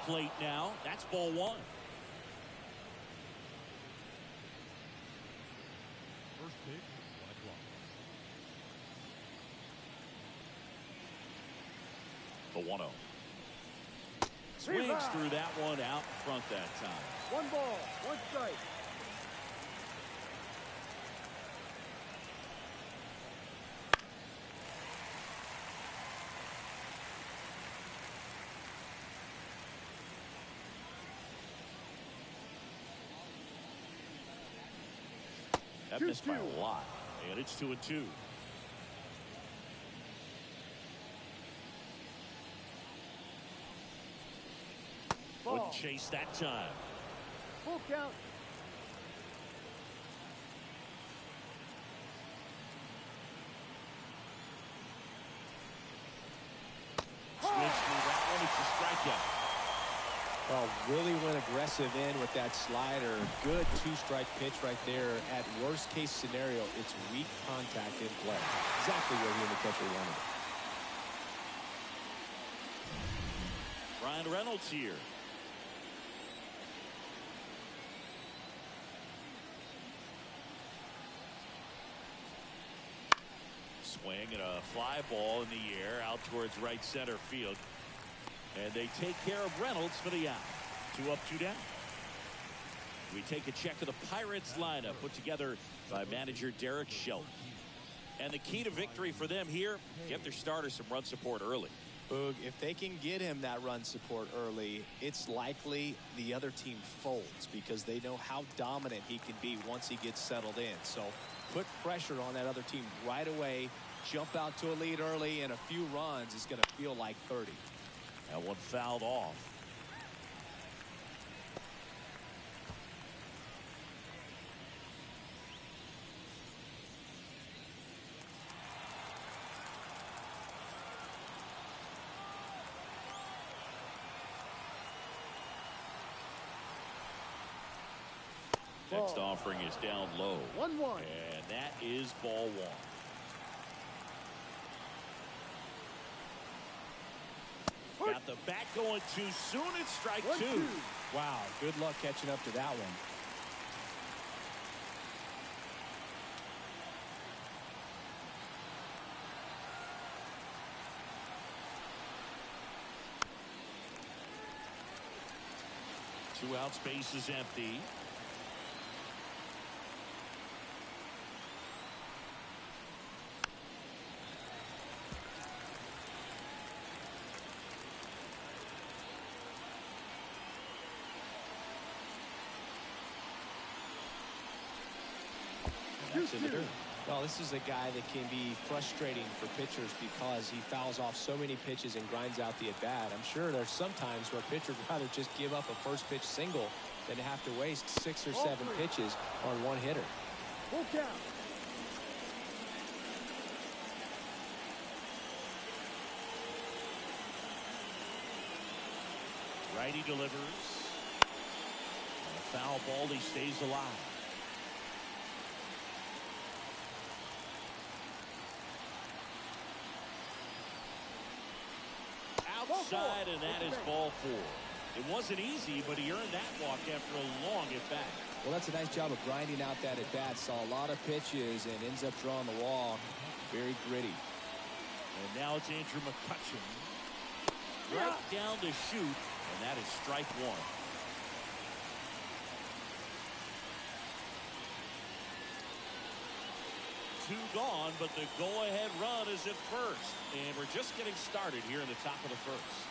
plate now. That's ball one. First pitch, 1 o'clock. The 1-0. Swings through that one out in front that time. 1 ball, 1 strike. That missed by a lot, and it's 2-2. Wouldn't chase that time. Full count. Switch through that one. It's a strikeout. Well, really went aggressive in with that slider. Good 2-strike pitch right there. At worst case scenario, it's weak contact in play. Exactly where he and the catcher wanted it. Ryan Reynolds here. Swing and a fly ball in the air out towards right center field. And they take care of Reynolds for the out. 2 up, 2 down. We take a check of the Pirates lineup put together by manager Derek Shelton. And the key to victory for them here, get their starter some run support early. Boog, if they can get him that run support early, it's likely the other team folds because they know how dominant he can be once he gets settled in. So put pressure on that other team right away. Jump out to a lead early, and a few runs is going to feel like 30. That one fouled off. Next offering is down low. 1-1. And that is ball one. Got the bat going too soon. It's strike 2. Wow, good luck catching up to that one. Two outs, base is empty. Well, this is a guy that can be frustrating for pitchers because he fouls off so many pitches and grinds out the at-bat. I'm sure there's some times where a pitcher would rather just give up a first pitch single than to have to waste 6 or 7 pitches on one hitter. Full count. Righty delivers. And a foul ball. He stays alive. Outside, and that is ball 4. It wasn't easy, but he earned that walk after a long at-bat. Well, that's a nice job of grinding out that at-bat. Saw a lot of pitches and ends up drawing the wall. Very gritty. And now it's Andrew McCutcheon. Right down to shoot, and that is strike 1. Two gone, but the go-ahead run is at first. And we're just getting started here in the top of the first.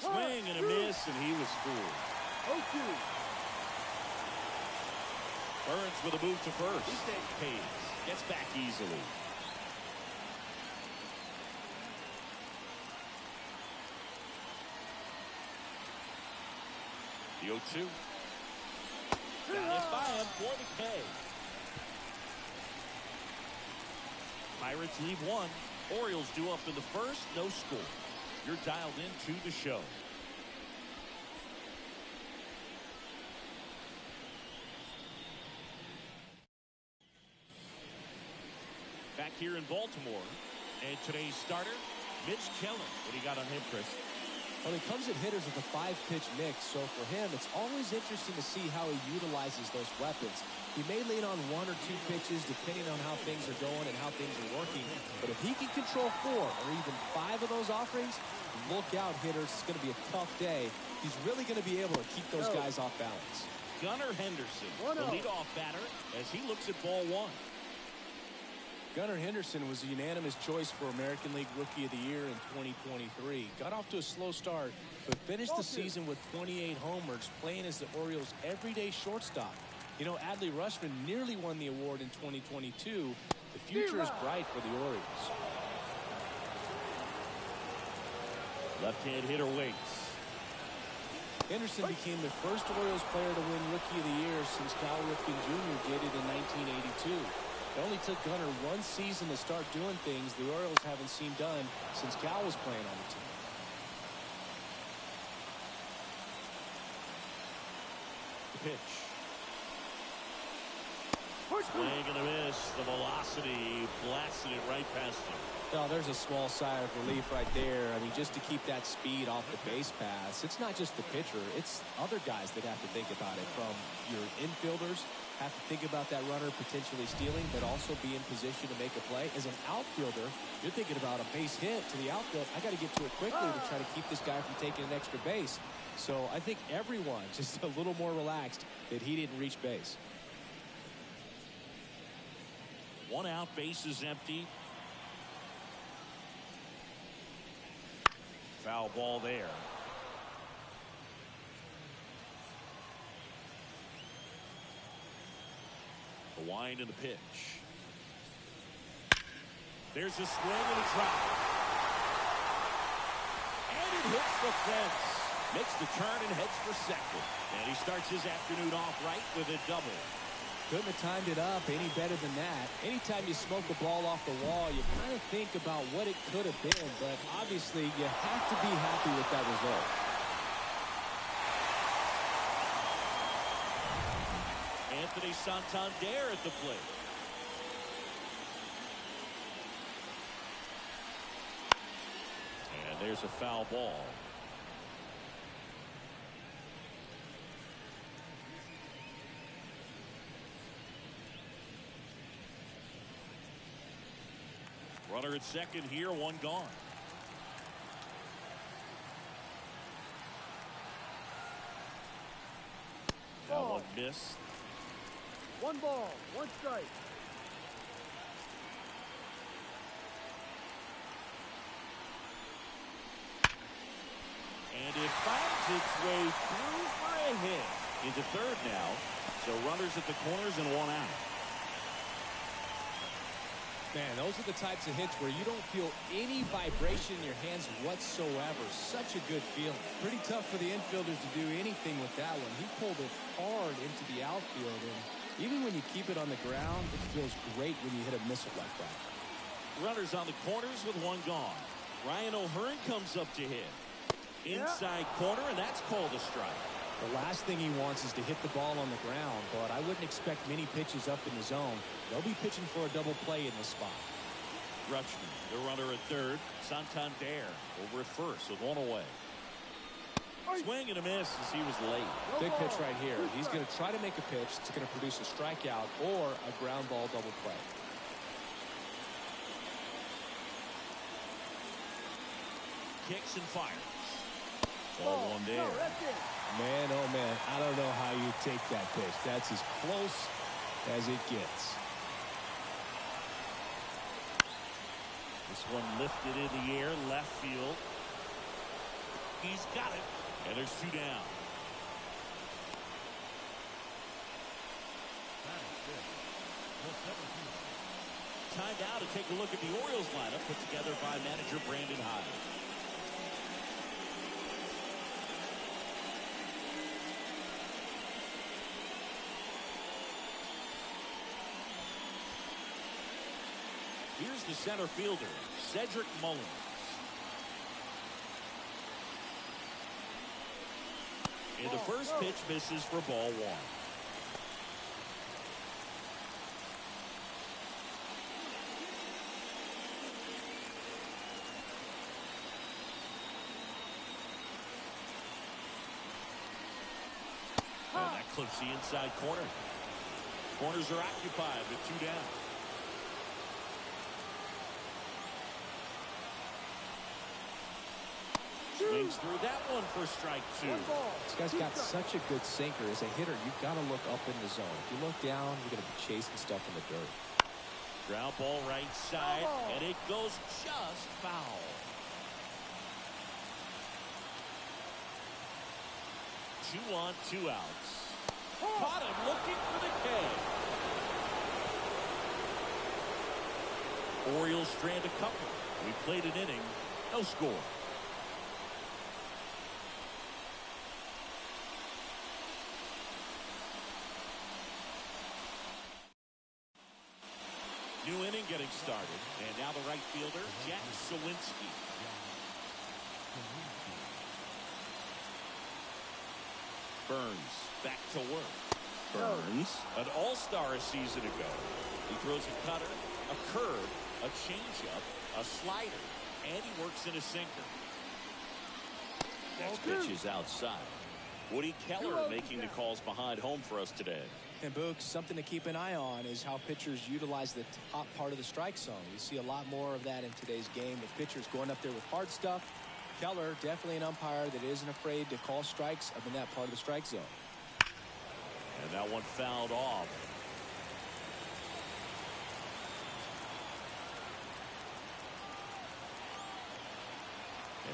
Swing and a miss, and he was fooled. 0-2. Burns with a move to first. Hayes gets back easily. The 0-2. Got it by him for the K. Pirates leave 1. Orioles due up in the first. No score. You're dialed into the show. Back here in Baltimore. And today's starter, Mitch Keller, what do you got on him, Chris? Well, he comes at hitters with a 5-pitch mix, so for him, it's always interesting to see how he utilizes those weapons. He may lean on 1 or 2 pitches depending on how things are going and how things are working, but if he can control 4 or even 5 of those offerings, look out, hitters. It's going to be a tough day. He's really going to be able to keep those guys off balance. Gunnar Henderson, the leadoff batter, as he looks at ball 1. Gunnar Henderson was a unanimous choice for American League Rookie of the Year in 2023. Got off to a slow start, but finished the season with 28 homers, playing as the Orioles' everyday shortstop. You know, Adley Rutschman nearly won the award in 2022. The future is bright for the Orioles. Left-hand hitter waits. Henderson became the first Orioles player to win Rookie of the Year since Cal Ripken Jr. did it in 1982. It only took Gunnar 1 season to start doing things the Orioles haven't seen done since Cal was playing on the team. The pitch. Swing and a miss. The velocity blasted it right past him. Well, there's a small sigh of relief right there. I mean, just to keep that speed off the base pass. It's not just the pitcher. It's other guys that have to think about it. From your infielders, have to think about that runner potentially stealing, but also be in position to make a play. As an outfielder, you're thinking about a base hit to the outfield. I got to get to it quickly to try to keep this guy from taking an extra base. So I think everyone just a little more relaxed that he didn't reach base. 1 out, base is empty. Foul ball there. The wind and the pitch. There's a swing and a drop. And it hits the fence. Makes the turn and heads for second. And he starts his afternoon off right with a double. Couldn't have timed it up any better than that. Anytime you smoke a ball off the wall, you kind of think about what it could have been, but obviously you have to be happy with that result. Anthony Santander at the plate. And there's a foul ball. Runner at second here, 1 gone. That one missed. 1 ball, 1 strike. And it finds its way through for a hit. Into third now. So runners at the corners and 1 out. Man, those are the types of hits where you don't feel any vibration in your hands whatsoever. Such a good feeling. Pretty tough for the infielders to do anything with that one. He pulled it hard into the outfield, and even when you keep it on the ground, it feels great when you hit a missile like that. Runners on the corners with 1 gone. Ryan O'Hearn comes up to hit. Inside corner, and that's called a strike. The last thing he wants is to hit the ball on the ground, but I wouldn't expect many pitches up in the zone. They'll be pitching for a double play in this spot. Rutschman, the runner at third. Santander over at first with 1 away. Swing and a miss as he was late. Big pitch right here. He's going to try to make a pitch that's going to produce a strikeout or a ground ball double play. Kicks and fires. Ball 1 there. Man, oh man, I don't know how you take that pitch. That's as close as it gets. This one lifted in the air, left field. He's got it. And there's 2 down. Time now to take a look at the Orioles lineup put together by manager Brandon Hyde. Here's the center fielder, Cedric Mullins. And the first pitch misses for ball 1. And that clips the inside corner. Corners are occupied with 2 down. Swings through that one for strike 2. This guy's got such a good sinker. As a hitter, you've got to look up in the zone. If you look down, you're going to be chasing stuff in the dirt. Ground ball right side, and it goes just foul. 2 on, 2 outs. Caught him looking for the K. Orioles strand a couple. We played an inning, no score. New inning getting started, and now the right fielder, Jack Sawinski. Burns back to work. Burns, an all-star a season ago. He throws a cutter, a curve, a changeup, a slider, and he works in a sinker. Next pitch is outside. Woody Keller making the calls behind home for us today. And Boog, something to keep an eye on is how pitchers utilize the top part of the strike zone. You see a lot more of that in today's game with pitchers going up there with hard stuff. Keller, definitely an umpire that isn't afraid to call strikes up in that part of the strike zone. And that one fouled off.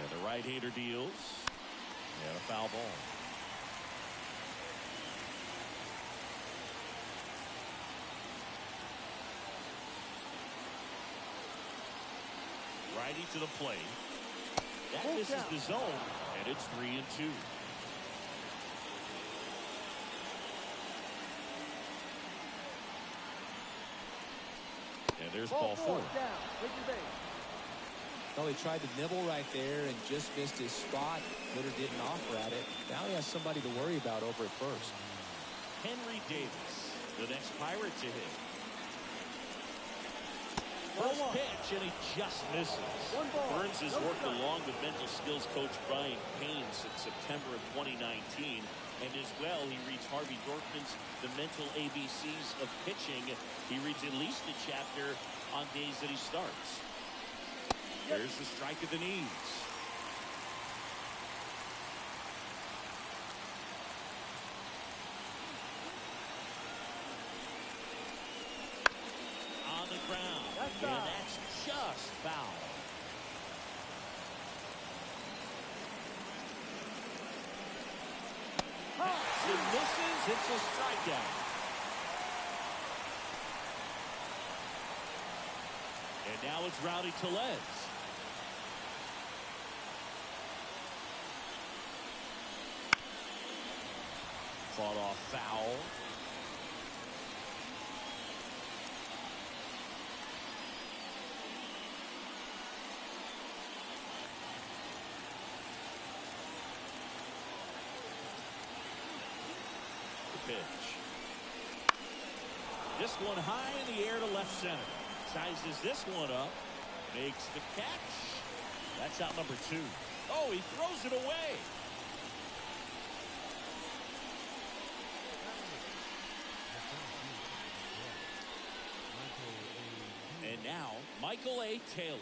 And the right-hander deals. And a foul ball. Righty to the plate. That misses the zone, and it's 3-2. And there's ball 4. Well, he tried to nibble right there and just missed his spot. Hitter didn't offer at it. Now he has somebody to worry about over at first. Henry Davis, the next Pirate to hit. First pitch, and he just misses. Burns has worked along with mental skills coach Brian Payne since September of 2019. And as well, he reads Harvey Dorkman's The Mental ABCs of Pitching. He reads at least a chapter on days that he starts. There's the strike at the knees. On the ground. And that's just foul. It misses. It's a strikeout. And now it's Rowdy Tellez. Fought off foul. The pitch. This one high in the air to left center. Sizes this one up. Makes the catch. That's out number 2. Oh, he throws it away. And now, Michael A. Taylor.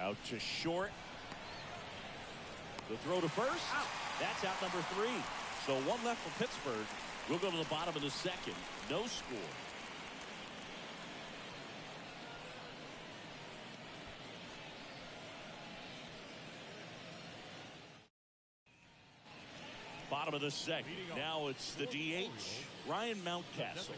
Out to short. The throw to first. That's out number 3. So 1 left for Pittsburgh. We'll go to the bottom of the second. No score. Bottom of the second. Now it's the DH, Ryan Mountcastle.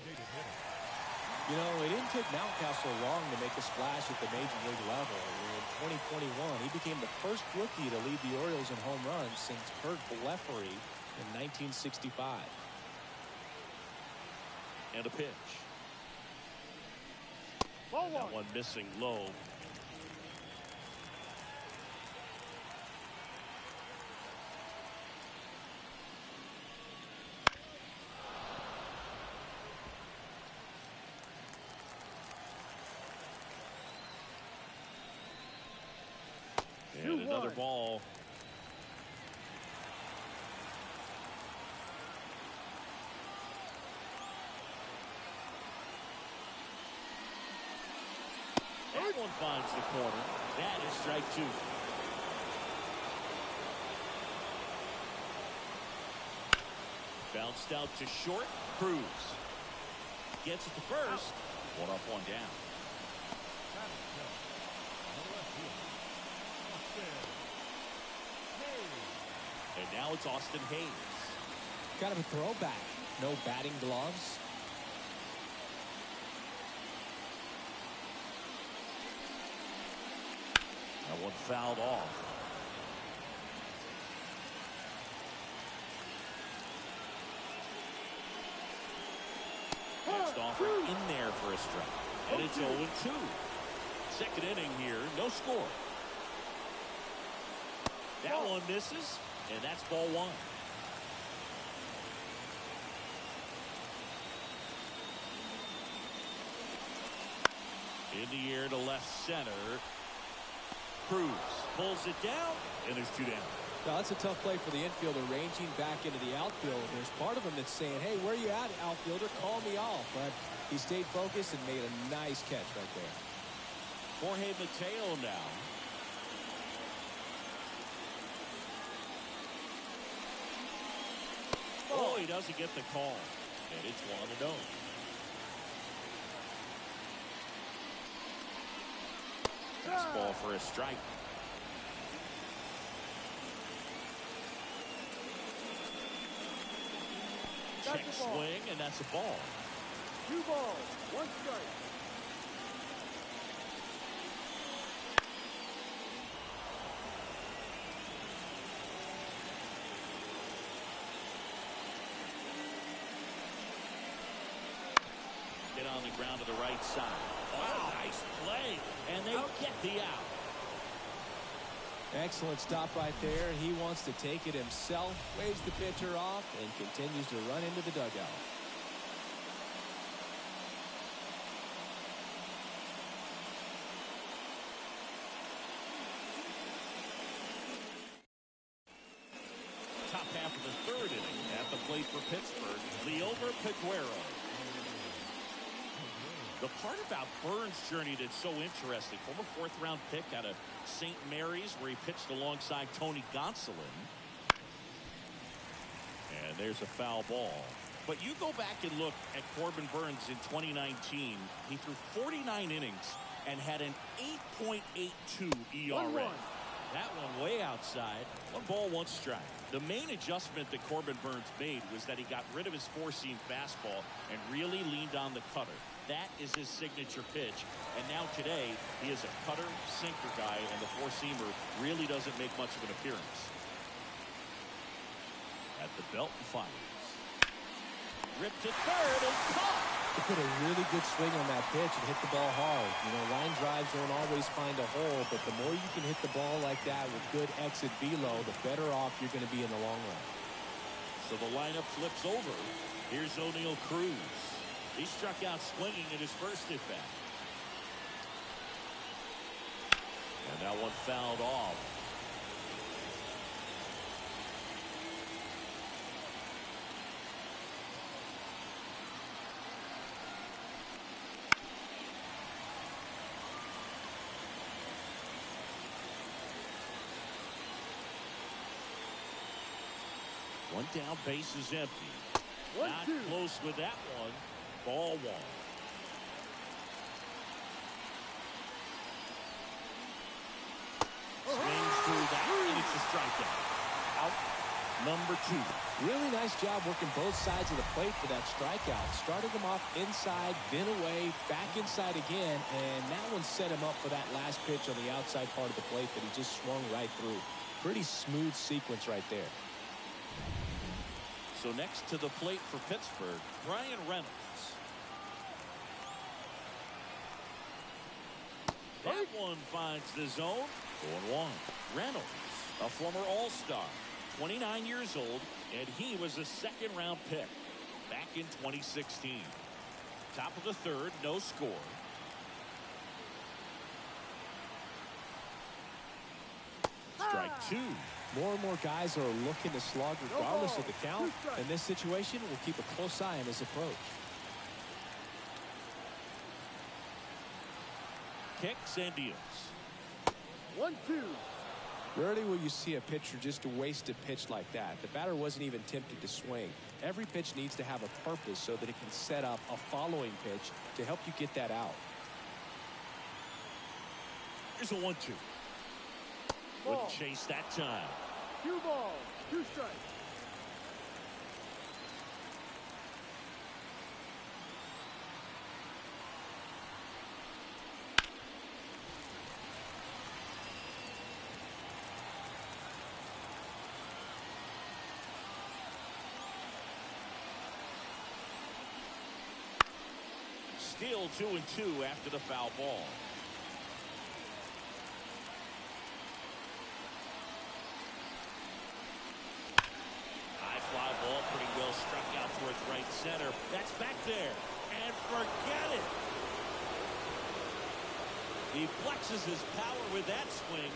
You know, it didn't take Mountcastle long to make a splash at the major league level. In 2021, he became the first rookie to lead the Orioles in home runs since Kurt Blefary in 1965. And a pitch. And that one missing low. another One. ball. That one finds the corner. That is strike two. Bounced out to short. Cruz gets it to first. One up, one down. And now it's Austin Hayes. Kind of a throwback. No batting gloves. That one fouled off. Next offer in there for a strike. And it's 0-2. Second inning here, no score. That one misses, and that's ball one. In the air to left center. Cruz pulls it down, and there's two down. Now, that's a tough play for the infielder, ranging back into the outfield. There's part of him that's saying, hey, where you at, outfielder? Call me off. But he stayed focused and made a nice catch right there. Jorge Mateo now. Oh, he doesn't get the call. And it's 1-0. Fastball for a strike. Check swing, and that's a ball. 2 balls, 1 strike. Get on the ground to the right side. Oh, nice play. And they get the out. Excellent stop right there. He wants to take it himself, waves the pitcher off, and continues to run into the dugout. Top half of the third inning at the plate for Pittsburgh, Liover Peguero. The part about Burns' journey that's so interesting, former fourth-round pick out of St. Mary's, where he pitched alongside Tony Gonsolin. And there's a foul ball. But you go back and look at Corbin Burns in 2019. He threw 49 innings and had an 8.82 ERA. That one way outside. 1 ball, 1 strike. The main adjustment that Corbin Burns made was that he got rid of his four-seam fastball and really leaned on the cutter. That is his signature pitch. And now today, he is a cutter, sinker guy, and the four-seamer really doesn't make much of an appearance. At the belt and fires. Ripped to third and caught. He put a really good swing on that pitch and hit the ball hard. You know, line drives don't always find a hole, but the more you can hit the ball like that with good exit velo, the better off you're going to be in the long run. So the lineup flips over. Here's O'Neal Cruz. He struck out swinging in his first at-bat. And that one fouled off. One down, base is empty. 1-2. Not close with that one. Ball one. Swings through that, and it's a strikeout. Out number 2. Really nice job working both sides of the plate for that strikeout. Started him off inside, then away, back inside again, and that one set him up for that last pitch on the outside part of the plate that he just swung right through. Pretty smooth sequence right there. So next to the plate for Pittsburgh, Brian Reynolds. That one finds the zone. 0-1. Reynolds, a former All-Star, 29 years old, and he was a second-round pick back in 2016. Top of the third, no score. Strike two. More and more guys are looking to slug regardless of the count. In this situation, we'll keep a close eye on his approach. Kicks and deals. 1-2. Rarely will you see a pitcher just waste a pitch like that. The batter wasn't even tempted to swing. Every pitch needs to have a purpose so that it can set up a following pitch to help you get that out. Here's a 1-2. Wouldn't chase that time. 2 balls, 2 strikes. Still 2-2 after the foul ball. High fly ball, pretty well struck out towards right center. That's back there, and forget it. He flexes his power with that swing,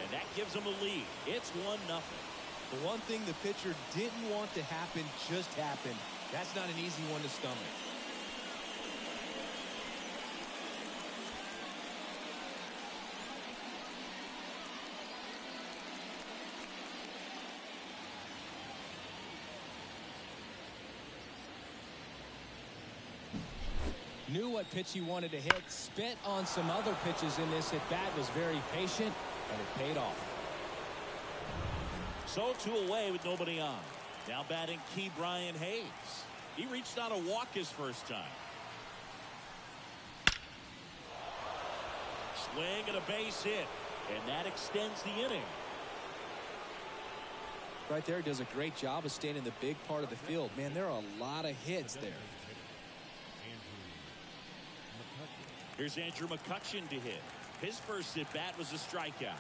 and that gives him a lead. It's 1-0. The one thing the pitcher didn't want to happen just happened. That's not an easy one to stomach. Knew what pitch he wanted to hit, spent on some other pitches in this at bat, was very patient, and it paid off. So 2 away with nobody on. Now batting Key Brian Hayes. He reached on a walk his first time. Swing and a base hit, and that extends the inning. Right there, does a great job of staying in the big part of the field. Man, there are a lot of hits there. Here's Andrew McCutchen to hit. His first at bat was a strikeout.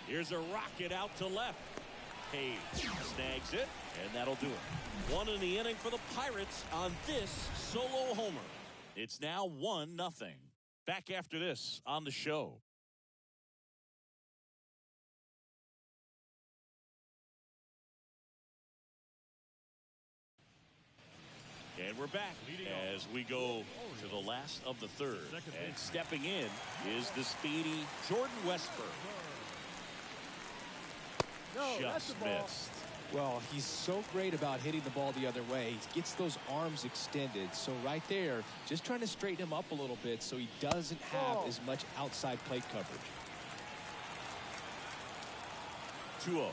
Here's a rocket out to left. Hayes snags it, and that'll do it. 1 in the inning for the Pirates on this solo homer. It's now 1-0. Back after this on the show. And we're back as we go to the last of the third. And stepping in is the speedy Jordan Westburg. Just missed. Well, he's so great about hitting the ball the other way. He gets those arms extended. So right there, just trying to straighten him up a little bit so he doesn't have as much outside plate coverage. 2-0.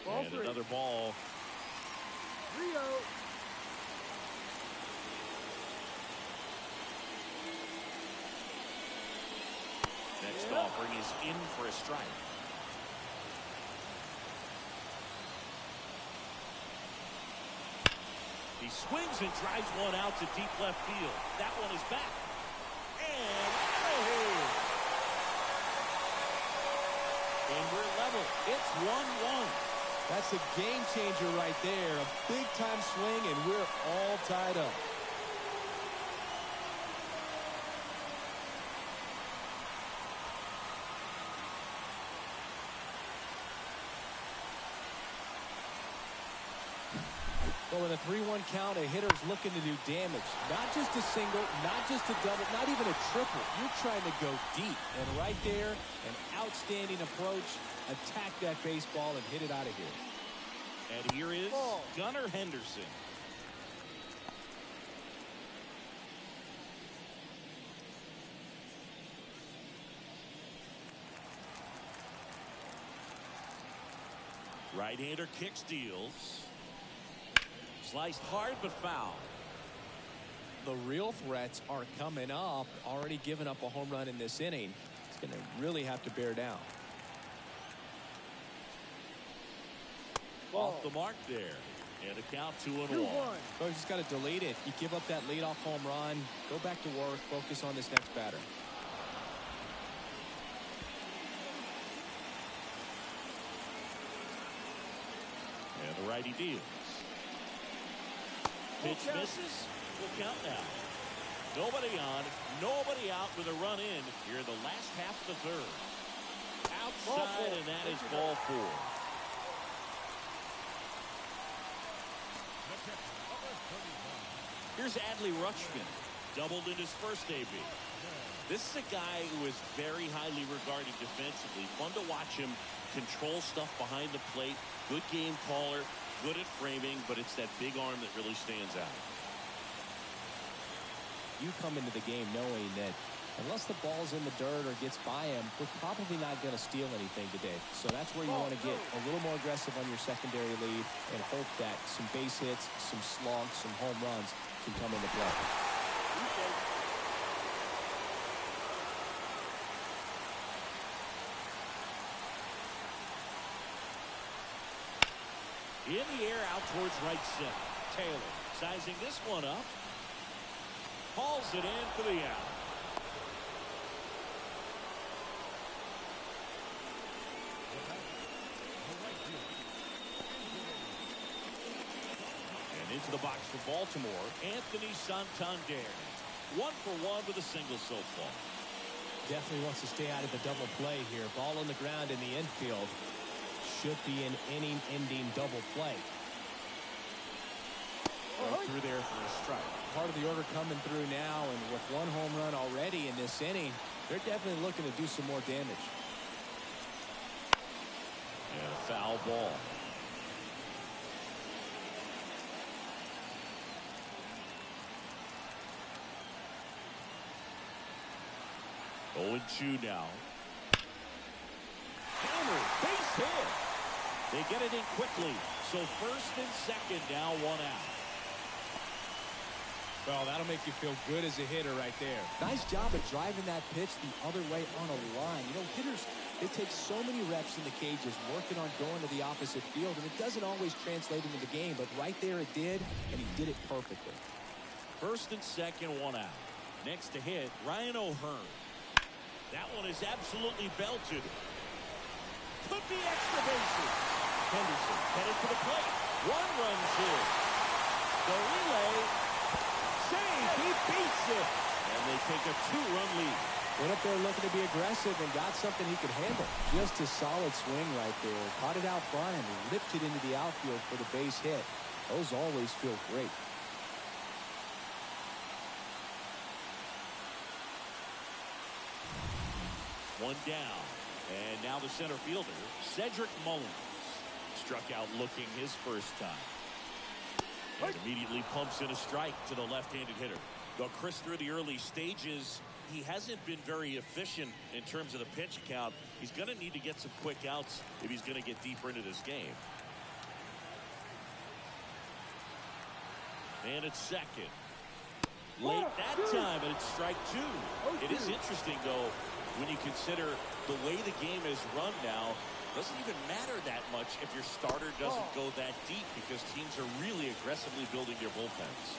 And another ball. 3-0. Next offering is in for a strike. He swings and drives one out to deep left field. That one is back. And and we're level. It's 1-1. That's a game changer right there. A big time swing, and we're all tied up. Well, in a 3-1 count, a hitter's looking to do damage. Not just a single, not just a double, not even a triple. You're trying to go deep. And right there, an outstanding approach. Attack that baseball and hit it out of here. And here is Gunnar Henderson. Right-hander kicks, deals. Sliced hard but foul. The real threats are coming up. Already given up a home run in this inning. It's going to really have to bear down. Off the mark there. And a count 2-1. So you just got to delete it. You give up that leadoff home run. Go back to work. Focus on this next batter. And the righty deals. Pitch misses. We'll count now. Nobody on, nobody out with a run in here in the last half of the third. Outside, and that is ball 4. Here's Adley Rutschman, doubled in his first AB. This is a guy who is very highly regarded defensively. Fun to watch him control stuff behind the plate. Good game caller, good at framing, but it's that big arm that really stands out. You come into the game knowing that unless the ball's in the dirt or gets by him, we're probably not going to steal anything today. So that's where you want to get a little more aggressive on your secondary lead and hope that some base hits, some slugs, some home runs can come into play. In the air out towards right center. Taylor sizing this one up. Hauls it in for the out. And into the box for Baltimore, Anthony Santander. 1 for 1 with a single so far. Definitely wants to stay out of the double play here. Ball on the ground in the infield. Should be an inning-ending double play. Through there for a strike. Part of the order coming through now, and with 1 home run already in this inning, they're definitely looking to do some more damage. And a foul ball. Oh, 0-2 now. Hammer, base hit. They get it in quickly. So first and second now, 1 out. Well, that'll make you feel good as a hitter right there. Nice job of driving that pitch the other way on a line. You know, hitters, they take so many reps in the cages working on going to the opposite field, and it doesn't always translate into the game, but right there it did, and he did it perfectly. First and second, 1 out. Next to hit, Ryan O'Hearn. That one is absolutely belted. Could be extra bases. Henderson headed to the plate. 1 runs in. The relay. Save. He beats it. And they take a 2-run lead. Went up there looking to be aggressive and got something he could handle. Just a solid swing right there. Caught it out front and ripped it into the outfield for the base hit. Those always feel great. One down. And now the center fielder, Cedric Mullins, struck out looking his first time. And immediately pumps in a strike to the left-handed hitter. Though Chris, through the early stages, he hasn't been very efficient in terms of the pitch count. He's going to need to get some quick outs if he's going to get deeper into this game. And it's second. Late that time, and it's strike 2. It is interesting, though, when you consider the way the game is run now. Doesn't even matter that much if your starter doesn't go that deep, because teams are really aggressively building their bullpens.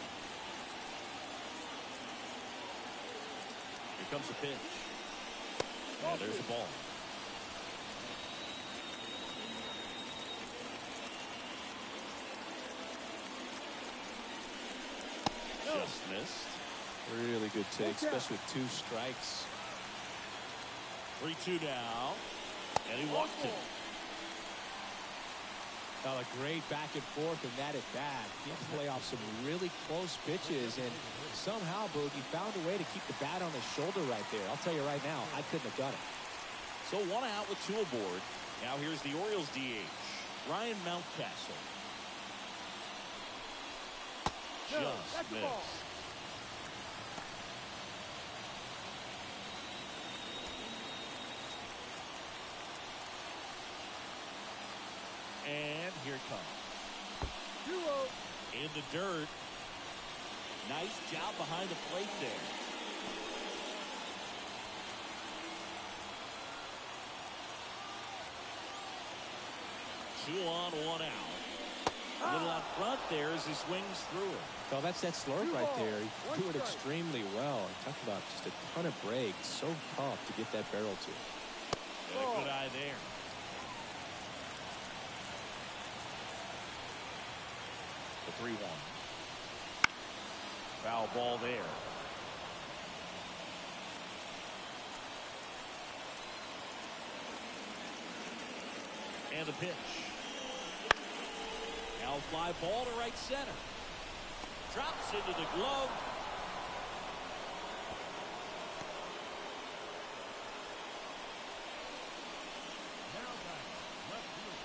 Here comes the pitch. And there's the ball. Just missed. Really good take, especially with 2 strikes. 3-2 now. And he walked it. Now a great back and forth in that at bat. He had to play off some really close pitches, and somehow Boogie found a way to keep the bat on his shoulder right there. I'll tell you right now, I couldn't have done it. So 1 out with 2 aboard. Now here's the Orioles DH, Ryan Mountcastle. Just missed. And here it comes. 2-0. In the dirt. Nice job behind the plate there. Two on, 1 out. A little out front there as he swings through it. Well, that's that slurve right there. He threw it extremely well. Talk about just a ton of breaks. So tough to get that barrel to. And a good eye there. The 3-1. Foul ball there. And the pitch. Now fly ball to right center. Drops into the glove. Now back. Left field.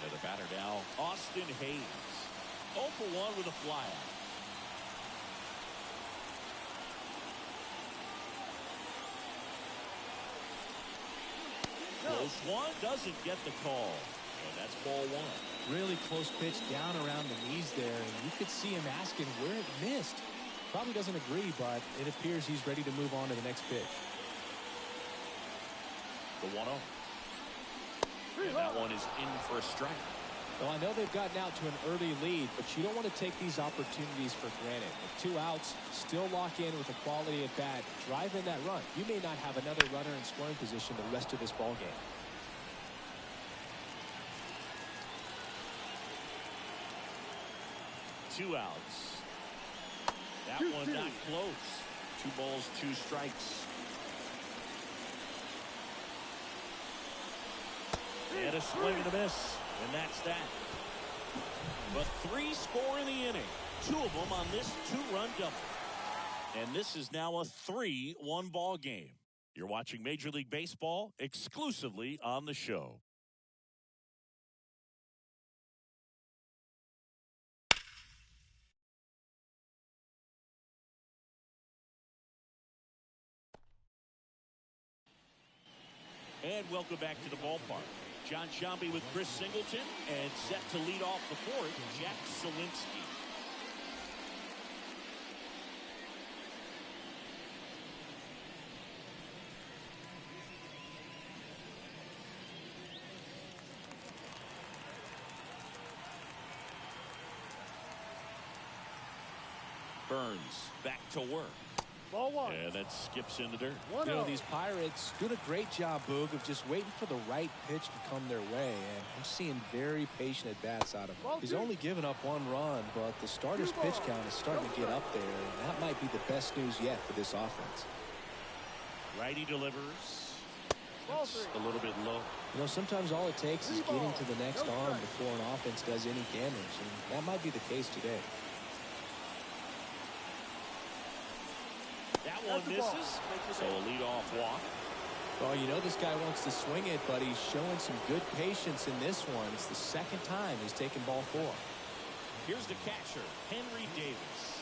And the batter now, Austin Hayes. 0 for 1 with a flyout. Close one, doesn't get the call. And that's ball 1. Really close pitch down around the knees there, and you could see him asking where it missed. Probably doesn't agree, but it appears he's ready to move on to the next pitch. The 1-0. And that one is in for a strike. Well, I know they've gotten out to an early lead, but you don't want to take these opportunities for granted. With 2 outs, still lock in with a quality at bat, drive in that run. You may not have another runner in scoring position the rest of this ball game. Two outs. That one not close. 2 balls, 2 strikes. And a swing and a miss. And that's that. But 3 score in the inning. 2 of them on this 2-run double. And this is now a 3-1 ball game. You're watching Major League Baseball exclusively on the show. And welcome back to the ballpark. John Shambi with Chris Singleton, and set to lead off the 4th, Jack Selinsky. Burns back to work. Ball 1. And that skips in the dirt. You know, these Pirates doing a great job, Boog, of just waiting for the right pitch to come their way. And I'm seeing very patient at-bats out of him. He's only given up 1 run, but the starter's pitch count is starting to get up there. And that might be the best news yet for this offense. Righty delivers. That's a little bit low. You know, sometimes all it takes is getting to the next arm before an offense does any damage. And that might be the case today. That one misses, so a leadoff walk. Well, you know this guy wants to swing it, but he's showing some good patience in this one. It's the 2nd time he's taken ball 4. Here's the catcher, Henry Davis.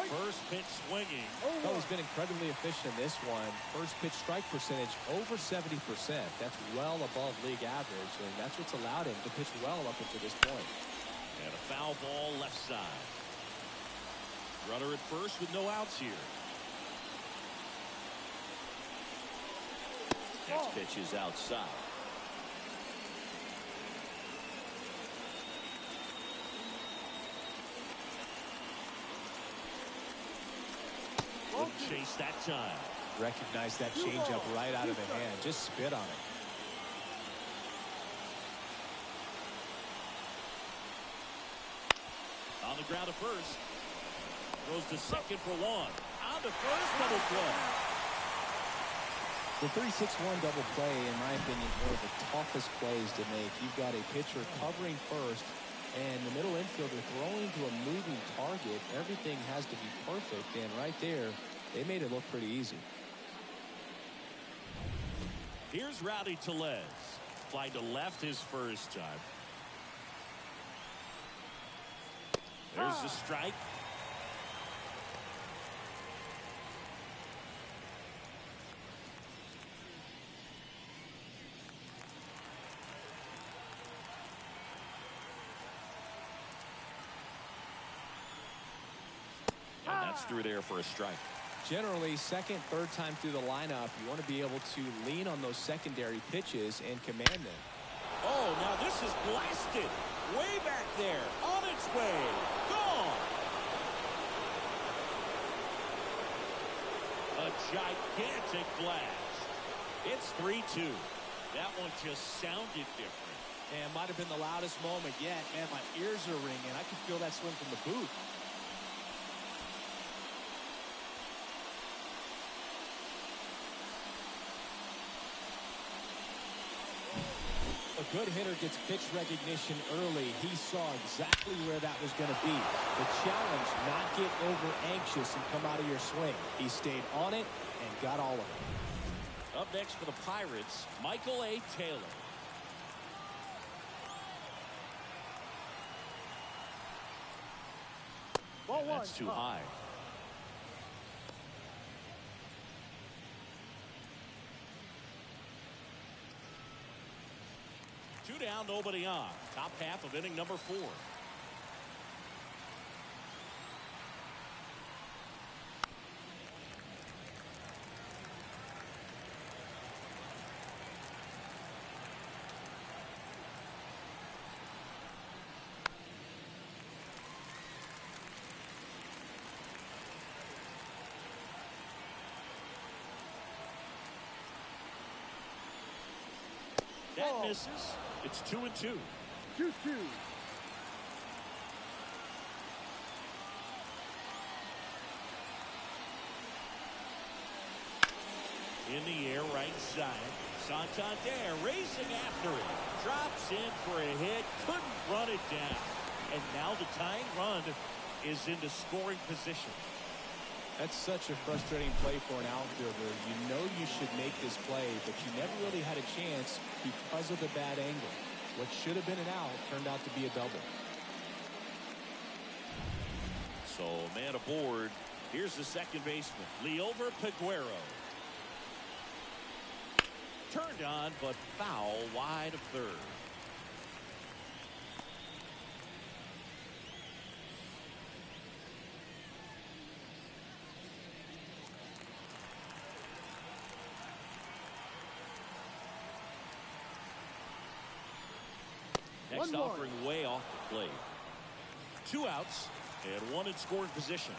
First pitch swinging. Oh, he's been incredibly efficient in this one. First pitch strike percentage over 70%. That's well above league average, and that's what's allowed him to pitch well up until this point. And a foul ball left side. Runner at first with no outs here. Next pitch is outside. Wouldn't chase that time. Recognize that changeup right out of the hand. Just spit on it. On the ground at first. Throws to second for 1. On to first, double play. The 3-6-1 double play, in my opinion, one of the toughest plays to make. You've got a pitcher covering first, and the middle infielder throwing to a moving target. Everything has to be perfect, and right there, they made it look pretty easy. Here's Rowdy Tellez. Fly to left his first time. There's the strike. Through there for a strike. Generally, 2nd, 3rd time through the lineup, you want to be able to lean on those secondary pitches and command them. Oh, now this is blasted. Way back there. On its way. Gone. A gigantic blast. It's 3-2. That one just sounded different. And might have been the loudest moment yet. Man, my ears are ringing. I can feel that swing from the booth. A good hitter gets pitch recognition early. He saw exactly where that was going to be. The challenge, not get over anxious and come out of your swing. He stayed on it and got all of it. Up next for the Pirates, Michael A. Taylor. Ball one. That's too high. Two down, nobody on. Top half of inning number 4. That misses. It's 2-2. 2-2. In the air, right side. Santander racing after it. Drops in for a hit. Couldn't run it down. And now the tying run is into scoring position. That's such a frustrating play for an outfielder. You know you should make this play, but you never really had a chance because of the bad angle. What should have been an out turned out to be a double. So, man aboard. Here's the second baseman, Liover Peguero. Turned on, but foul wide of third. Next 1-1. offering way off the plate. 2 outs and 1 in scoring position.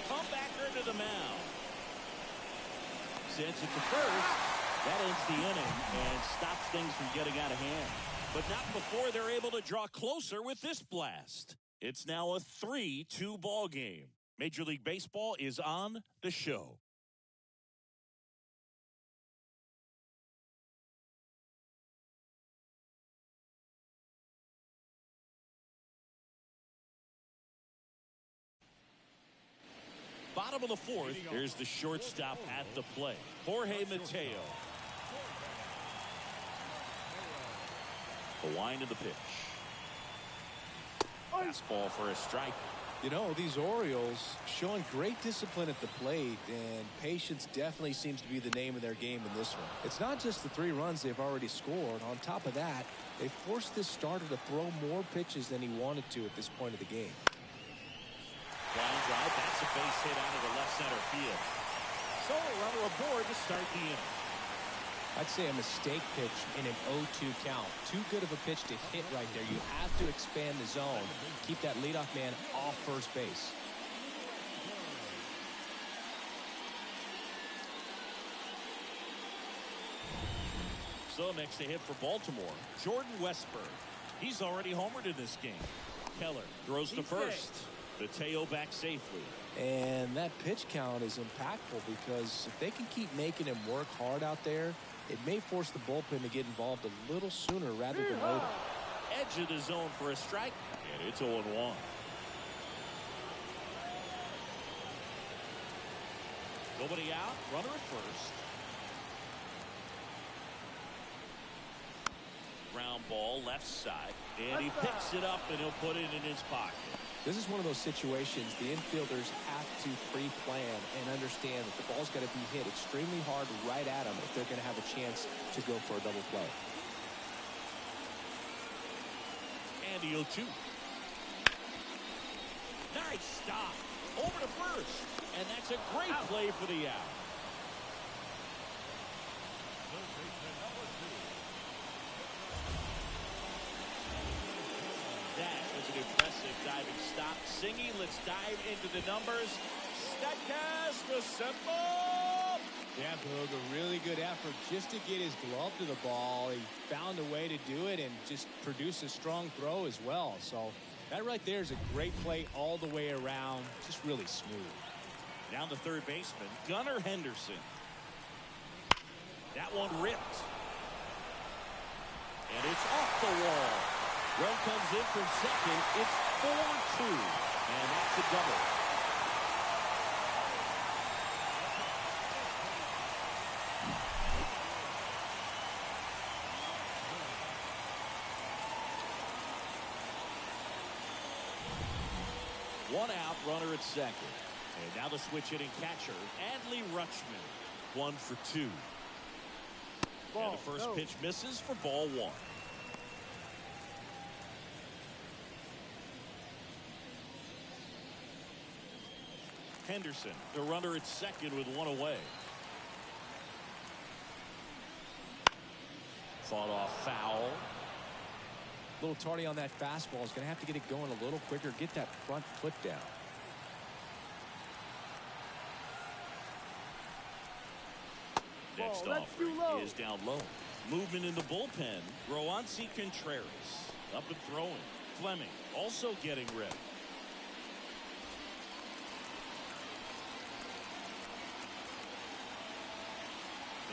Comebacker to the mound. Sends it to first. That ends the inning and stops things from getting out of hand. But not before they're able to draw closer with this blast. It's now a 3-2 ball game. Major League Baseball is on the show. Bottom of the 4th, here's the shortstop at the plate, Jorge Mateo. The wind of the pitch. Fastball for a strike. You know, these Orioles showing great discipline at the plate, and patience definitely seems to be the name of their game in this one. It's not just the 3 runs they've already scored. On top of that, they forced this starter to throw more pitches than he wanted to at this point of the game. Line drive, that's a base hit out of the left center field. So a runner aboard to start the inning. I'd say a mistake pitch in an 0-2 count. Too good of a pitch to hit right there. You have to expand the zone. Keep that leadoff man off first base. So next to hit for Baltimore, Jordan Westburg. He's already homered in this game. Keller throws to first. Mateo back safely. And that pitch count is impactful because if they can keep making him work hard out there, it may force the bullpen to get involved a little sooner rather than later. Edge of the zone for a strike, and it's 0-1. Nobody out, runner at first. Ground ball left side, and he picks it up and he'll put it in his pocket. This is one of those situations the infielders have to pre-plan and understand that the ball's got to be hit extremely hard right at them if they're going to have a chance to go for a double play. And the 0-2. Nice stop. Over to first. And that's a great play for the out. diving stop. Singing, let's dive into the numbers. Statcast assemble! Yeah, Boog, a really good effort just to get his glove to the ball. He found a way to do it and just produce a strong throw as well. So that right there is a great play all the way around. Just really smooth. Down the third baseman, Gunnar Henderson. That one ripped. And it's off the wall. Run comes in from second. It's 4-2. And that's a double. One out, runner at second. And now the switch hitting catcher, Adley Rutschman. 1 for 2. And the first pitch misses for ball 1. Henderson, the runner at second with 1 away. Fought off foul. A little tardy on that fastball. Is going to have to get it going a little quicker. Get that front foot down. Next offering is down low. Movement in the bullpen. Roansy Contreras up and throwing. Fleming also getting ready.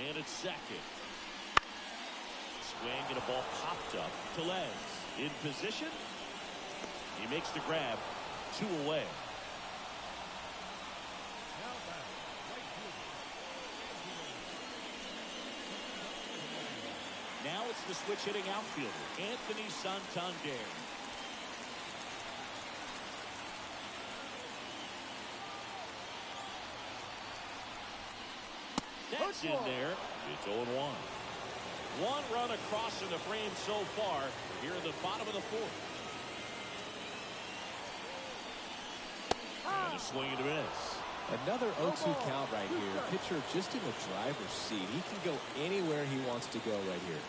And it's second. Swing and a ball popped up to legs. In position. He makes the grab. 2 away. Now it's the switch hitting outfielder, Anthony Santander. That's in there. It's 0-1. 1 run across in the frame so far here in the bottom of the 4th. And a swing and a miss. Another 0-2 count right here. Pitcher just in the driver's seat. He can go anywhere he wants to go right here.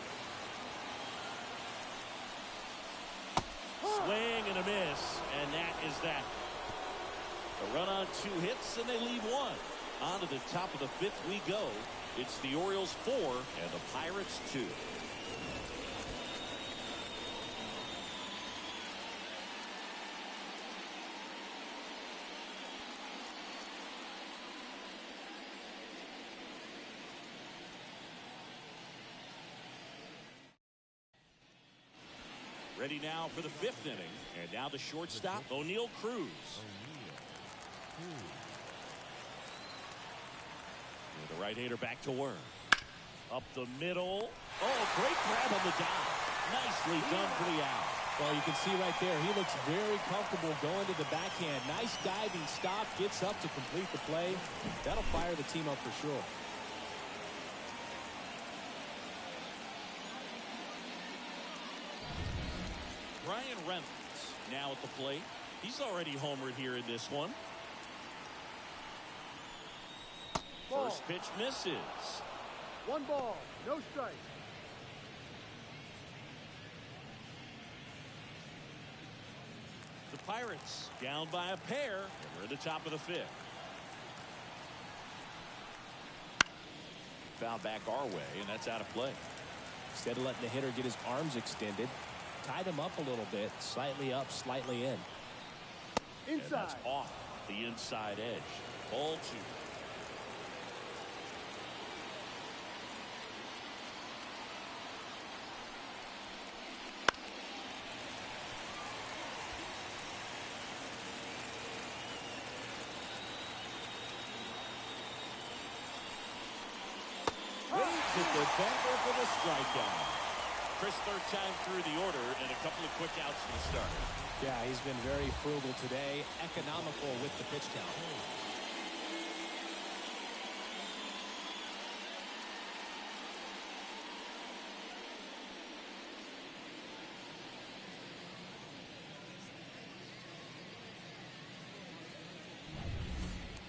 Swing and a miss, and that is that. A run on 2 hits, and they leave 1. On to the top of the 5th we go. It's the Orioles 4 and the Pirates 2. Ready now for the 5th inning. And now the shortstop, O'Neal Cruz. And the right-hander back to work. Up the middle. Oh, a great grab on the dive. Nicely done for the out. Well, you can see right there, he looks very comfortable going to the backhand. Nice diving stop, gets up to complete the play. That'll fire the team up for sure. Brian Reynolds now at the plate. He's already homered here in this one. First pitch misses. 1 ball, no strike. The Pirates down by a pair. And we're at the top of the 5th. Foul back our way, and that's out of play. Instead of letting the hitter get his arms extended, tie them up a little bit, slightly up, slightly in. And that's off the inside edge. Ball 2. Waits at the bumper for the strikeout. Chris, 3rd time through the order, and a couple of quick outs for the start. Yeah, he's been very frugal today, economical with the pitch count.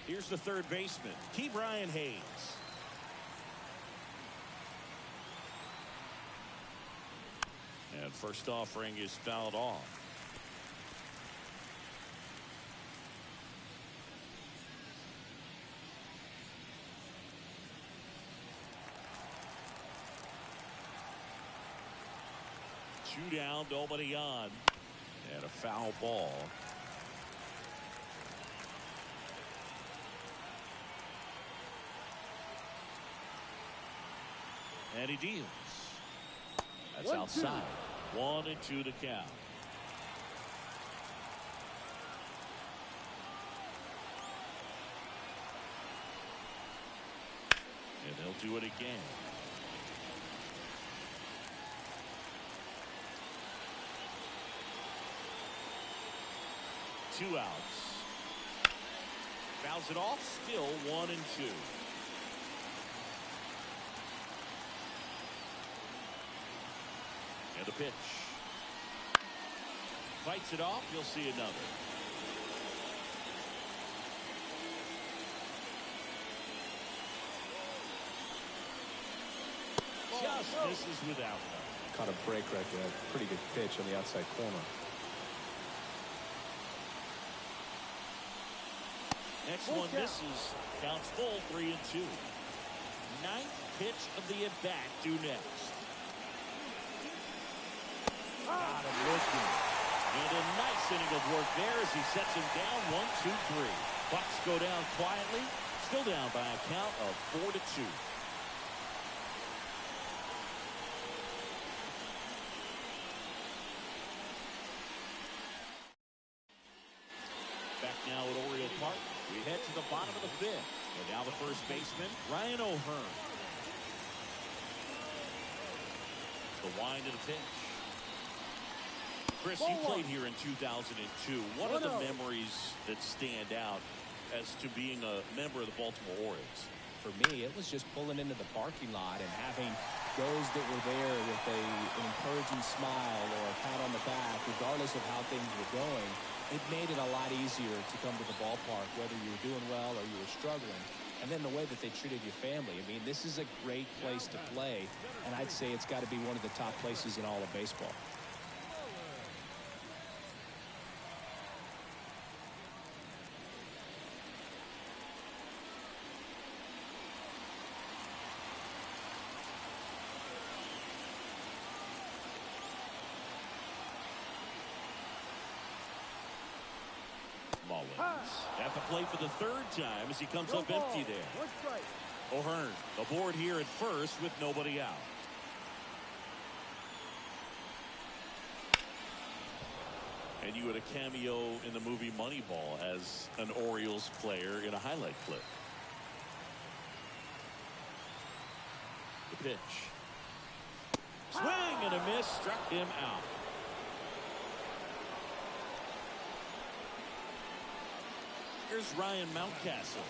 Here's the 3rd baseman, Ke'Bryan Hayes. And first offering is fouled off. 2 down, nobody on. And a foul ball. And he deals. That's 1-2. outside. 1-2 the count. And they'll do it again. Two outs. Fouls it off. Still 1-2. And the pitch. Fights it off. You'll see another. Just misses without one. Caught a break right there. Pretty good pitch on the outside corner. Next one misses. Counts full. 3-2. Ninth pitch of the at-bat due next. Got him looking. And a nice inning of work there as he sets him down. 1-2-3. Bucks go down quietly. Still down by a count of 4-2. Back now at Oriole Park. We head to the bottom of the 5th. And now the first baseman, Ryan O'Hearn. The wind of the pitch. Chris, you played here in 2002. What are the memories that stand out as to being a member of the Baltimore Orioles? For me, it was just pulling into the parking lot and having those that were there with an encouraging smile or a pat on the back, regardless of how things were going. It made it a lot easier to come to the ballpark, whether you were doing well or you were struggling. And then the way that they treated your family. I mean, this is a great place to play, and I'd say it's got to be one of the top places in all of baseball. Mullins at the plate for the 3rd time as he comes up empty there. 1 strike. O'Hearn aboard here at first with nobody out. And you had a cameo in the movie Moneyball as an Orioles player in a highlight clip. The pitch. Swing and a miss, struck him out. Here's Ryan Mountcastle.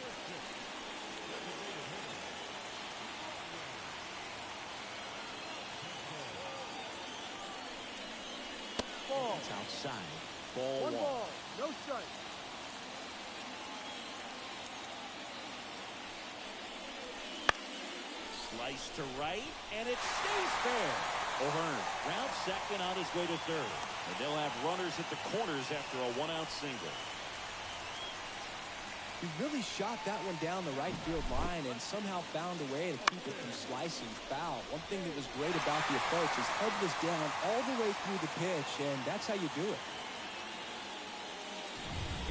Ball. It's outside. Ball 1 1. ball. No strike. Slice to right, and it stays fair. O'Hearn rounds second on his way to 3rd. And they'll have runners at the corners after a 1-out single. He really shot that one down the right field line and somehow found a way to keep it from slicing foul. One thing that was great about the approach, his head was down all the way through the pitch, and that's how you do it.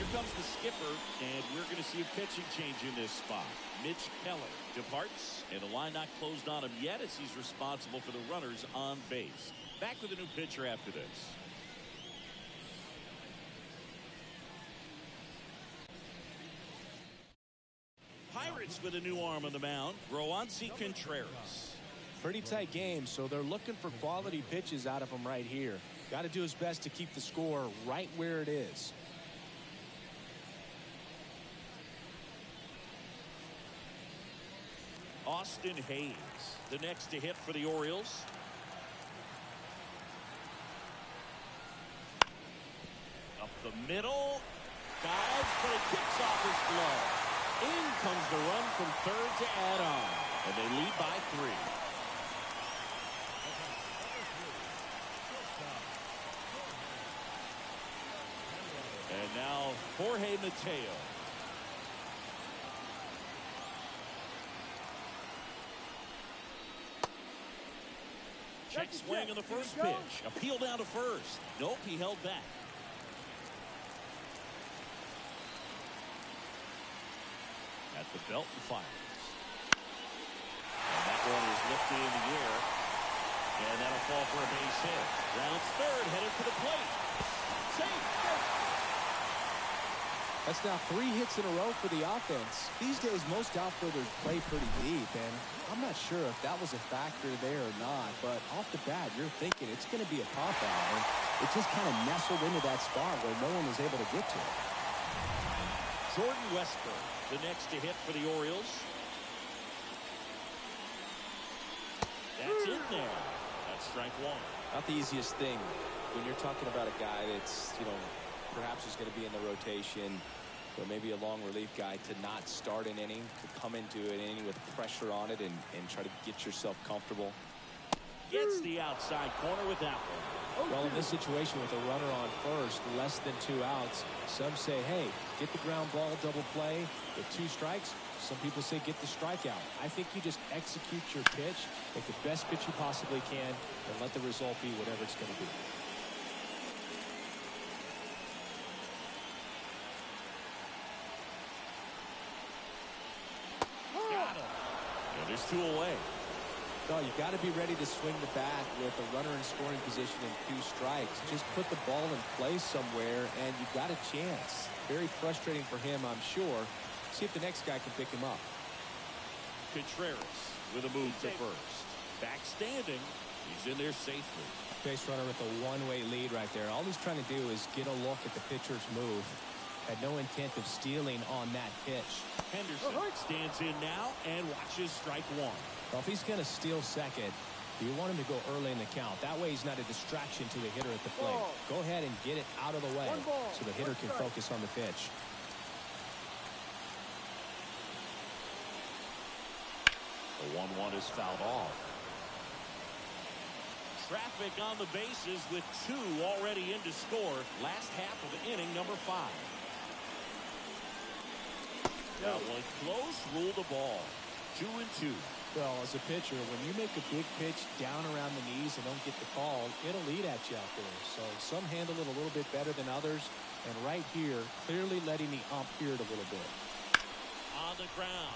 Here comes the skipper, and we're going to see a pitching change in this spot. Mitch Keller departs, and the line not closed on him yet as he's responsible for the runners on base. Back with a new pitcher after this. Pirates with a new arm on the mound, Roansy Contreras. Pretty tight game, so they're looking for quality pitches out of him right here. Got to do his best to keep the score right where it is. Austin Hayes, the next to hit for the Orioles. Up the middle, dives, but it kicks off his glove. In comes the run from 3rd to add on, and they lead by 3. And now Jorge Mateo. Check swing on the first pitch. Appeal down to first. Nope, he held back. At the belt and fires. And that one is lifted in the air. And that'll fall for a base hit. Rounds third, headed for the plate. Safe. That's now 3 hits in a row for the offense. These days, most outfielders play pretty deep, and I'm not sure if that was a factor there or not, but off the bat, you're thinking it's going to be a pop-out, and it just kind of nestled into that spot where no one was able to get to it. Jordan Westburg, the next to hit for the Orioles. That's in there. That's strike one. Not the easiest thing when you're talking about a guy that's, perhaps is going to be in the rotation, or maybe a long relief guy, to not start an inning, to come into an inning with pressure on it and try to get yourself comfortable. Gets the outside corner with that one. Well, in this situation with a runner on first, less than 2 outs, some say, hey, get the ground ball, double play with 2 strikes. Some people say get the strikeout. I think you just execute your pitch, make the best pitch you possibly can, and let the result be whatever it's going to be. There's 2 away. No, you got to be ready to swing the bat with a runner in scoring position and 2 strikes. Just put the ball in play somewhere, and you got a chance. Very frustrating for him, I'm sure. See if the next guy can pick him up. Contreras with a move to first. Back standing. He's in there safely. Base runner with a one-way lead right there. All he's trying to do is get a look at the pitcher's move. Had no intent of stealing on that pitch. Henderson stands in now and watches strike one. Well, if he's going to steal second, you want him to go early in the count. That way he's not a distraction to the hitter at the plate. Go ahead and get it out of the way so the hitter can focus on the pitch. The 1-1 is fouled off. Traffic on the bases with 2 already in to score. Last half of the inning, number 5. That one close, rule the ball. 2-2. Well, as a pitcher, when you make a big pitch down around the knees and don't get the call, it'll eat at you out there. So some handle it a little bit better than others. And right here, clearly letting the ump hear it a little bit. On the ground.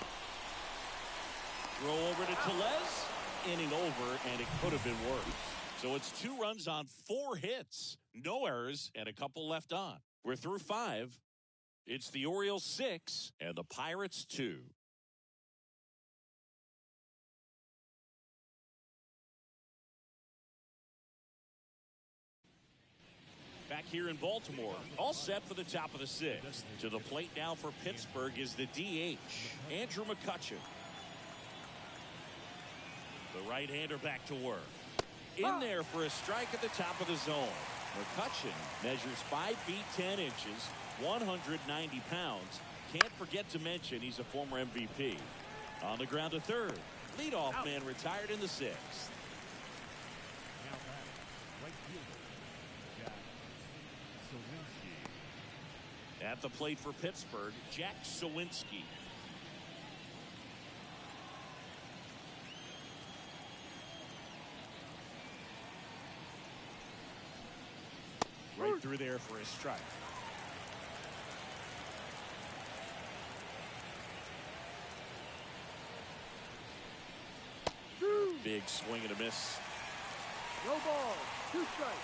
Throw over to Tellez. Inning over, and it could have been worse. So it's 2 runs on 4 hits. No errors, and a couple left on. We're through 5. It's the Orioles 6 and the Pirates 2. Back here in Baltimore, all set for the top of the 6th. To the plate now for Pittsburgh is the DH, Andrew McCutchen. The right-hander back to work. In there for a strike at the top of the zone. McCutchen measures 5 feet 10 inches, 190 pounds. Can't forget to mention he's a former MVP. On the ground to third. Leadoff man retired in the 6th. Now back, right fielder, Jack Sawinski. At the plate for Pittsburgh, Jack Sawinski. Right through there for a strike. Big swing and a miss. No ball. 2 strikes.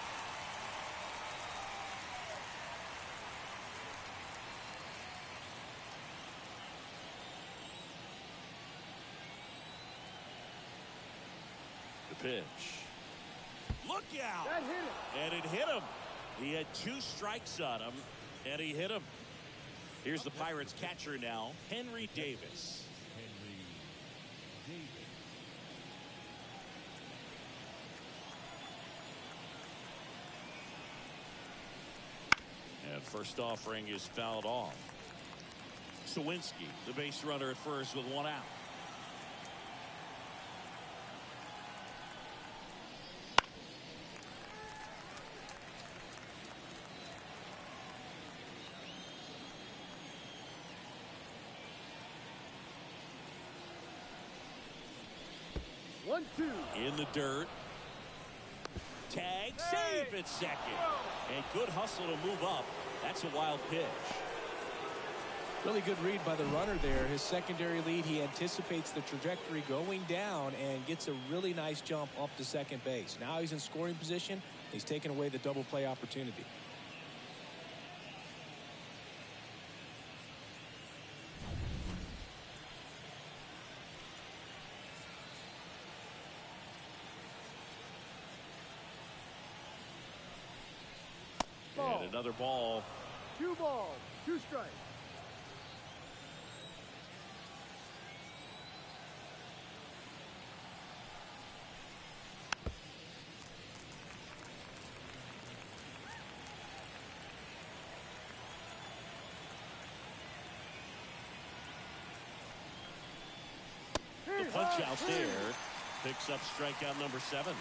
The pitch. Look out! That hit it. And it hit him. He had 2 strikes on him, and he hit him. Here's the Pirates catcher now, Henry Davis. Henry Davis. And first offering is fouled off. Sawinski, the base runner at first with 1 out. One, two. In the dirt. Tag, save at second. And good hustle to move up. That's a wild pitch. Really good read by the runner there. His secondary lead, he anticipates the trajectory going down and gets a really nice jump up to second base. Now he's in scoring position. He's taken away the double play opportunity. And another ball. 2 balls, 2 strikes. The punch out there picks up strikeout number 7.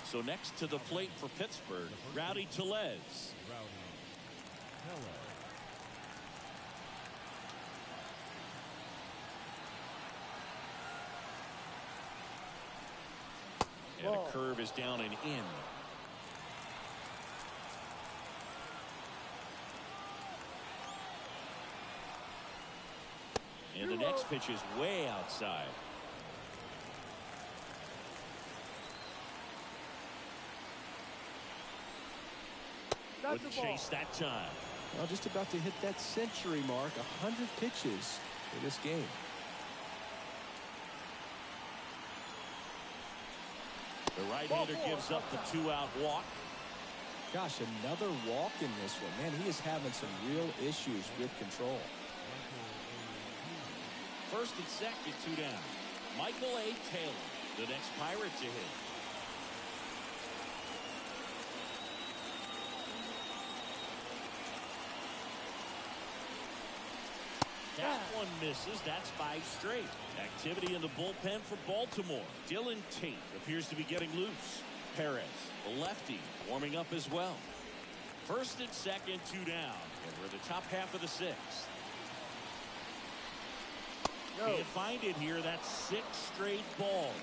So next to the plate for Pittsburgh, Rowdy Tellez. And a curve is down and in. And the next pitch is way outside. Wouldn't chase that time. Well, just about to hit that century mark. 100 pitches for this game. The right-hander gives up the 2-out walk. Gosh, another walk in this one. Man, he is having some real issues with control. First and second, 2 down. Michael A. Taylor, the next Pirate to hit. That one misses. That's 5 straight. Activity in the bullpen for Baltimore. Dylan Tate appears to be getting loose. Perez, the lefty, warming up as well. First and second, 2 down. And we're in the top half of the 6th. Can't find it here. That's 6 straight balls.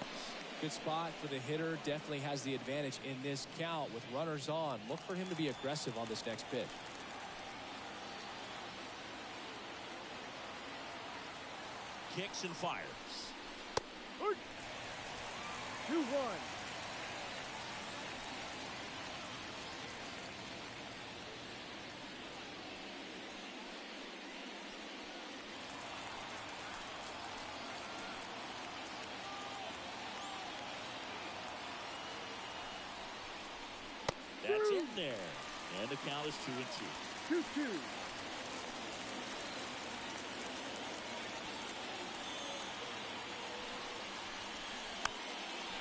Good spot for the hitter. Definitely has the advantage in this count with runners on. Look for him to be aggressive on this next pitch. Kicks and fires. 2-1. That's in there. And the count is 2-2. 2-2.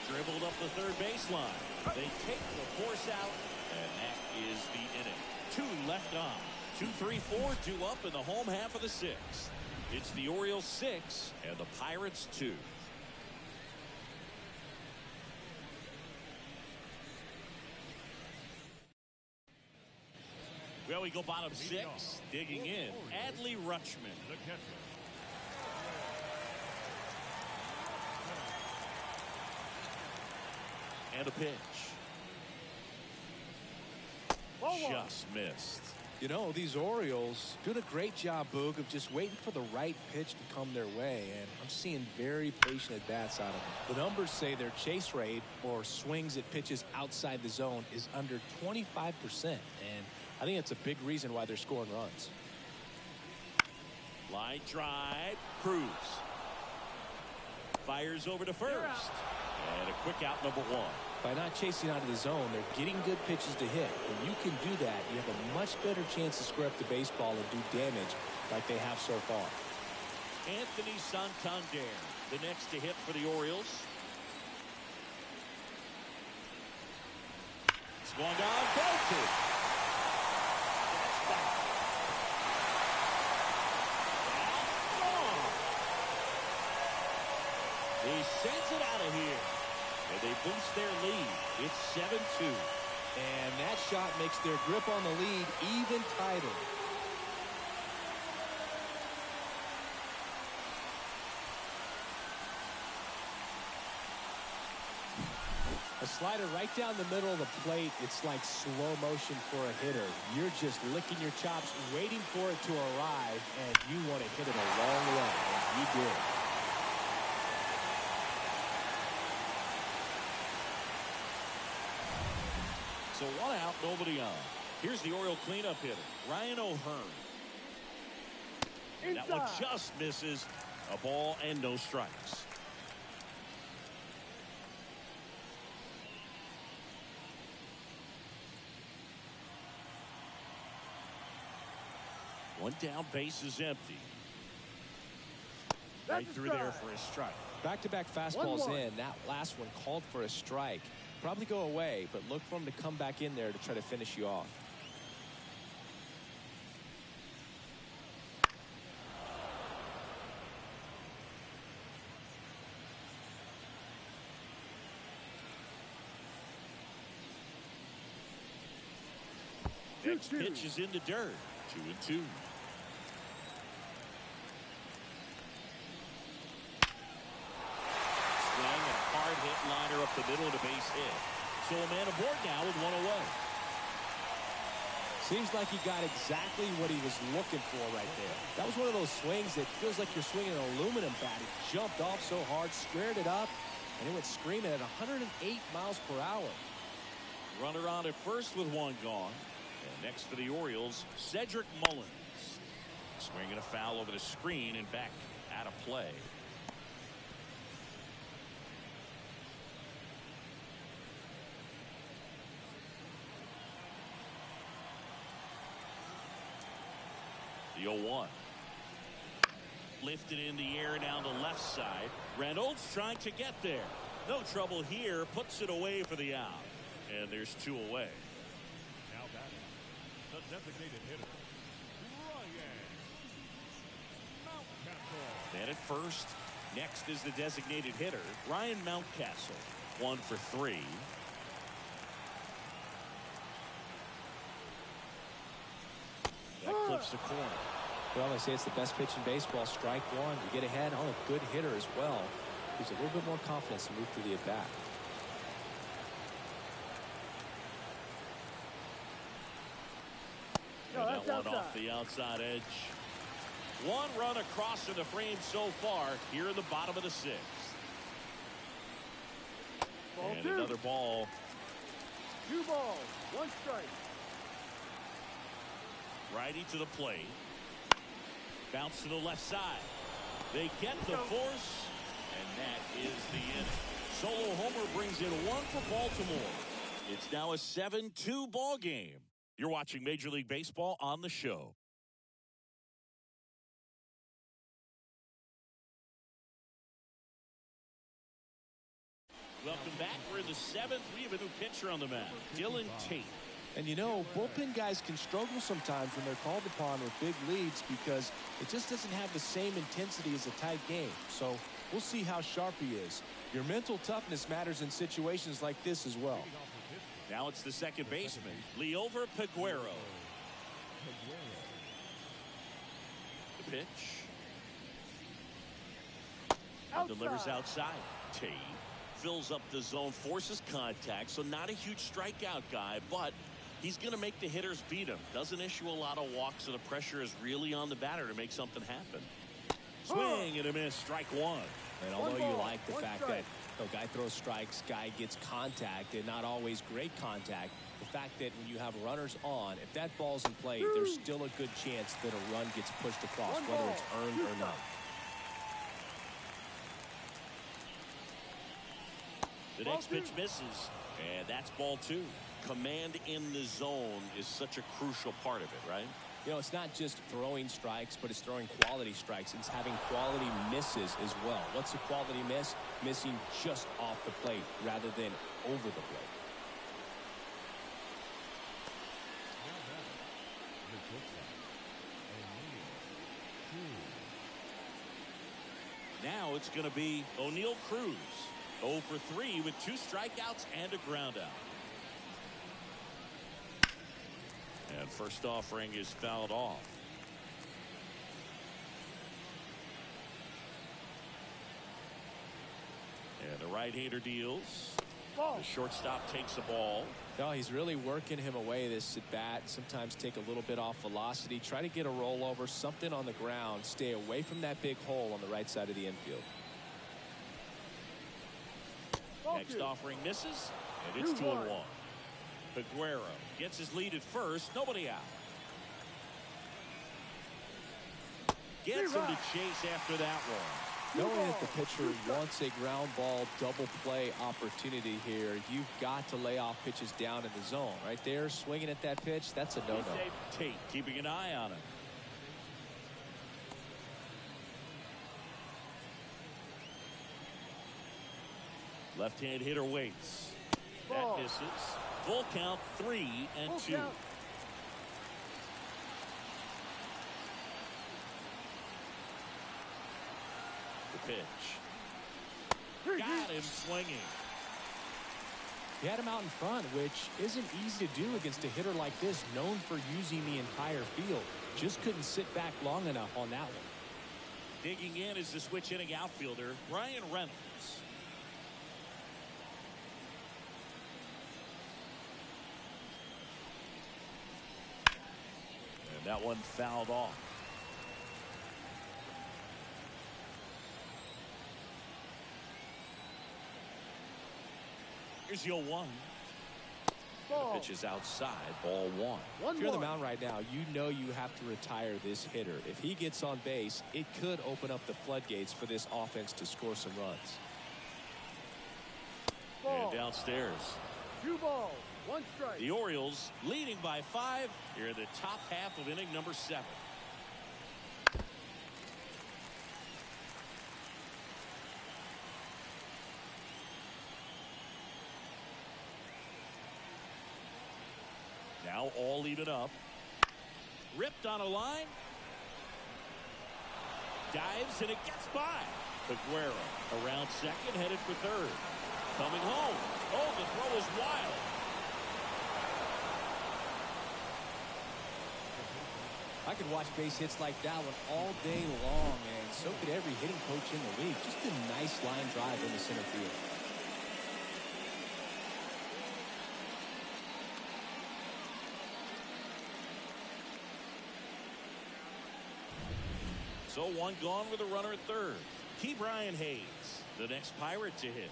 Dribbled up the third baseline. They take the force out, and that is the inning. 2 left on. 2, 3, 4 due up in the home half of the 6th. It's the Orioles 6 and the Pirates 2. Well, we go bottom 6. Digging in, Adley Rutschman. The catcher. And a pitch. Just missed. You know, these Orioles doing a great job, Boog, of just waiting for the right pitch to come their way, and I'm seeing very patient at-bats out of them. The numbers say their chase rate, or swings at pitches outside the zone, is under 25%, and I think that's a big reason why they're scoring runs. Line drive, Cruz. Fires over to first. And a quick out, number 1. By not chasing out of the zone, they're getting good pitches to hit. When you can do that, you have a much better chance to square up the baseball and do damage like they have so far. Anthony Santander, the next to hit for the Orioles. Swung on, belted. That's back. He sends it out of here. And they boost their lead. It's 7-2. And that shot makes their grip on the lead even tighter. A slider right down the middle of the plate. It's like slow motion for a hitter. You're just licking your chops, waiting for it to arrive, and you want to hit it a long way. And you did. So 1 out, nobody on. Here's the Oriole cleanup hitter, Ryan O'Hearn. And that one just misses. A ball and no strikes. One down, base is empty. Right through there for a strike. Back-to-back fastballs in. That last one called for a strike. Probably go away, but look for him to come back in there to try to finish you off. Next pitch is in the dirt. 2-2. Swing and a hard hit liner up the middle and a base hit. So a man aboard now with one away. Seems like he got exactly what he was looking for right there. That was one of those swings that feels like you're swinging an aluminum bat. It jumped off so hard, squared it up, and it went screaming at 108 miles per hour. Runner on at first with one gone. And next for the Orioles, Cedric Mullins. Swinging a foul over the screen and back out of play. The 0-1. Lifted in the air down the left side. Reynolds trying to get there. No trouble here. Puts it away for the out. And there's 2 away. Now batting, the designated hitter, Ryan Mountcastle. Man at first. Next is the designated hitter, Ryan Mountcastle. 1 for 3. That clips the corner. Well, I say it's the best pitch in baseball. Strike one. You get ahead on a good hitter as well. Gives a little bit more confidence to move through the at-bat. And that one off the outside edge. One run across in the frame so far here in the bottom of the 6th. And another ball. 2 balls, 1 strike. Righty to the plate. Bounce to the left side. They get the force, and that is the inning. Solo homer brings in 1 for Baltimore. It's now a 7-2 ball game. You're watching Major League Baseball on the show. Welcome back. We're in the 7th. We have a new pitcher on the mound, Dylan Tate. And you know, bullpen guys can struggle sometimes when they're called upon with big leads because it just doesn't have the same intensity as a tight game. So we'll see how sharp he is. Your mental toughness matters in situations like this as well. Now it's the second baseman, Leover Peguero. The pitch. And delivers outside. Tate fills up the zone, forces contact, so not a huge strikeout guy, but he's going to make the hitters beat him. Doesn't issue a lot of walks, so the pressure is really on the batter to make something happen. Swing and a miss, strike 1. And although you like the fact that guy throws strikes, guy gets contact, and not always great contact, the fact that when you have runners on, if that ball's in play, there's still a good chance that a run gets pushed across, whether it's earned or not. The next pitch misses, and that's ball 2. Command in the zone is such a crucial part of it, right? You know, it's not just throwing strikes, but it's throwing quality strikes. It's having quality misses as well. What's a quality miss? Missing just off the plate rather than over the plate. Now it's going to be O'Neal Cruz. 0 for 3 with 2 strikeouts and a ground out. And first offering is fouled off. And the right-hander deals. Ball. The shortstop takes the ball. No, he's really working him away this at bat. Sometimes take a little bit off velocity. Try to get a rollover, something on the ground. Stay away from that big hole on the right side of the infield. Ball Next two. offering misses, and it's 2-1. Aguero gets his lead at first. Nobody out. Gets him to chase after that one. Knowing that the pitcher wants a ground ball double play opportunity here, you've got to lay off pitches down in the zone. Right there, swinging at that pitch, that's a no-no. Tate keeping an eye on him. Left-hand hitter waits. Ball. That misses. Full count, 3-2. Count. The pitch. Got him swinging. He had him out in front, which isn't easy to do against a hitter like this, known for using the entire field. Just couldn't sit back long enough on that one. Digging in is the switch hitting outfielder, Ryan Reynolds. And that one fouled off. Here's your 1. Ball. The pitch is outside. Ball 1. If you're the mound right now, you know you have to retire this hitter. If he gets on base, it could open up the floodgates for this offense to score some runs. Ball. And downstairs. 2 balls, 1 strike. The Orioles leading by 5 here in the top half of inning number 7. Now all even up. Ripped on a line. Dives and it gets by. Aguero around second, headed for third. Coming home. Oh, the throw is wild. I could watch base hits like that one all day long, and so could every hitting coach in the league. Just a nice line drive in the center field. So 1 gone with a runner at third. Brian Hayes, the next Pirate to hit.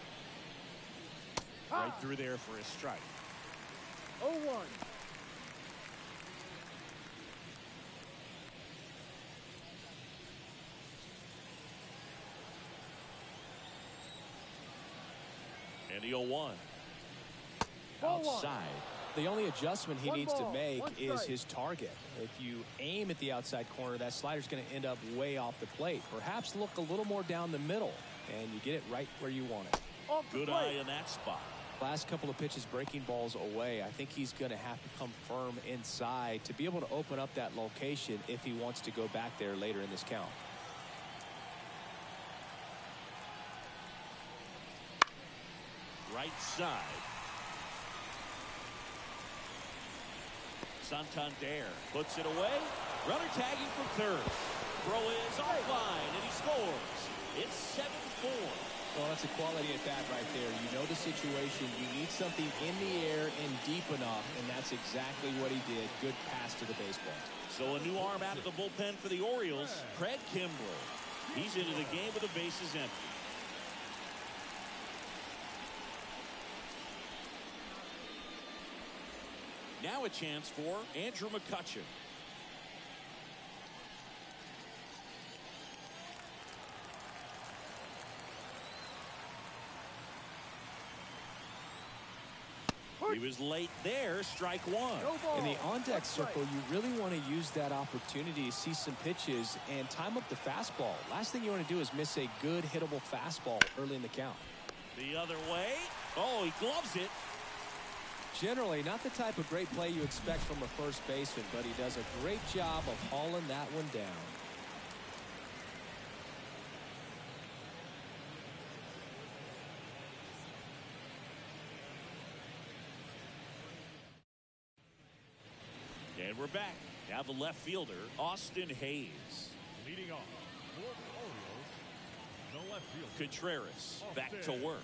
Right through there for a strike. 0-1. And the 0-1. Ball 1. Outside. The only adjustment he 1 needs to ball, make 1 is strike. his target. If you aim at the outside corner, that slider's going to end up way off the plate. Perhaps look a little more down the middle, and you get it right where you want it. Off the Good plate. eye in that spot. Last couple of pitches breaking balls away. I think he's going to have to come firm inside to be able to open up that location if he wants to go back there later in this count. Right side. Santander puts it away. Runner tagging from third. Throw is offline, and he scores. It's 7-4. Well, that's a quality at bat right there. You know the situation. You need something in the air and deep enough, and that's exactly what he did. Good pass to the baseball. So a new arm out of the bullpen for the Orioles, Craig Kimbrell. He's into the game with the bases empty. Now a chance for Andrew McCutchen. He was late there, strike 1. No ball. In the on-deck 1 strike. circle, you really want to use that opportunity to see some pitches and time up the fastball. Last thing you want to do is miss a good hittable fastball early in the count. The other way. Oh, he gloves it. Generally, not the type of great play you expect from a first baseman, but he does a great job of hauling that one down. And we're back. Now the left fielder, Austin Hayes. Leading off for the Orioles, the left field. Contreras back to work.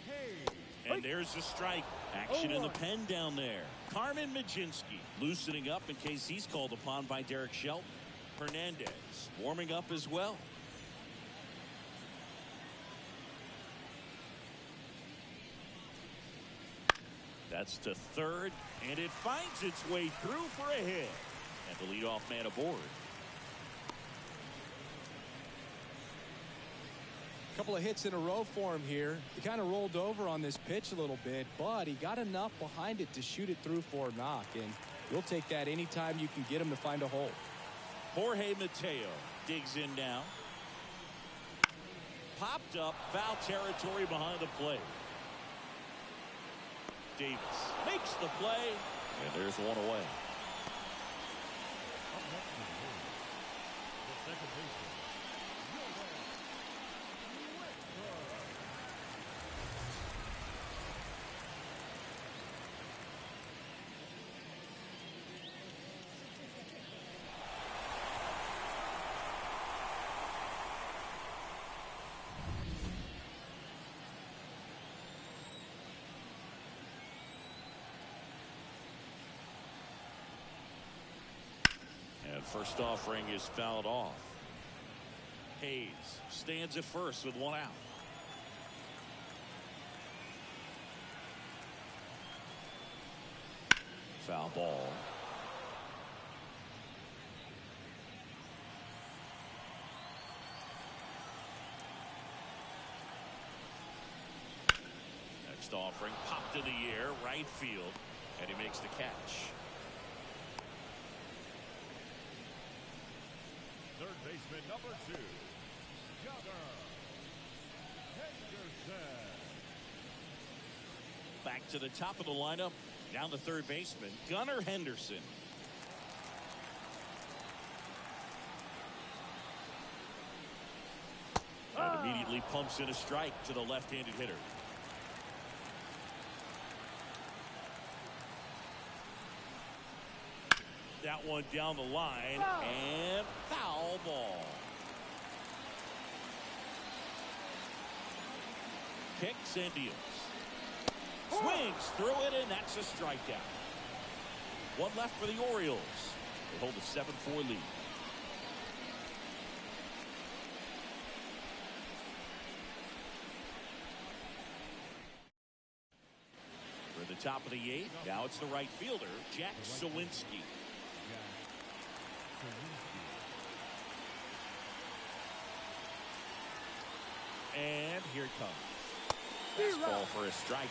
Hey. And And there's the strike. Action in the pen down there. Carmen Majinski loosening up in case he's called upon by Derek Shelton. Hernandez warming up as well. That's to third, and it finds its way through for a hit. And the leadoff man aboard. Couple of hits in a row for him here. He kind of rolled over on this pitch a little bit, but he got enough behind it to shoot it through for a knock, and you'll take that anytime you can get him to find a hole. Jorge Mateo digs in now. Popped up, foul territory behind the plate. Davis makes the play, and there's one away. Up next is the second baseman. First offering is fouled off. Hayes stands at first with one out. Foul ball. Next offering popped in the air, right field, and he makes the catch. Third baseman number 2, Gunnar Henderson. Back to the top of the lineup, down to third baseman, Gunnar Henderson. And immediately pumps in a strike to the left-handed hitter. That one down the line, and foul ball. Kicks and deals. Swings through it, and that's a strikeout. One left for the Orioles. They hold a 7-4 lead. For the top of the 8th, now it's the right fielder, Jack Sawinski. And here it comes. Fastball for a strike.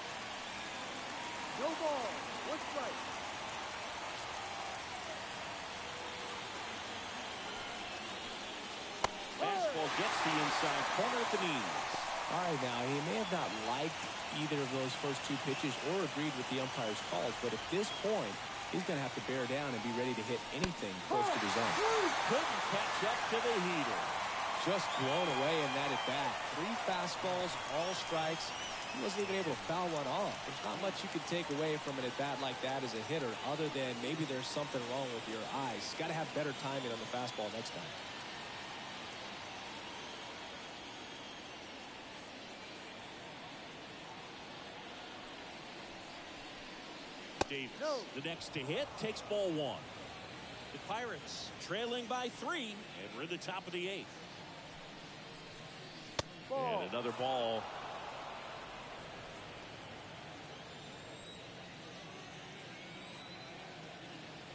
No ball. One strike. Fastball gets the inside corner at the knees. All right, now, he may have not liked either of those first two pitches or agreed with the umpire's calls, but at this point, he's going to have to bear down and be ready to hit anything close to the zone. Couldn't catch up to the heater. Just blown away in that at bat. 3 fastballs, all strikes. He wasn't even able to foul one off. There's not much you can take away from an at bat like that as a hitter, other than maybe there's something wrong with your eyes. Got to have better timing on the fastball next time. Davis, the next to hit, takes ball 1. The Pirates trailing by 3, and we're in the top of the 8th. Ball. And another ball.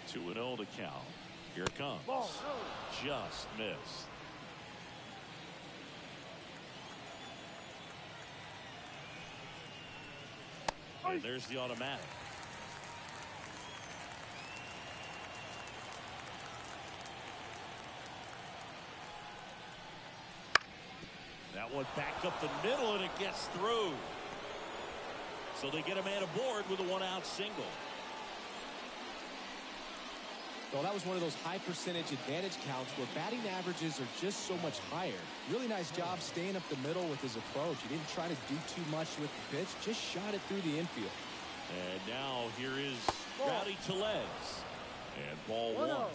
Two and 0 to count. Here it comes. Ball. Just missed. And there's the automatic. That one backed up the middle, and it gets through. So they get a man aboard with a 1-out single. Well, that was one of those high percentage advantage counts where batting averages are just so much higher. Really nice job staying up the middle with his approach. He didn't try to do too much with the pitch, just shot it through the infield. And now here is Rowdy Tellez. And ball 1.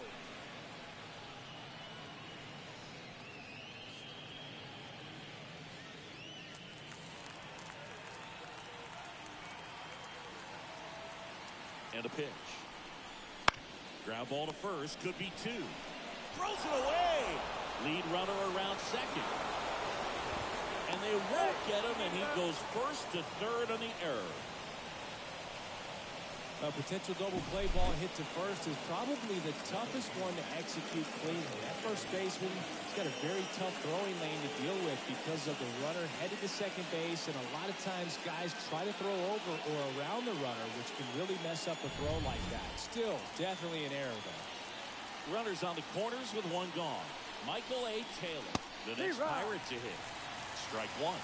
And the pitch. Ground ball to first. Could be two. Throws it away. Lead runner around second. And they won't get him, and he goes first to third on the error. A potential double play ball hit to first is probably the toughest one to execute cleanly. That first baseman has got a very tough throwing lane to deal with because of the runner headed to second base, and a lot of times guys try to throw over or around the runner, which can really mess up a throw like that. Still, definitely an error, though. Runners on the corners with one gone. Michael A. Taylor, the next Pirate to hit. Strike one.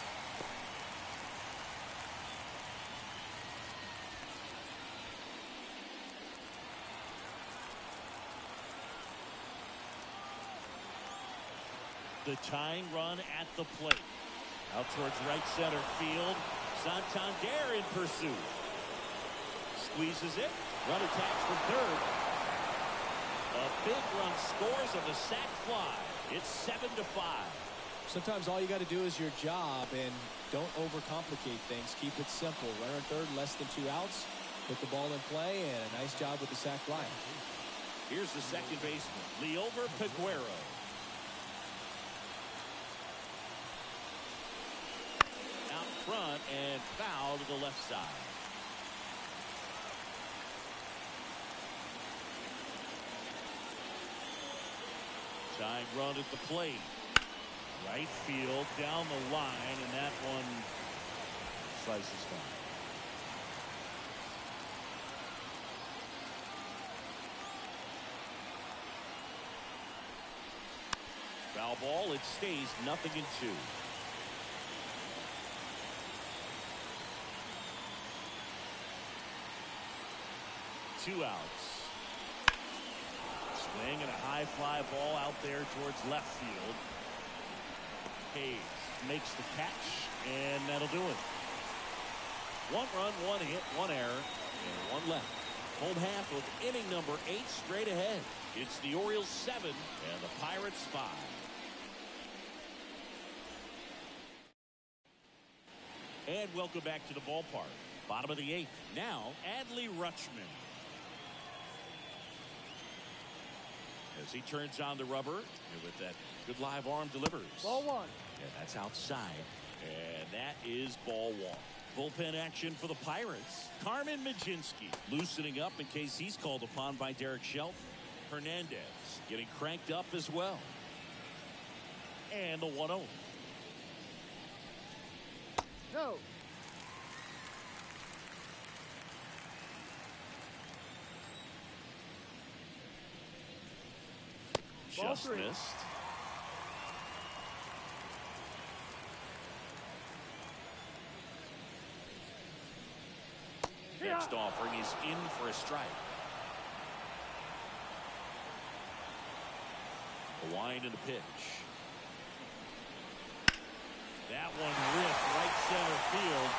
The tying run at the plate. Out towards right center field. Santander in pursuit. Squeezes it. Runner tags from third. A big run scores on the sac fly. It's 7-5. Sometimes all you got to do is your job, and don't overcomplicate things. Keep it simple. Runner at third, less than 2 outs. Put the ball in play, and a nice job with the sac fly. Here's the second baseman, Leover Peguero. Out front and foul to the left side. Tying run at the plate. Right field, down the line, and that one slices foul. Foul ball, it stays 0-2. Two outs. Swing and a high fly ball out there towards left field. Hayes makes the catch, and that'll do it. 1 run, 1 hit, 1 error, and 1 left. Home half of inning number 8 straight ahead. It's the Orioles 7 and the Pirates 5. And welcome back to the ballpark. Bottom of the 8th. Now, Adley Rutschman. As he turns on the rubber, and with that good live arm delivers. Ball one. And that's outside. And that is ball one. Bullpen action for the Pirates. Carmen Mlodzinski loosening up in case he's called upon by Derek Shelton. Hernandez getting cranked up as well. And the 1-0. No. Just missed. Next offering is in for a strike. A wind and a pitch. That one ripped right center field.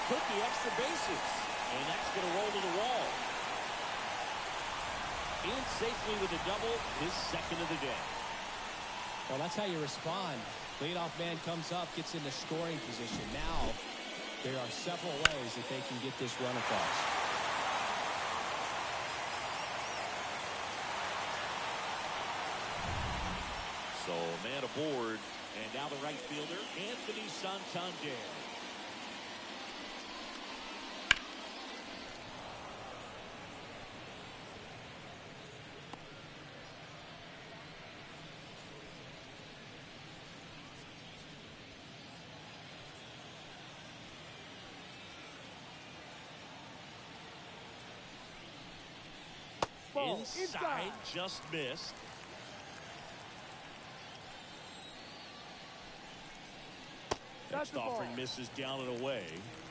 Took the extra bases. And that's going to roll to the wall. In safely with a double, his second of the day. Well, that's how you respond. Leadoff man comes up, gets into scoring position. Now, there are several ways that they can get this run across. So, man aboard. And now the right fielder, Anthony Santander. Inside, just missed. Next offering misses down and away.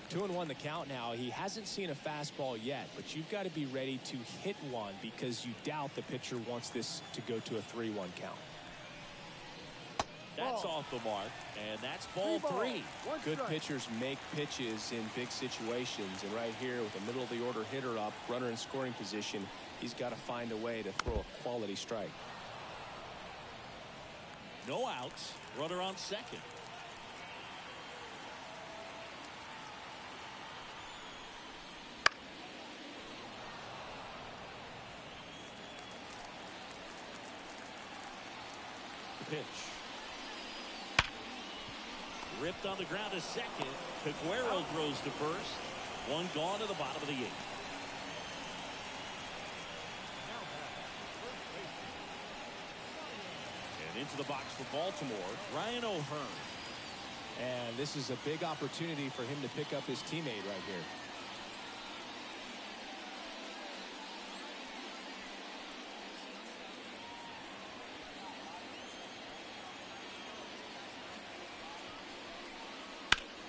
2-1 the count now. He hasn't seen a fastball yet, but you've got to be ready to hit one because you doubt the pitcher wants this to go to a 3-1 count. That's off the mark, and that's ball 3. Good pitchers make pitches in big situations, and right here with the middle of the order hitter up, runner in scoring position, he's got to find a way to throw a quality strike. No outs, runner on second. pitch. Ripped on the ground to second. Peguero throws to first. One gone to the bottom of the 8th. And into the box for Baltimore, Ryan O'Hearn. And this is a big opportunity for him to pick up his teammate right here.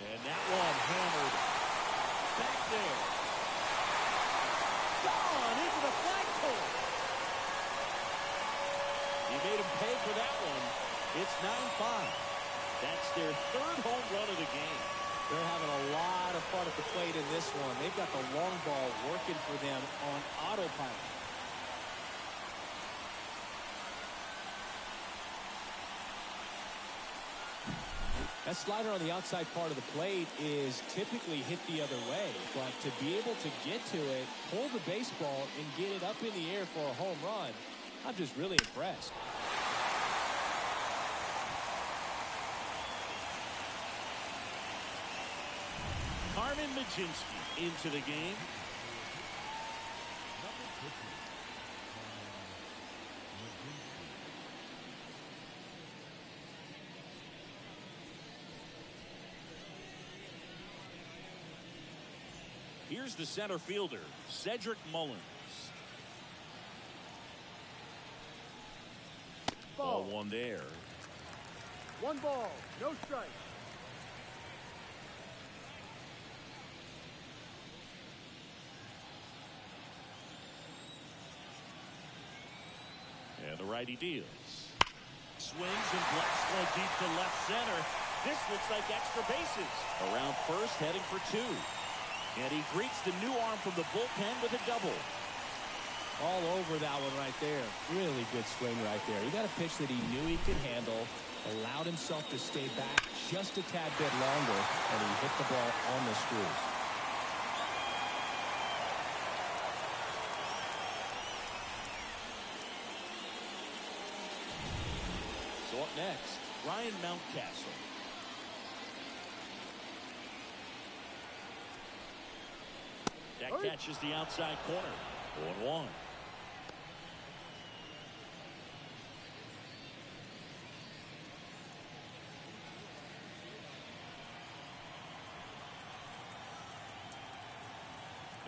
And that one hammered back there. Gone into the flagpole. He made him pay for that one. It's 9-5. That's their 3rd home run of the game. They're having a lot of fun at the plate in this one. They've got the long ball working for them on autopilot. That slider on the outside part of the plate is typically hit the other way, but to be able to get to it, pull the baseball, and get it up in the air for a home run, I'm just really impressed. Carmen Mlodzinski into the game. Here's the center fielder, Cedric Mullins. Ball one there. 1 ball, no strike. And the righty deals. Swings and blasts one deep to left center. This looks like extra bases. Around first, heading for 2. And he greets the new arm from the bullpen with a double. All over that one right there. Really good swing right there. He got a pitch that he knew he could handle, allowed himself to stay back just a tad bit longer, and he hit the ball on the screws. So up next, Ryan Mountcastle. That catches the outside corner. 1-1.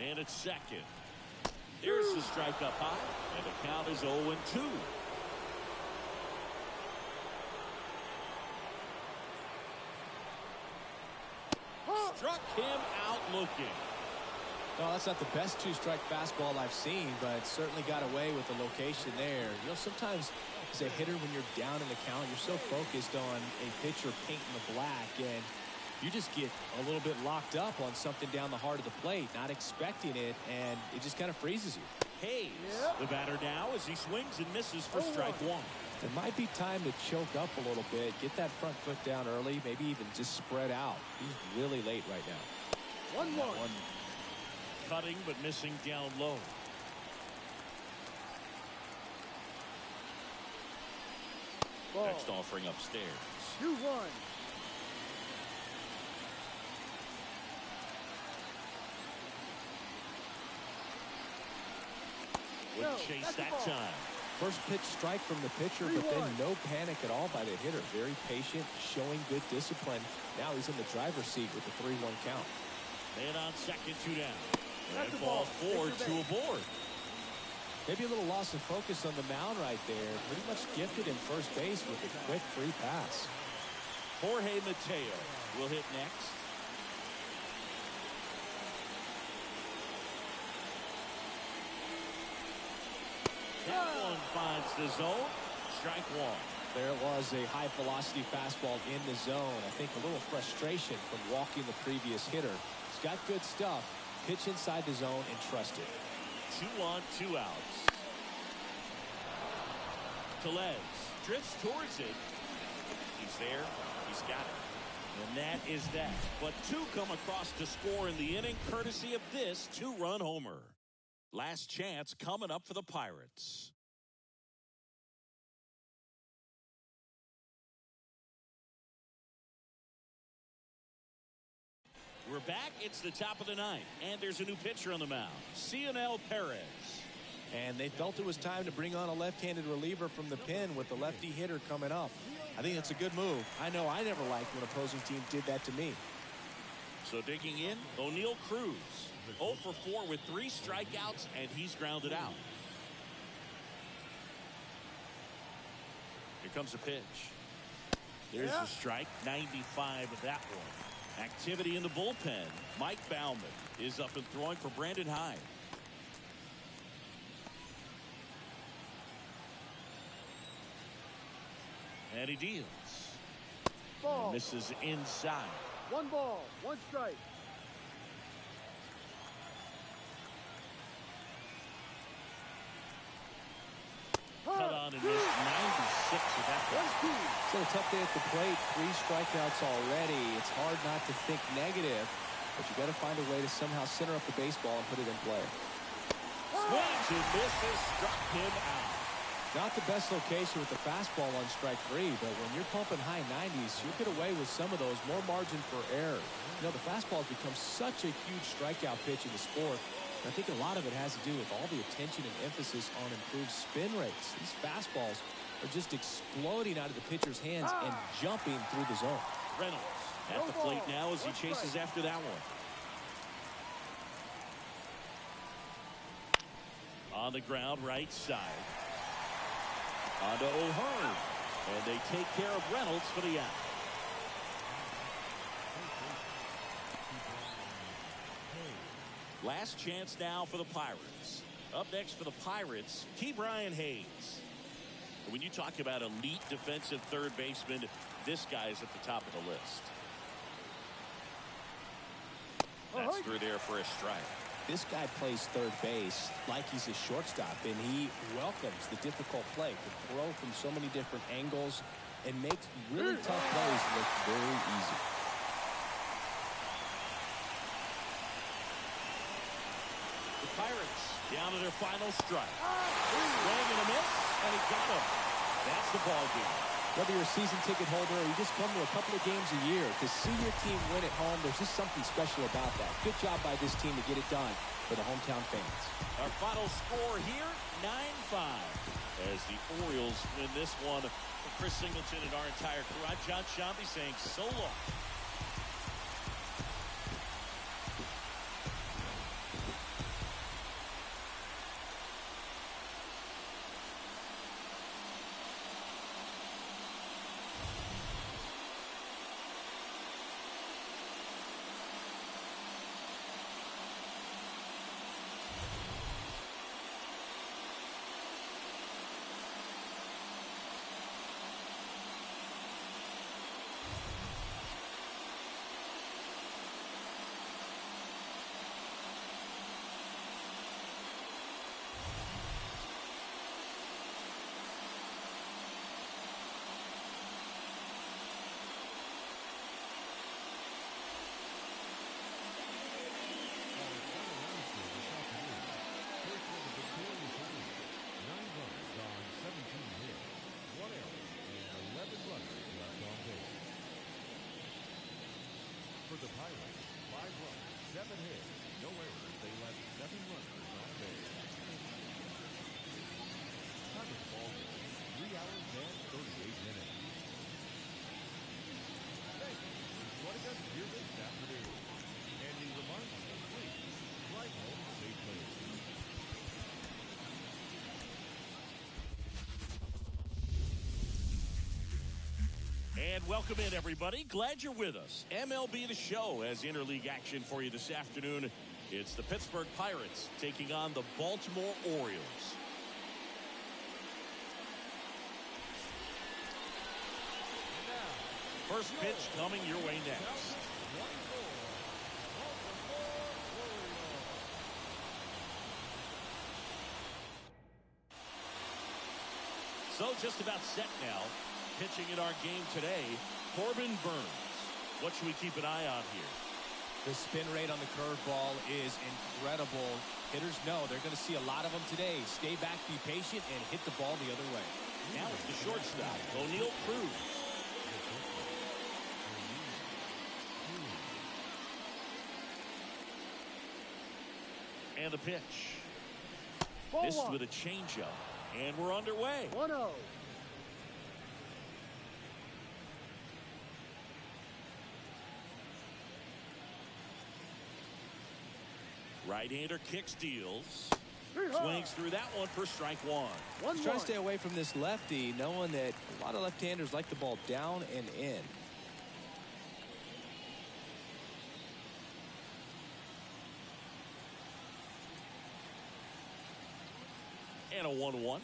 And it's second. There's the strike up high, and the count is 0-2. Struck him out looking. Well, that's not the best 2-strike fastball I've seen, but certainly got away with the location there. You know, sometimes as a hitter, when you're down in the count, you're so focused on a pitcher painting the black, and you just get a little bit locked up on something down the heart of the plate, not expecting it, and it just kind of freezes you. Hayes, the batter now, as he swings and misses for strike 1. It might be time to choke up a little bit, get that front foot down early, maybe even just spread out. He's really late right now. 1-1. Cutting but missing down low. Ball. Next offering upstairs. 2-1. Wouldn't chase that time. First pitch strike from the pitcher, but then no panic at all by the hitter. Very patient, showing good discipline. Now he's in the driver's seat with the 3-1 count. Man on second, 2 down. That's And the ball ball. 4, 2 aboard. Maybe a little loss of focus on the mound right there. Pretty much gifted in first base with a quick free pass. Jorge Mateo will hit next. That one finds the zone. Strike 1. There it was, a high-velocity fastball in the zone. I think a little frustration from walking the previous hitter. He's got good stuff. Pitch inside the zone and trust it. 2 on, 2 outs. Tellez drifts towards it. He's there. He's got it. And that is that. But 2 come across to score in the inning, courtesy of this 2-run homer. Last chance coming up for the Pirates. We're back. It's the top of the ninth, and there's a new pitcher on the mound, Cionel Perez. And they felt it was time to bring on a left-handed reliever from the pen with the lefty hitter coming up. I think it's a good move. I know I never liked when opposing team did that to me. So digging in, O'Neal Cruz. 0 for 4 with 3 strikeouts, and he's grounded out. Here comes a pitch. There's the strike. 95 of that one. Activity in the bullpen. Mike Baumann is up and throwing for Brandon Hyde. And he deals. Ball. And misses inside. 1 ball, 1 strike. Cut on and missed. 96 of that one. So a tough day at the plate. 3 strikeouts already. It's hard not to think negative, but you got to find a way to somehow center up the baseball and put it in play. Swings and misses. Struck him out. Not the best location with the fastball on strike 3, but when you're pumping high 90s, you get away with some of those. More margin for error. You know, the fastball has become such a huge strikeout pitch in the sport. And I think a lot of it has to do with all the attention and emphasis on improved spin rates. These fastballs are just exploding out of the pitcher's hands and jumping through the zone. Reynolds at the plate now as he chases after that one. On the ground, right side. On to O'Hearn. And they take care of Reynolds for the out. Last chance now for the Pirates. Up next for the Pirates, Ke'Bryan Hayes. When you talk about elite defensive third baseman, this guy is at the top of the list. That's through there for a strike. This guy plays third base like he's a shortstop, and he welcomes the difficult play. Can throw from so many different angles and makes really tough plays look very easy. The Pirates down to their final strike. Swing and a miss, and he got him. That's the ball game. Whether you're a season ticket holder or you just come to a couple of games a year, to see your team win at home, there's just something special about that. Good job by this team to get it done for the hometown fans. Our final score here, 9-5. As the Orioles win this one. For Chris Singleton and our entire crew, I'm John Shambi saying so long. For the Pirates, 5 runs, 7 hits, no errors. They left 7 runners on base. Time of the ball game, 3 hours and 38 minutes. Thank you for joining us here this afternoon. And the reminder, please, drive home safely. And welcome in, everybody. Glad you're with us. MLB The Show has interleague action for you this afternoon. It's the Pittsburgh Pirates taking on the Baltimore Orioles. First pitch coming your way next. So just about set now. Pitching in our game today, Corbin Burns. What should we keep an eye on here? The spin rate on the curveball is incredible. Hitters know they're going to see a lot of them today. Stay back, be patient, and hit the ball the other way. Now it's the shortstop, O'Neal Cruz. And the pitch. Ball Missed one. with a changeup. And we're underway. 1-0. Right-hander kicks, deals. Yeehaw. Swings through that one for strike one. He's trying to stay away from this lefty, knowing that a lot of left-handers like the ball down and in. And a 1-1.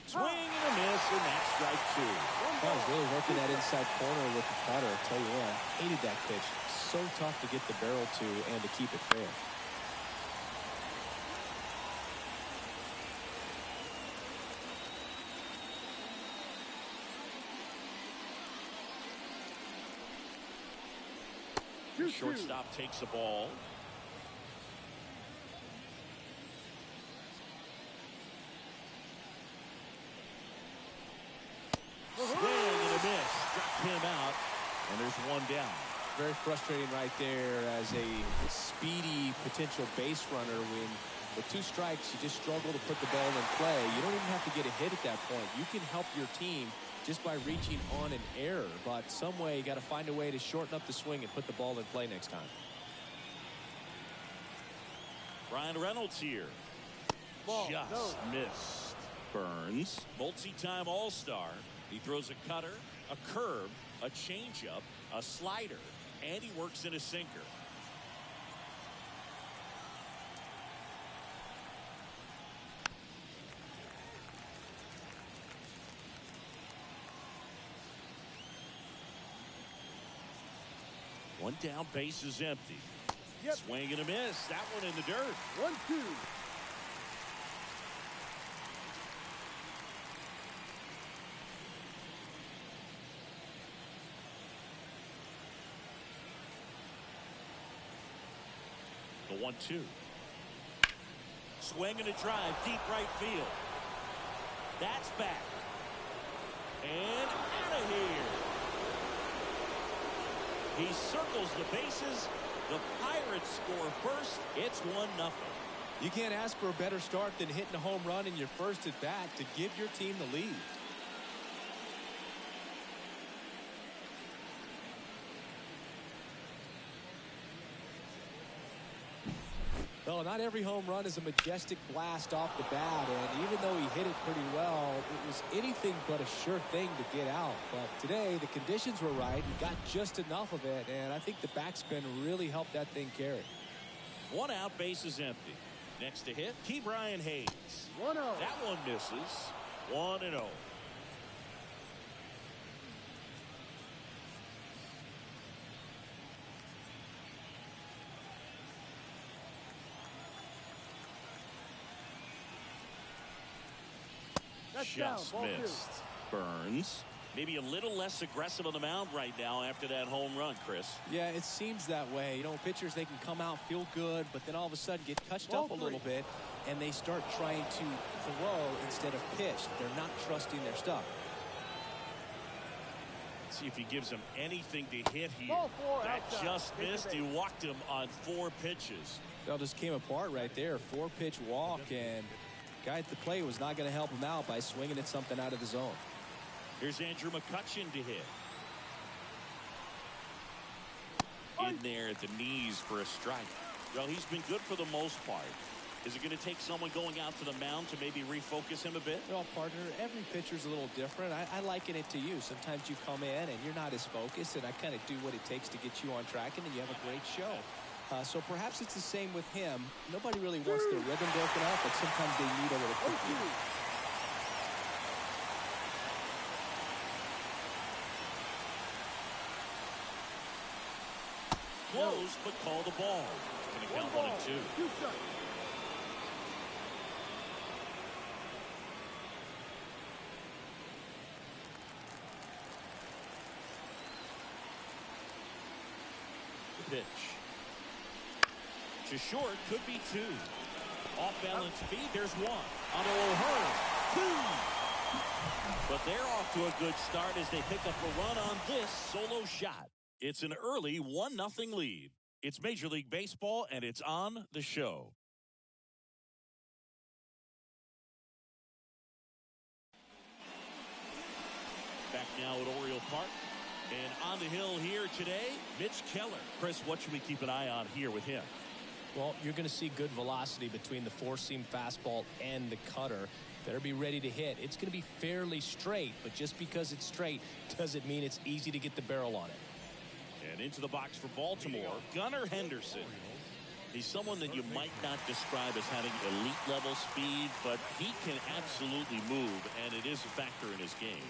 Swing and a miss, and that's strike two. That was really working that inside corner with the cutter. I'll tell you what, hated that pitch. So tough to get the barrel to and to keep it fair. Shortstop takes the ball. Swing and a miss. Struck him out. And there's one down. Very frustrating right there as a speedy potential base runner when with two strikes you just struggle to put the ball in play. You don't even have to get a hit at that point. You can help your team just by reaching on an error, but some way you got to find a way to shorten up the swing and put the ball in play next time. Ryan Reynolds here. Ball. Just No. missed. Burns, multi-time All-Star. He throws a cutter, a curve, a changeup, a slider, and he works in a sinker. One down, base is empty. Yep. Swing and a miss. That one in the dirt. 1-2. The 1-2. Swing and a drive, deep right field. That's back. And out of here. He circles the bases. The Pirates score first. It's 1-0. You can't ask for a better start than hitting a home run in your first at bat to give your team the lead. Well, not every home run is a majestic blast off the bat, and even though he hit it pretty well, it was anything but a sure thing to get out. But today, the conditions were right. He got just enough of it, and I think the backspin really helped that thing carry. One out, base is empty. Next to hit, Key Brian Hayes. 1-0. That one misses. 1-0. That's down. Just Ball 2. missed. Burns. Maybe a little less aggressive on the mound right now after that home run, Chris. Yeah, it seems that way. You know, pitchers, they can come out, feel good, but then all of a sudden get touched Ball up a 3. little bit, and they start trying to throw instead of pitch. They're not trusting their stuff. Let's see if he gives him anything to hit here. Ball 4 That outside. just Take the missed. base. He walked him on 4 pitches. It all just came apart right there. 4-pitch walk, and guy at the plate was not going to help him out by swinging at something out of the zone. Here's Andrew McCutchen to hit. In there at the knees for a strike. Well, he's been good for the most part. Is it going to take someone going out to the mound to maybe refocus him a bit? Well, partner, every pitcher's a little different. I liken it to you. Sometimes you come in and you're not as focused, and I kind of do what it takes to get you on track, and then you have a great show. So perhaps it's the same with him. Nobody really wants their rhythm broken up, but sometimes they need a little quickly. 0-2. Close, but call the ball. Going to count 1 and 2. 2 strikes. The pitch. To short, could be 2. Off balance feed, there's 1. On a low hurl, 2. But they're off to a good start as they pick up a run on this solo shot. It's an early 1-0 lead. It's Major League Baseball, and it's on the show. Back now at Oriole Park. And on the hill here today, Mitch Keller. Chris, what should we keep an eye on here with him? Well, you're going to see good velocity between the four-seam fastball and the cutter. Better be ready to hit. It's going to be fairly straight, but just because it's straight doesn't mean it's easy to get the barrel on it. And into the box for Baltimore, Gunnar Henderson. He's someone that you might not describe as having elite level speed, but he can absolutely move, and it is a factor in his game.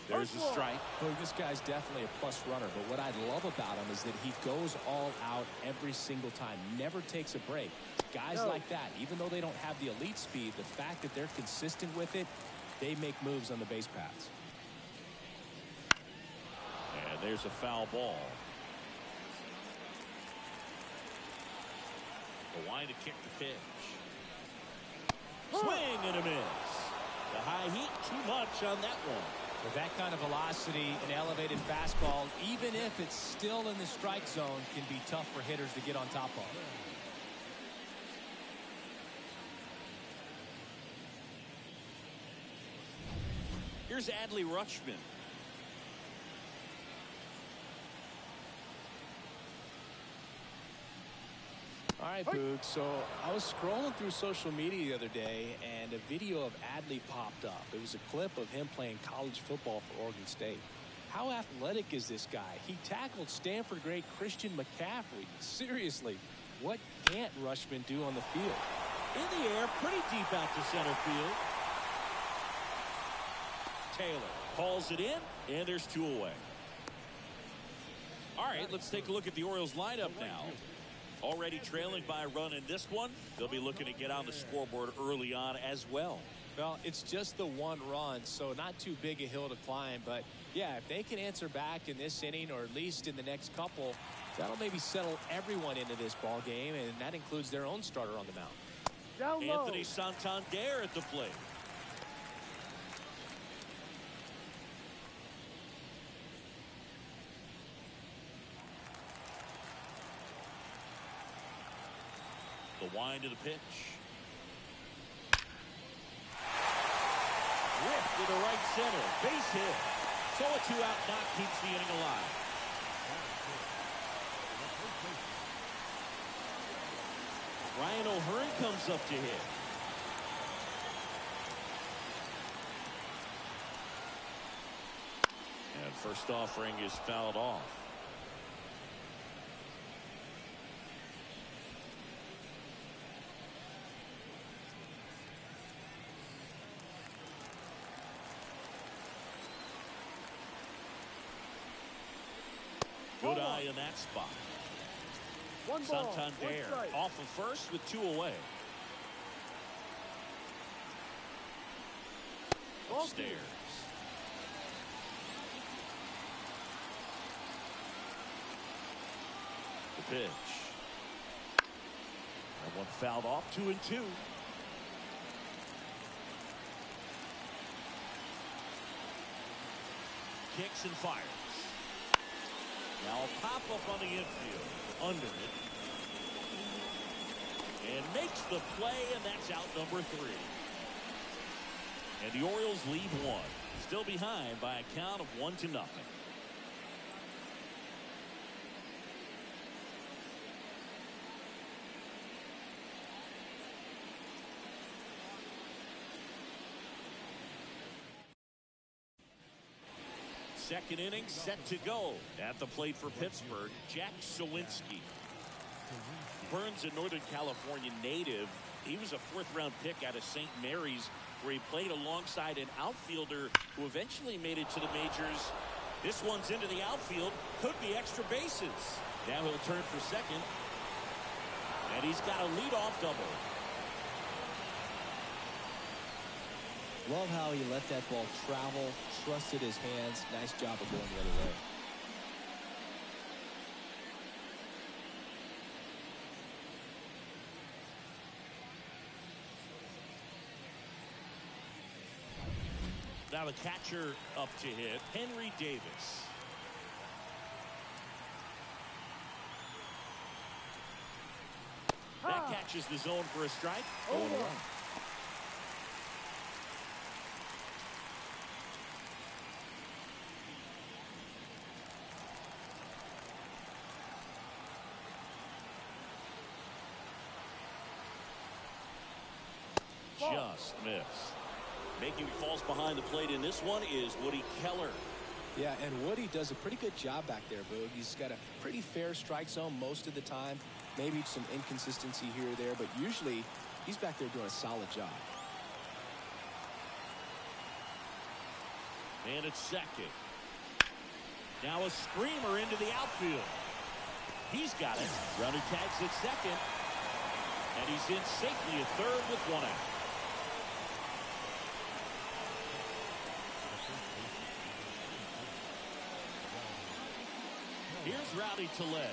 There's a strike. Well, this guy's definitely a plus runner, but what I love about him is that he goes all out every single time, never takes a break. Guys like that, even though they don't have the elite speed, the fact that they're consistent with it, they make moves on the base paths. And there's a foul ball. The line to kick the pitch. Swing and a miss. The high heat, too much on that one. With that kind of velocity, an elevated fastball, even if it's still in the strike zone, can be tough for hitters to get on top of. Here's Adley Rutschman. All right, Boog. So I was scrolling through social media the other day, and a video of Adley popped up. It was a clip of him playing college football for Oregon State. How athletic is this guy? He tackled Stanford great Christian McCaffrey. Seriously, what can't Rutschman do on the field? In the air, pretty deep out to center field. Taylor calls it in, and there's two away. All right, let's take a look at the Orioles lineup now. Already trailing by a run in this one. They'll be looking to get on the scoreboard early on as well. Well, it's just the one run, so not too big a hill to climb. But, yeah, if they can answer back in this inning or at least in the next couple, that'll maybe settle everyone into this ball game, and that includes their own starter on the mound. Down low. Anthony Santander at the plate. The wind to the pitch. Ripped to the right center. Base hit. So a two-out knock keeps the inning alive. Ryan O'Hearn comes up to hit. And first offering is fouled off. Good eye in that spot. One ball, Santander one strike. off of first with two away. Upstairs. The pitch. And one fouled off, 2-2. Kicks and fires. Now a pop-up on the infield. Under it. And makes the play, and that's out number 3. And the Orioles lead one. Still behind by a count of 1-0. Second inning set to go. At the plate for Pittsburgh, Jack Sawinski. Burns, a Northern California native. He was a fourth-round pick out of St. Mary's, where he played alongside an outfielder who eventually made it to the majors. This one's into the outfield. Could be extra bases. Now he'll turn for second. And he's got a leadoff double. Love how he let that ball travel, trusted his hands. Nice job of going the other way. Now the catcher up to hit, Henry Davis. That catches the zone for a strike. 0-1. just missed. Making calls behind the plate in this one is Woody Keller. Yeah, and Woody does a pretty good job back there, Boog. He's got a pretty fair strike zone most of the time. Maybe some inconsistency here or there, but usually he's back there doing a solid job. And it's second. Now a screamer into the outfield. He's got it. Runner tags at second. And he's in safely at third with one out. Here's Rowdy Tellez.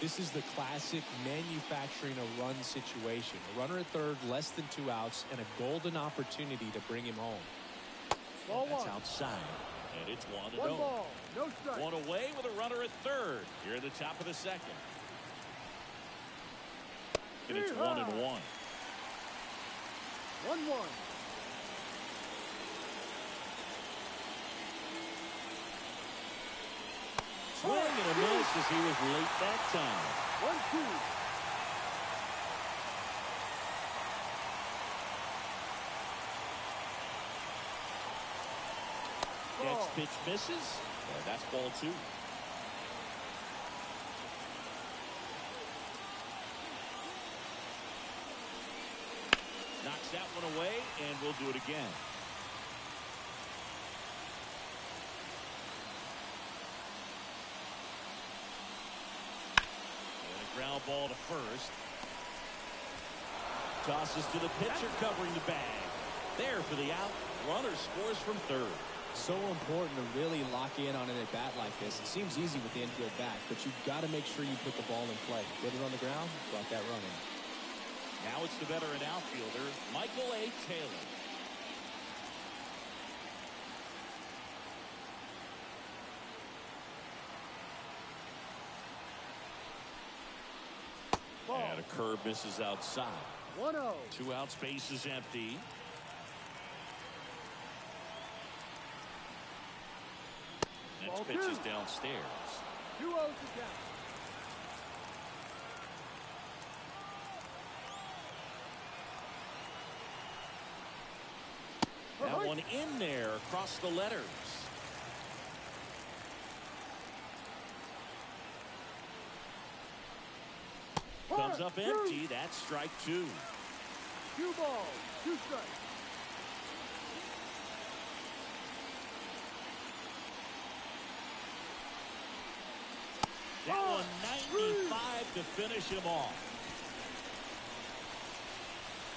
This is the classic manufacturing a run situation. A runner at third, less than 2 outs, and a golden opportunity to bring him home. Ball That's one. outside. And it's 1-0. One ball, no strike. One away with a runner at third. Here at the top of the second. And it's 1-1. 1-1. Swing and a miss as he was late that time. 1-2. Next pitch misses. And that's ball 2. Knocks that one away, and we'll do it again. And a ground ball to first. Tosses to the pitcher covering the bag. There for the out. Runner scores from third. So important to really lock in on an at-bat like this. It seems easy with the infield back, but you've got to make sure you put the ball in play. Get it on the ground, brought that run in. Now it's the veteran outfielder, Michael A. Taylor. Ball. And a curve misses outside. 1-0. 2 outs, base is empty. Next Ball pitch two. is downstairs. 2-0 to count. That one in there across the letters. Comes up empty. That's strike 2. 2 balls, 2 strikes. That one 95 to finish him off.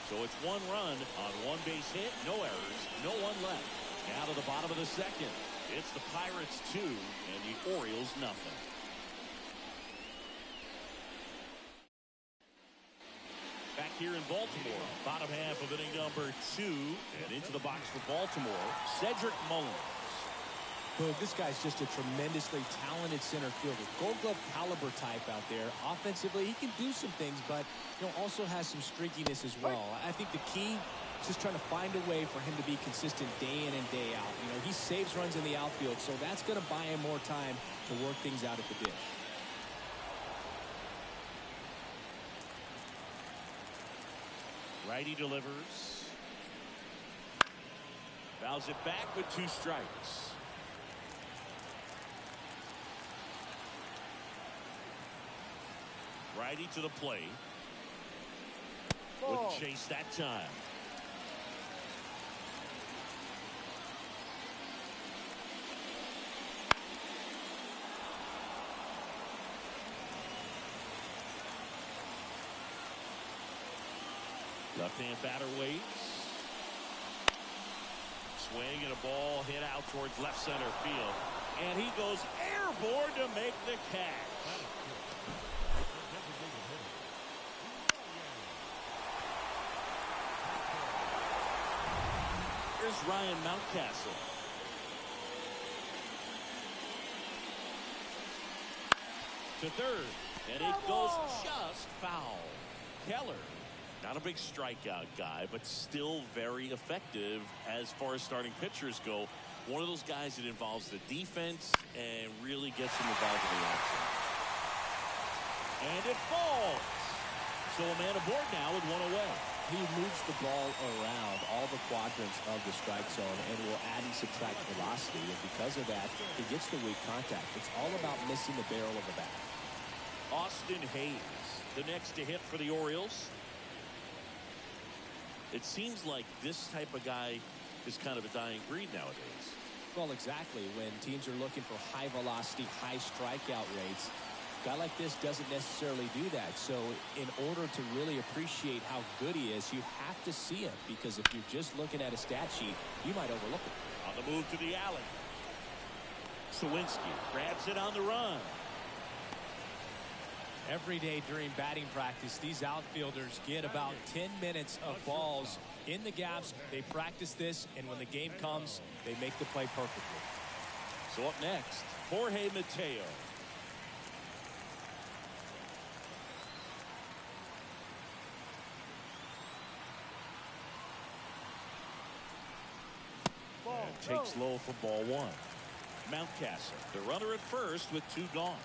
So it's 1 run on 1 base hit, no errors, no one left. Now to the bottom of the second. It's the Pirates 2 and the Orioles nothing. Back here in Baltimore, bottom half of inning number 2, and into the box for Baltimore, Cedric Mullins. Boog, this guy's just a tremendously talented center fielder. Gold Glove caliber type out there. Offensively, he can do some things, but also has some streakiness as well. I think the key is just trying to find a way for him to be consistent day in and day out. He saves runs in the outfield, so that's going to buy him more time to work things out at the dish. Righty delivers. Fouls it back with 2 strikes. Righty to the plate. Ball. Wouldn't chase that time. Left-hand batter waits. Swing and a ball hit out towards left center field. And he goes airborne to make the catch. Here's Ryan Mountcastle. To third. And it goes just foul. Keller. Not a big strikeout guy, but still very effective as far as starting pitchers go. One of those guys that involves the defense and really gets them involved in the action. And it falls. So a man aboard now with 1 away. He moves the ball around all the quadrants of the strike zone and will add and subtract velocity. And because of that, he gets the weak contact. It's all about missing the barrel of the bat. Austin Hayes, the next to hit for the Orioles. It seems like this type of guy is kind of a dying breed nowadays. Well, exactly. When teams are looking for high velocity, high strikeout rates, a guy like this doesn't necessarily do that. So in order to really appreciate how good he is, you have to see him, because if you're just looking at a stat sheet, you might overlook it. On the move to the alley. Sawinski grabs it on the run. Every day during batting practice, these outfielders get about 10 minutes of balls in the gaps. They practice this, and when the game comes, they make the play perfectly. So up next, Jorge Mateo. And takes low for ball one. Mountcastle, the runner at first with 2 gone.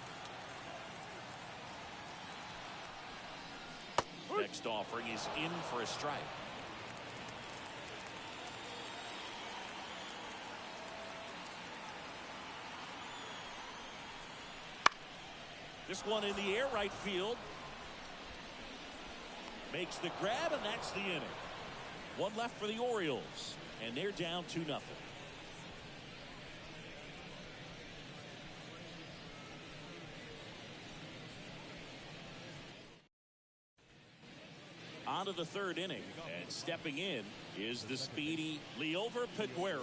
Next offering is in for a strike. This one in the air, right field. Makes the grab, and that's the inning. One left for the Orioles, and they're down 2-0. On to the 3rd inning, and stepping in is the speedy Liover Peguero.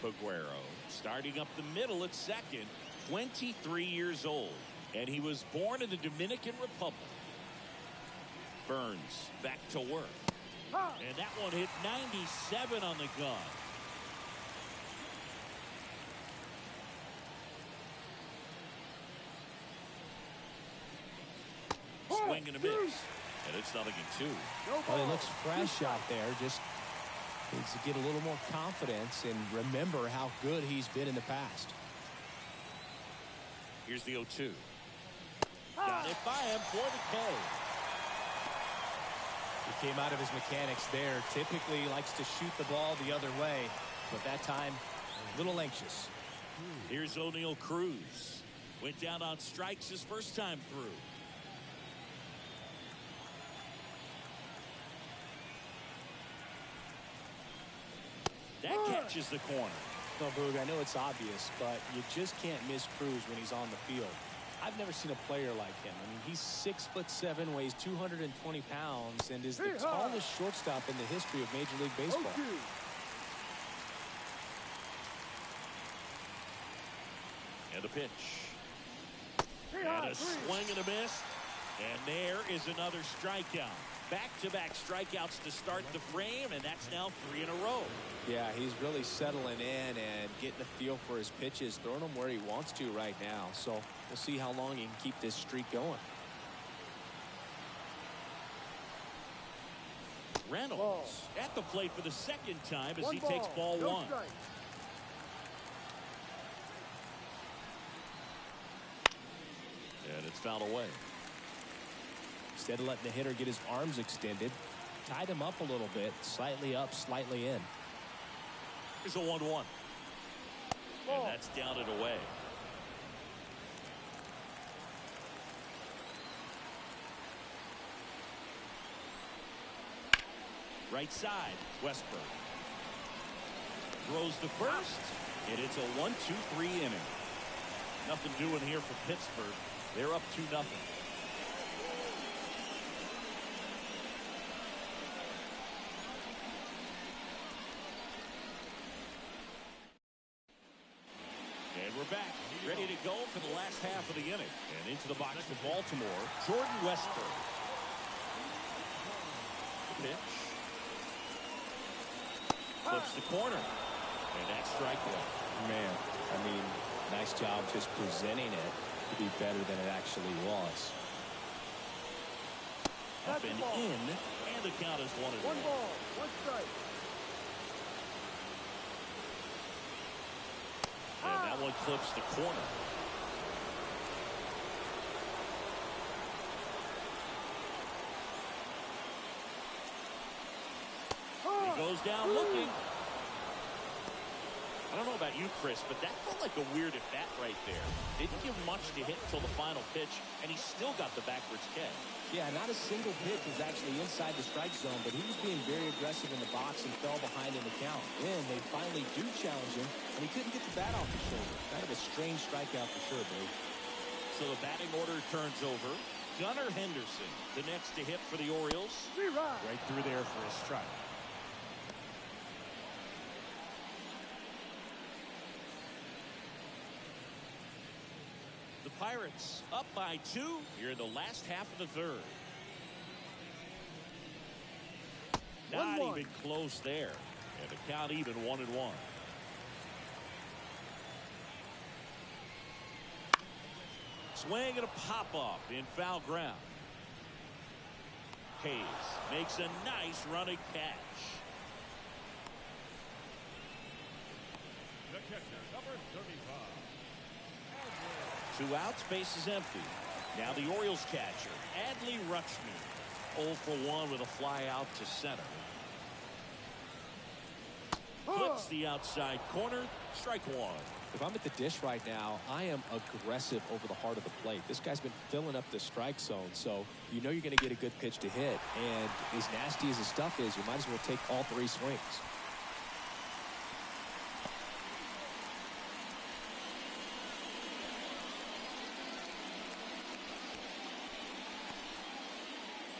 Peguero starting up the middle at second, 23 years old, and he was born in the Dominican Republic. Burns back to work, and that one hit 97 on the gun. Swing and a miss, and it's 0-2. Well, he looks fresh out there. Just needs to get a little more confidence and remember how good he's been in the past. Here's the 0-2. Got it by him for the K. He came out of his mechanics there. Typically he likes to shoot the ball the other way, but that time a little anxious. Here's O'Neal Cruz. Went down on strikes his first time through. That catches the corner. Well, Boog, I know it's obvious, but you just can't miss Cruz when he's on the field. I've never seen a player like him. I mean, he's 6'7", weighs 220 pounds, and is the tallest shortstop in the history of Major League Baseball. And a pitch. And a swing and a miss. And there is another strikeout. Back-to-back strikeouts to start the frame, and that's now 3 in a row. Yeah, he's really settling in and getting a feel for his pitches, throwing them where he wants to right now. So we'll see how long he can keep this streak going. Reynolds at the plate for the 2nd time as he takes ball 1. And it's fouled away. Instead of letting the hitter get his arms extended, tied him up a little bit, slightly up, slightly in. Here's a 1-1. And that's down and away. Right side, Westburg. Throws the first, and it's a 1-2-3 inning. Nothing doing here for Pittsburgh. They're up 2-0. Back, ready to go for the last half of the inning. And into the box for Baltimore, Jordan Westburg. The pitch. Flips the corner. And that's strike one. Man, I mean, nice job just presenting it to be better than it actually was. Up and in, and the count is 1-1. 1 ball, 1 strike. And that one clips the corner. Comes down looking. I don't know about you, Chris, but that felt like a weird at bat right there. Didn't give much to hit until the final pitch, and he still got the backwards catch. Yeah, not a single pitch was actually inside the strike zone, but he was being very aggressive in the box and fell behind in the count. Then they finally do challenge him, and he couldn't get the bat off the shoulder. Kind of a strange strikeout for sure, Billy. So the batting order turns over. Gunnar Henderson, the next to hit for the Orioles. Right through there for a strike. The Pirates up by 2 here in the last half of the third. Not 1-1. even close there. And the count even 1-1. Swing and a pop-up in foul ground. Hayes makes a nice running catch. The catcher, number 35. 2 outs, base is empty. Now the Orioles catcher, Adley Rutschman, 0 for 1 with a fly out to center. Flips the outside corner, strike 1. If I'm at the dish right now, I am aggressive over the heart of the plate. This guy's been filling up the strike zone, so you know you're going to get a good pitch to hit. And as nasty as the stuff is, you might as well take all 3 swings.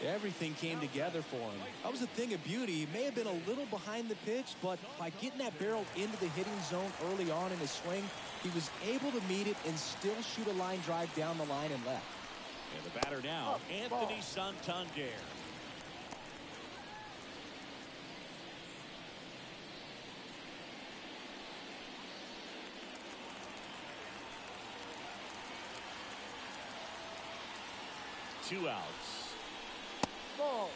Everything came together for him. That was a thing of beauty. He may have been a little behind the pitch, but by getting that barrel into the hitting zone early on in his swing, he was able to meet it and still shoot a line drive down the line and left. And the batter now, Anthony Santander. Two outs. Ball.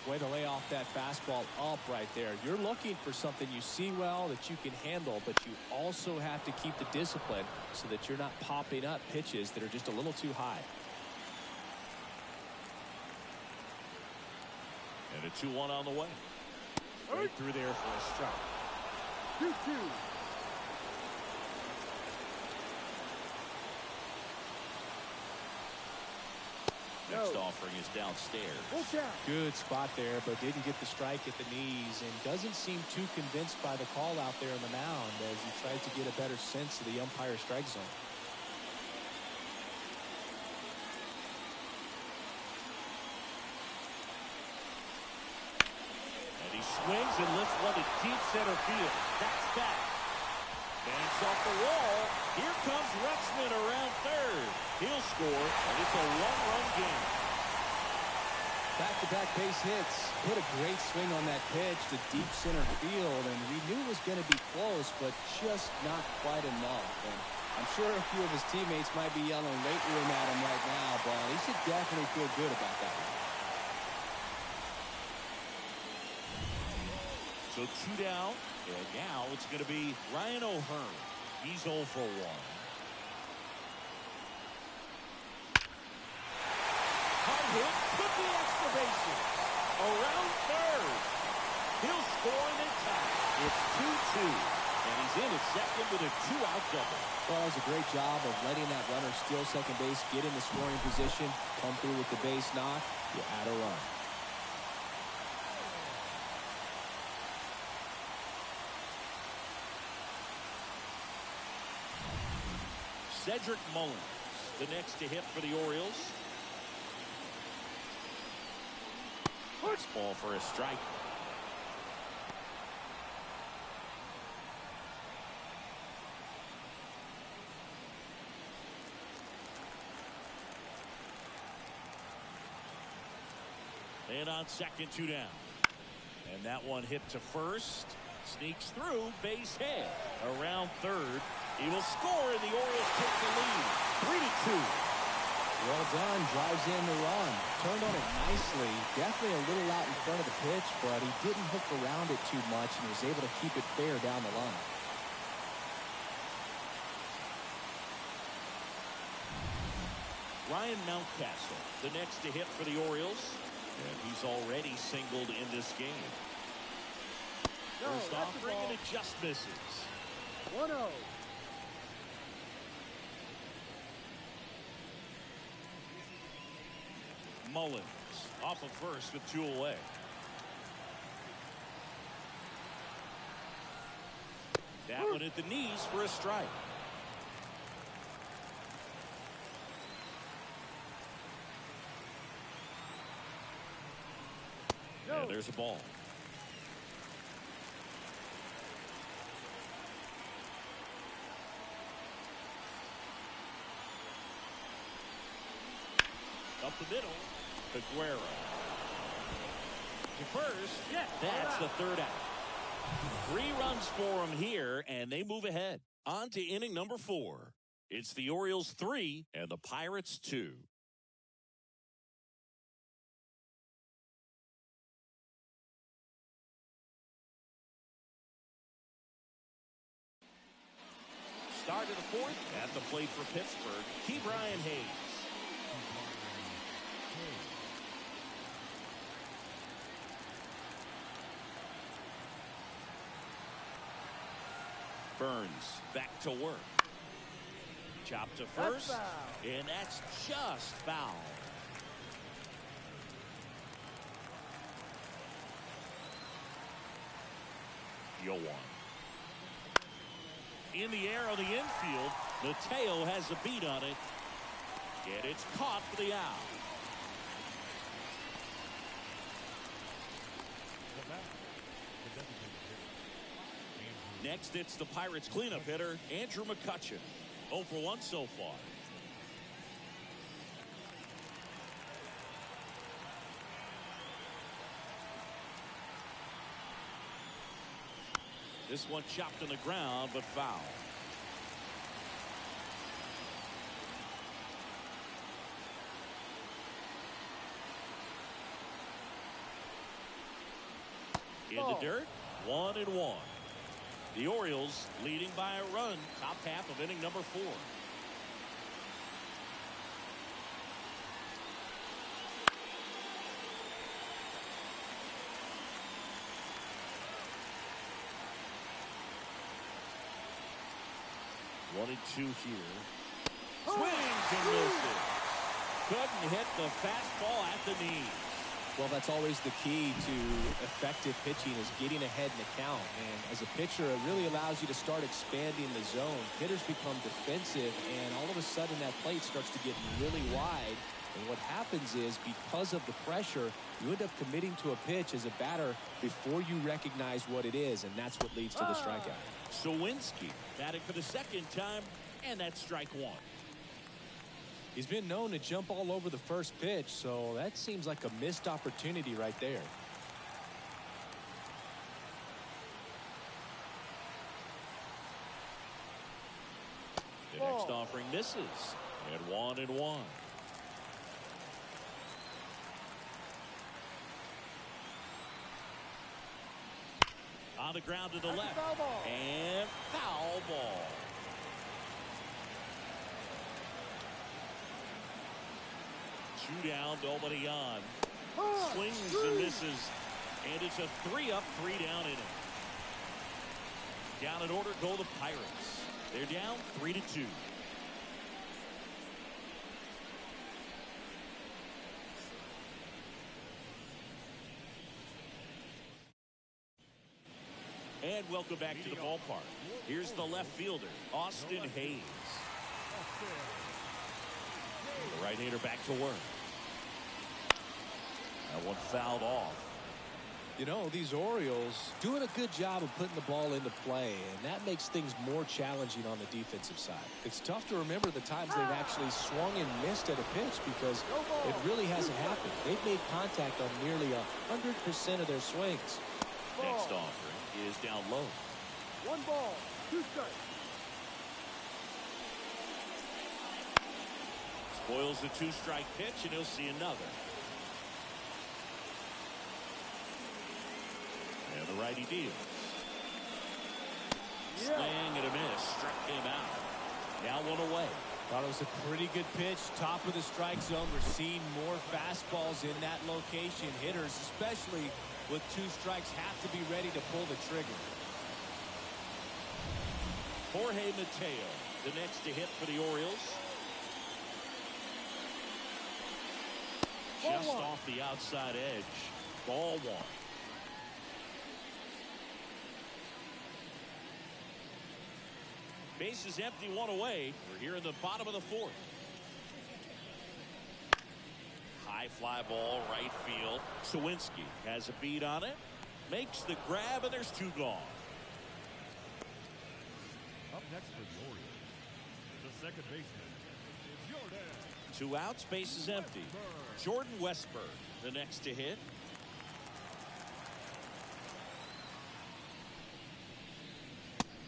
Way to lay off that fastball up right there. You're looking for something you see well that you can handle, but you also have to keep the discipline so that you're not popping up pitches that are just a little too high. And a 2-1 on the way. Right through there for a strike. 2-2. Next offering is downstairs. Full count. Good spot there, but didn't get the strike at the knees and doesn't seem too convinced by the call out there on the mound as he tries to get a better sense of the umpire strike zone. And he swings and lifts one to deep center field. That's back. Banks off the wall. Here comes Rutschman around third. He'll score, and it's a one-run game. Back-to-back base hits. Put a great swing on that pitch to deep center field, and we knew it was going to be close, but just not quite enough. And I'm sure a few of his teammates might be yelling late room at him right now, but he should definitely feel good about that one. So 2 down, and now it's going to be Ryan O'Hearn. He's 0 for 1. Hard hit, could be extra bases. Around third. He'll score and then tie. It's 2-2. And he's in at second with a 2-out double. Well, it was a great job of letting that runner steal second base, get in the scoring position, come through with the base knock. You add a run. Cedric Mullins, the next to hit for the Orioles. First ball for a strike. And on second, 2 down. And that one hit to first. Sneaks through, base hit. Around third. He will score, and the Orioles take the lead. 3-2. Well done. Drives in the run. Turned on it nicely. Definitely a little out in front of the pitch, but he didn't hook around it too much and was able to keep it fair down the line. Ryan Mountcastle, the next to hit for the Orioles. And he's already singled in this game. First offering, and it just misses. 1-0. Mullins off of first with 2 away. That one at the knees for a strike. And there's a ball. Up the middle, Aguero. To first, that's the third out. 3 runs for him here, and they move ahead. On to inning number 4. It's the Orioles 3 and the Pirates 2. Start of the 4th at the plate for Pittsburgh, Ke'Bryan Hayes. Burns back to work. Chop to first, and that's just foul. Yoan. In the air on the infield, Mateo has a beat on it, and it's caught for the out. Next, it's the Pirates cleanup hitter, Andrew McCutchen. 0 for 1 so far. This one chopped on the ground, but foul. In the dirt, 1-1. The Orioles leading by a run, top half of inning number 4. One and 2 here. Swings and misses. Couldn't hit the fastball at the knee. Well, that's always the key to effective pitching, is getting ahead in the count. And as a pitcher, it really allows you to start expanding the zone. Hitters become defensive, and all of a sudden that plate starts to get really wide. And what happens is, because of the pressure, you end up committing to a pitch as a batter before you recognize what it is, and that's what leads to the strikeout. Sawinski batting for the 2nd time, and that's strike 1. He's been known to jump all over the first pitch, so that seems like a missed opportunity right there. The next offering misses, and 1-1. On the ground to the left, and foul ball. Two down, nobody on. Swings and misses, and it's a 3-up, 3-down inning. Down in order go the Pirates. They're down 3-2. And welcome back to the ballpark. Here's the left fielder, Austin Hayes. The right-hander back to work. That one fouled off. You know, these Orioles doing a good job of putting the ball into play, and that makes things more challenging on the defensive side. It's tough to remember the times they've actually swung and missed at a pitch, because it really hasn't happened. They've made contact on nearly 100% of their swings. Next offering is down low. 1 ball, 2 strikes. Spoils the 2-strike pitch, and he'll see another. And the righty deals. Swing and a miss. Struck him out. Now 1 away. Thought it was a pretty good pitch. Top of the strike zone. We're seeing more fastballs in that location. Hitters, especially with 2 strikes, have to be ready to pull the trigger. Jorge Mateo, the next to hit for the Orioles. Just off the outside edge. Ball 1. Base is empty, 1 away. We're here in the bottom of the 4th. High fly ball, right field. Sawinski has a beat on it. Makes the grab, and there's 2 gone. Up next for the Orioles, the second baseman, Jordan. 2 outs, base is empty. Jordan Westburg, the next to hit.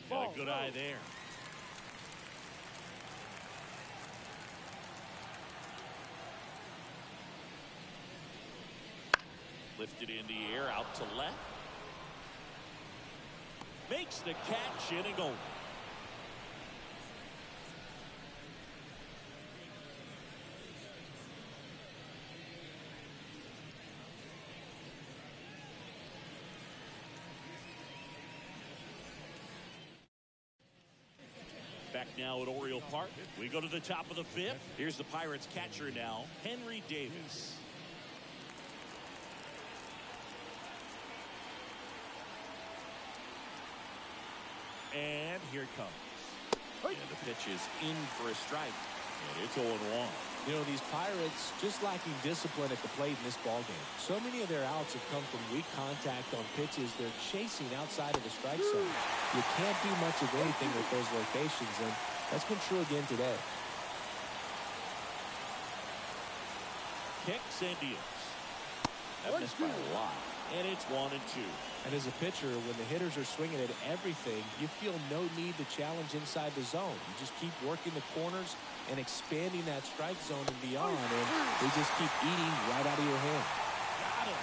Got a good eye there. Lifted in the air, out to left. Makes the catch, inning over. Back now at Oriole Park. We go to the top of the 5th. Here's the Pirates catcher now, Henry Davis. And here it comes. And the pitch is in for a strike. And it's 0-1. You know, these Pirates just lacking discipline at the plate in this ballgame. So many of their outs have come from weak contact on pitches they're chasing outside of the strike zone. You can't do much of anything with those locations, and that's been true again today. Kicks and deals. That missed by a lot. And it's 1-2. And as a pitcher, when the hitters are swinging at everything, you feel no need to challenge inside the zone. You just keep working the corners and expanding that strike zone and beyond, and they just keep eating right out of your hand. Got him.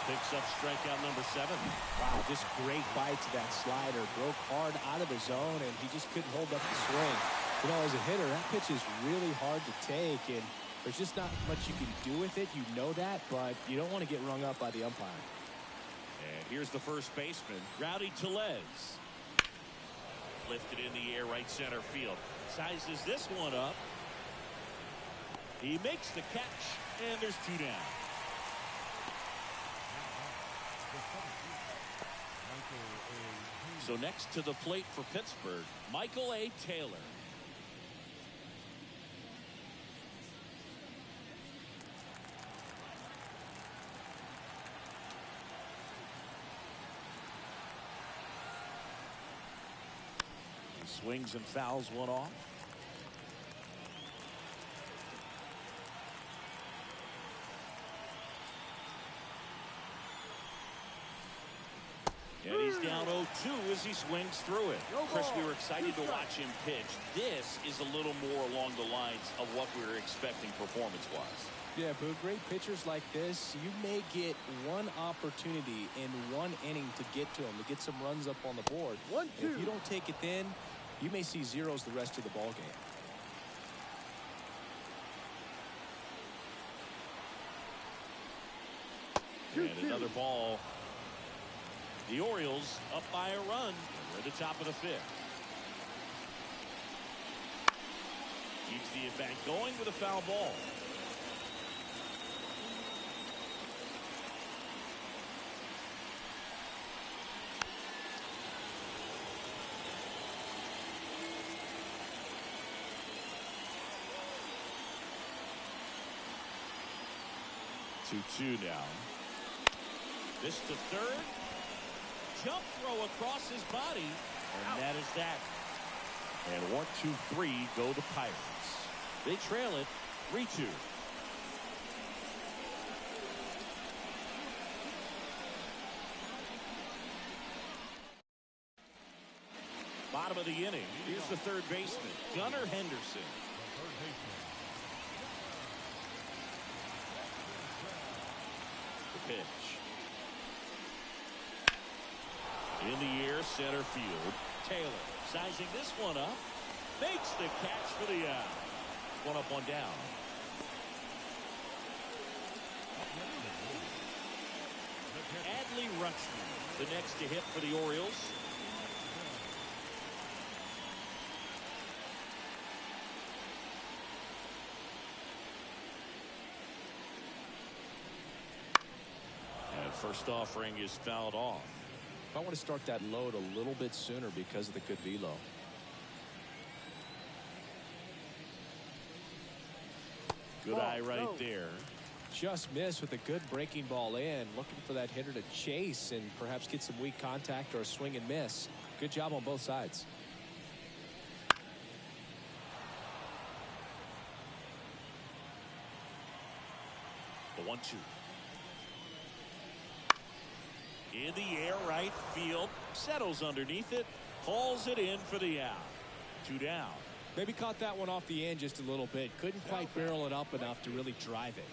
Picks up strikeout number 7. Wow, just great bite to that slider. Broke hard out of the zone, and he just couldn't hold up the swing. You know, as a hitter, that pitch is really hard to take, and there's just not much you can do with it. You know that, but you don't want to get rung up by the umpire. And here's the first baseman, Rowdy Tellez. Lifted in the air, right center field. Sizes this one up. He makes the catch, and there's 2 down. So next to the plate for Pittsburgh, Michael A. Taylor. Swings and fouls one off. And he's down 0-2 as he swings through it. Chris, we were excited to watch him pitch. This is a little more along the lines of what we were expecting performance-wise. Yeah, but with great pitchers like this, you may get one opportunity in one inning to get to him, to get some runs up on the board. If you don't take it then, you may see zeros the rest of the ball game. And another ball. The Orioles up by a run. We're at the top of the 5th. Keeps the at-bat going with a foul ball. Two now. This to third. Jump throw across his body. And that is that. And 1-2-3 go the Pirates. They trail it 3-2. Bottom of the inning. Here's the third baseman, Gunnar Henderson. The pitch. In the air, center field. Taylor sizing this one up. Makes the catch for the out. one up, one down. Adley Rutschman, the next to hit for the Orioles. And first offering is fouled off. I want to start that load a little bit sooner because of the good velo. Good eye right there. Just missed with a good breaking ball in. Looking for that hitter to chase and perhaps get some weak contact or a swing and miss. Good job on both sides. The 1-2. In the air, right field. Settles underneath it. Hauls it in for the out. 2 down. Maybe caught that one off the end just a little bit. Couldn't quite barrel it up enough to really drive it.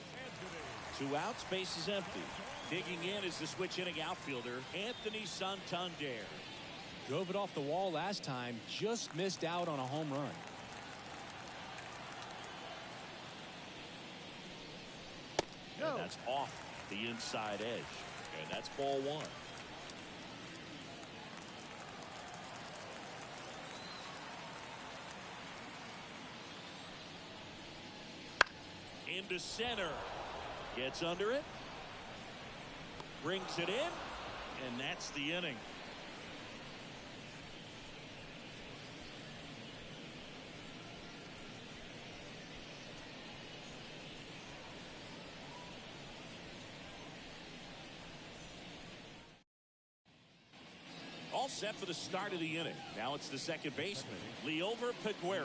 2 outs, base is empty. Digging in is the switch hitting outfielder, Anthony Santander. Drove it off the wall last time. Just missed out on a home run. And that's off the inside edge. And that's ball 1. Into center. Gets under it. Brings it in. And that's the inning. All set for the start of the inning. Now it's the second baseman, Liover Peguero.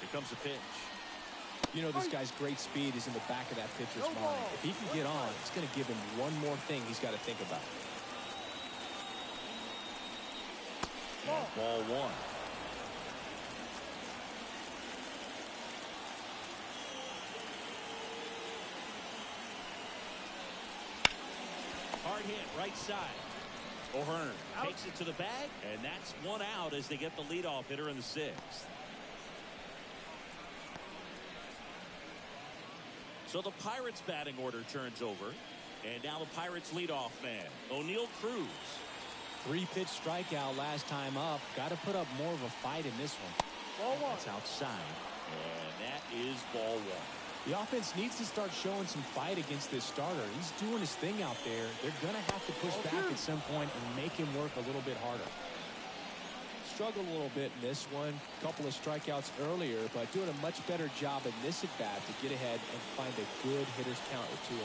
Here comes a pitch. You know, this guy's great speed is in the back of that pitcher's mind. If he can get on, it's going to give him one more thing he's got to think about. Ball 1. Hard hit, right side. O'Hearn takes it to the bag, and that's 1 out as they get the leadoff hitter in the 6th. So the Pirates batting order turns over, and now the Pirates leadoff man, O'Neal Cruz. 3-pitch strikeout last time up. Got to put up more of a fight in this one. Ball 1. That's outside, and that is ball 1. The offense needs to start showing some fight against this starter. He's doing his thing out there. They're going to have to push back at some point and make him work a little bit harder. Struggled a little bit in this one. Couple of strikeouts earlier, but doing a much better job in this at-bat to get ahead and find a good hitter's count with 2-0.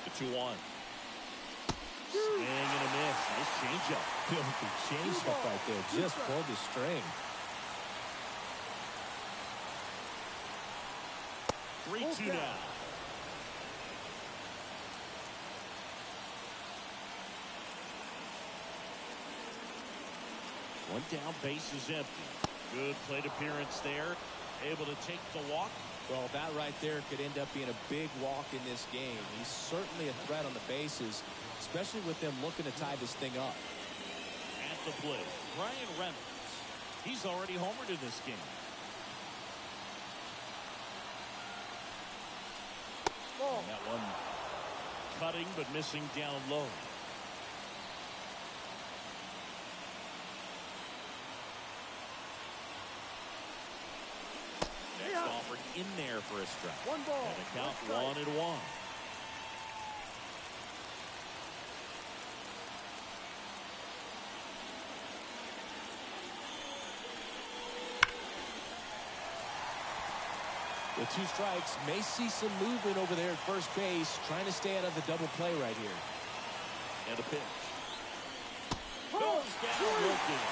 The 2-1. Swing and a miss. Nice changeup. Filthy changeup right there. Just pulled the string. 3-2 now. One down, base is empty. Good plate appearance there. Able to take the walk. Well, that right there could end up being a big walk in this game. He's certainly a threat on the bases, especially with them looking to tie this thing up. At the plate, Brian Reynolds. He's already homered in this game. And that one cutting but missing down low. Next offering in there for a strike. 1 ball. And the count 1-1. With 2 strikes, may see some movement over there at first base, trying to stay out of the double play right here. And a pitch. Goes down looking.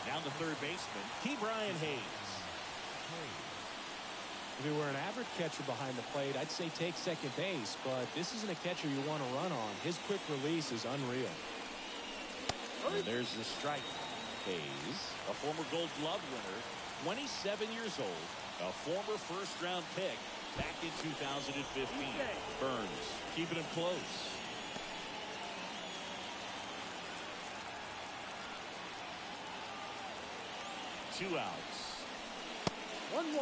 Down the third baseman, T. Brian Hayes. If he were an average catcher behind the plate, I'd say take second base, but this isn't a catcher you want to run on. His quick release is unreal. And there's the strike. Hayes, a former Gold Glove winner, 27 years old, a former first-round pick back in 2015. Burns keeping him close. Two outs. 1-1.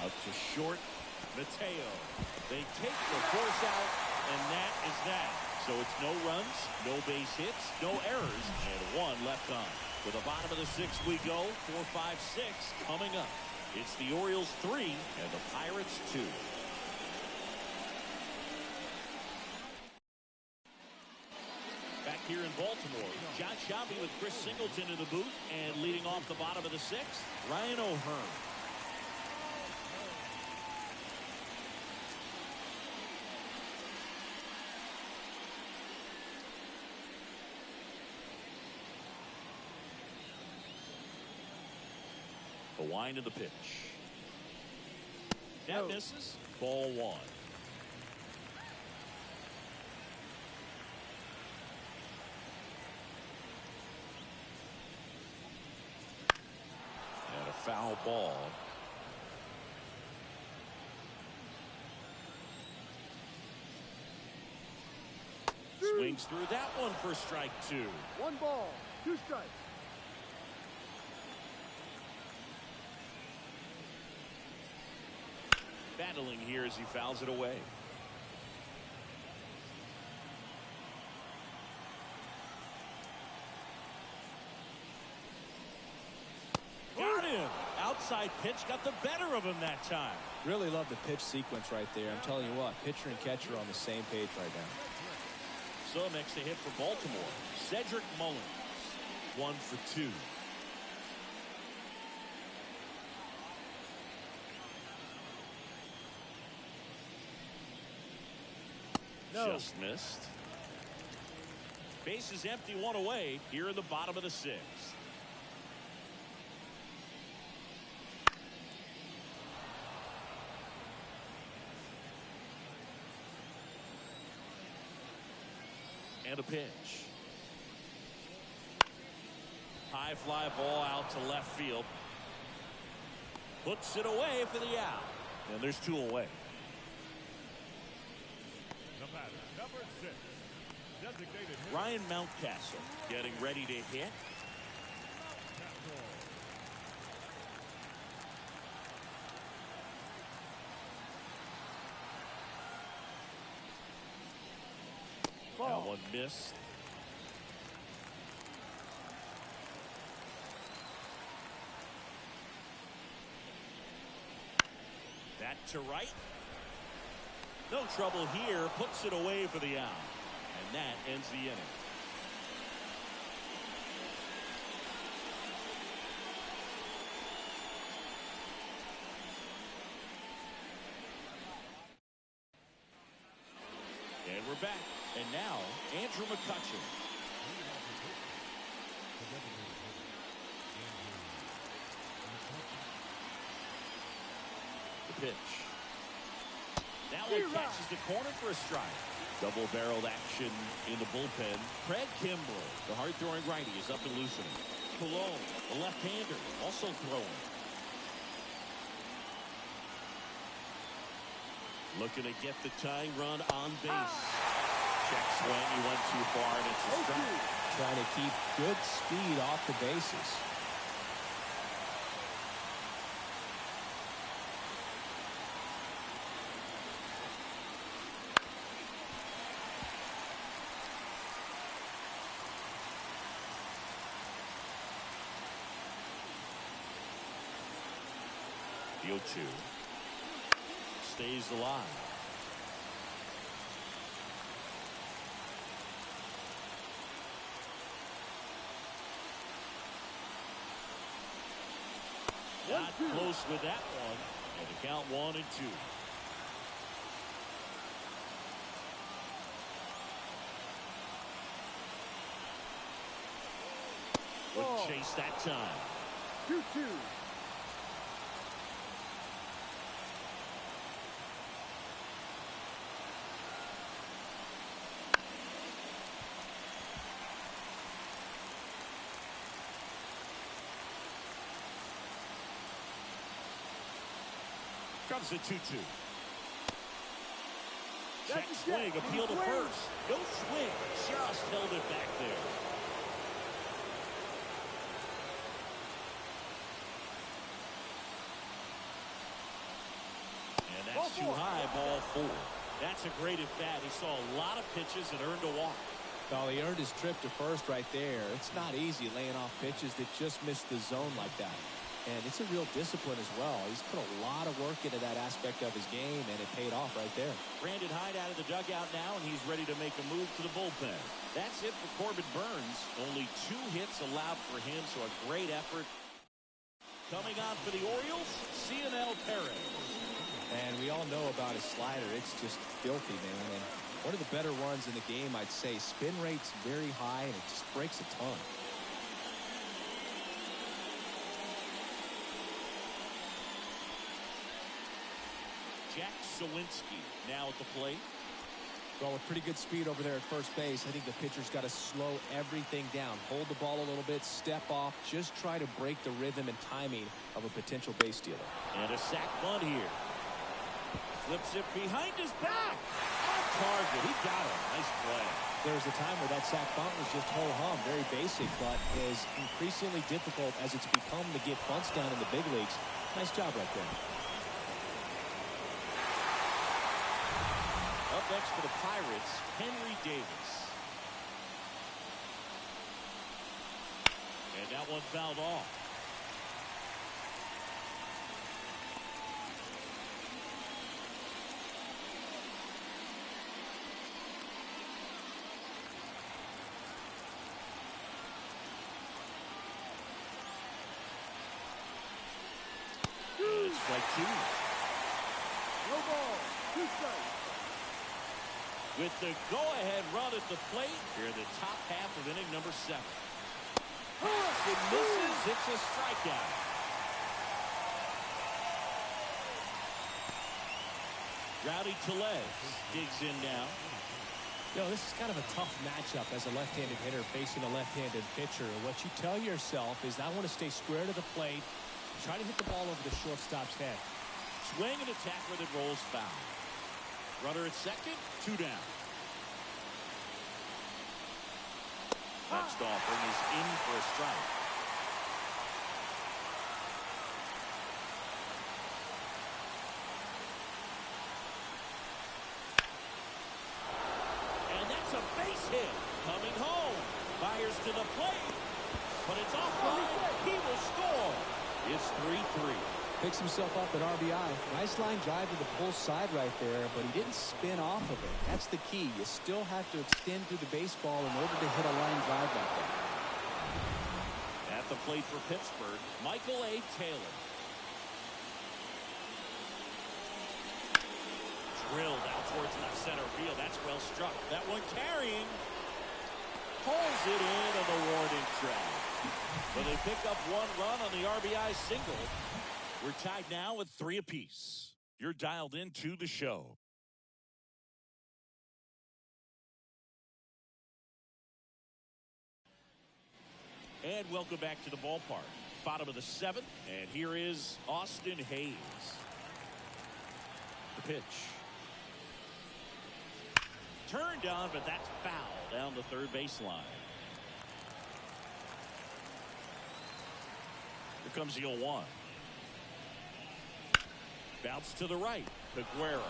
Out to short. Mateo. They take the force out, and that is that. So it's no runs, no base hits, no errors, and one left on. To the bottom of the sixth we go. 4-5-6 coming up. It's the Orioles 3 and the Pirates 2. Back here in Baltimore, John Sciambi with Chris Singleton in the booth, and leading off the bottom of the sixth, Ryan O'Hearn. The wind of the pitch. That misses. Ball one. And a foul ball. Swings through that one for strike two. 1 ball, 2 strikes. Battling here as he fouls it away. Got him. Outside pitch got the better of him that time. Really love the pitch sequence right there. I'm telling you what, pitcher and catcher are on the same page right now. So next a hit for Baltimore. Cedric Mullins. 1 for 2. Just missed. Base is empty, 1 away here in the bottom of the sixth. And a pitch. High fly ball out to left field. Puts it away for the out. And there's 2 away. The batter, number 6, designated hitter, Ryan Mountcastle getting ready to hit. That one missed. That to right. No trouble here. Puts it away for the out. And that ends the inning. And we're back. And now, Andrew McCutchen. The pitch. That one catches the corner for a strike. Double-barreled action in the bullpen. Craig Kimbrell, the hard-throwing righty, is up and loosening. Cologne, the left-hander, also throwing. Looking to get the tying run on base. Check swing, he went too far, and it's a strike. Trying to keep good speed off the bases. The 0-2 stays alive. Got close with that one, and the count 1-2. Wouldn't chase that time. 2-2. comes the 2-2. Check That's a swing, check. appeal to Swing. first. No swing, just held it back there. And that's too high, ball 4. That's a great at bat. He saw a lot of pitches and earned a walk. Well, he earned his trip to first right there. It's not easy laying off pitches that just miss the zone like that. And it's a real discipline as well. He's put a lot of work into that aspect of his game, and it paid off right there. Brandon Hyde out of the dugout now, and he's ready to make a move to the bullpen. That's it for Corbin Burns. Only 2 hits allowed for him, so a great effort. Coming on for the Orioles, Cionel Perez. And we all know about his slider. It's just filthy, man. And one of the better runs in the game, I'd say. Spin rate's very high, and it just breaks a ton. Jack Sawinski now at the plate. Well, with pretty good speed over there at first base, I think the pitcher's got to slow everything down. Hold the ball a little bit, step off, just try to break the rhythm and timing of a potential base stealer. And a sac bunt here. Flips it behind his back. On target. He got it. Nice play. There was a time where that sac bunt was just ho-hum, very basic, but is increasingly difficult as it's become to get bunts down in the big leagues. Nice job right there. Up next for the Pirates, Henry Davis. And that one fouled off. And strike 2. No ball. 2 strikes. With the go-ahead run at the plate here in the top half of inning number 7. It misses. It's a strikeout. Rowdy Tellez digs in now. You know, this is kind of a tough matchup as a left-handed hitter facing a left-handed pitcher. What you tell yourself is, I want to stay square to the plate, try to hit the ball over the shortstop's head. Swing and attack where it rolls foul. Runner at second, 2 down. Touched off and is in for a strike. And that's a base hit. Coming home. Fires to the plate. But it's offline. He will score. It's 3-3. Picks himself up at RBI. Nice line drive to the pull side right there, but he didn't spin off of it. That's the key. You still have to extend through the baseball in order to hit a line drive like that. At the plate for Pittsburgh, Michael A. Taylor. Drilled out towards left center field. That's well struck. That one carrying. Pulls it in on the warning track. But they pick up 1 run on the RBI single. We're tied now with 3 apiece. You're dialed into the show. And welcome back to the ballpark. Bottom of the 7th. And here is Austin Hayes. The pitch. Turned on, but that's foul down the third baseline. Here comes the 0-1. Bounce to the right. Peguero.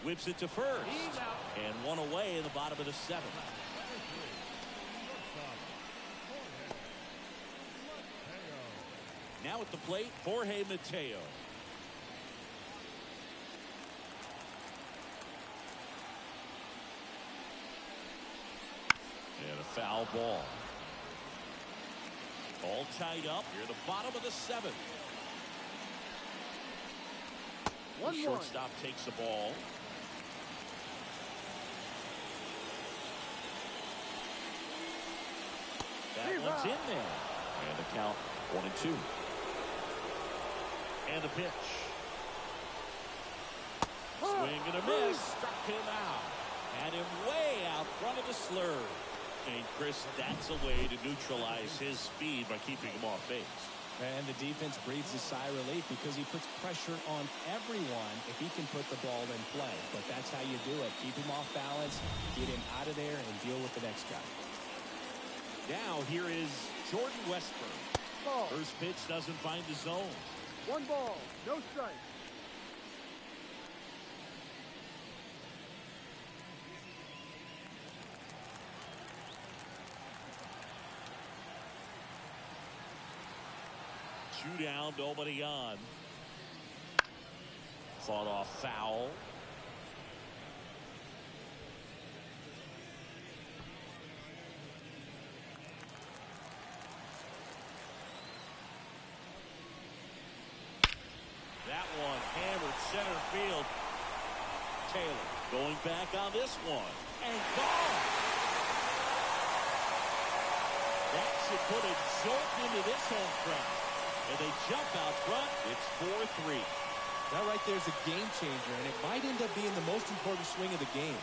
Whips it to first. And 1 away in the bottom of the 7th. Now at the plate, Jorge Mateo. And a foul ball. All tied up here at the bottom of the 7th. The shortstop takes the ball. That one's in there. And the count 1-2. And the pitch. Swing and a miss. Struck him out. Had him way out front of the slurve. And Chris, that's a way to neutralize his speed by keeping him off base. And the defense breathes a sigh of relief because he puts pressure on everyone if he can put the ball in play. But that's how you do it. Keep him off balance, get him out of there, and deal with the next guy. Now here is Jordan Westburg. Ball. First pitch doesn't find the zone. 1 ball, no strike. Two down, nobody on. Fought off foul. That one hammered center field. Taylor going back on this one. And gone. That should put a jolt into this home crowd. And they jump out front. It's 4-3. That right there is a game changer, and it might end up being the most important swing of the game.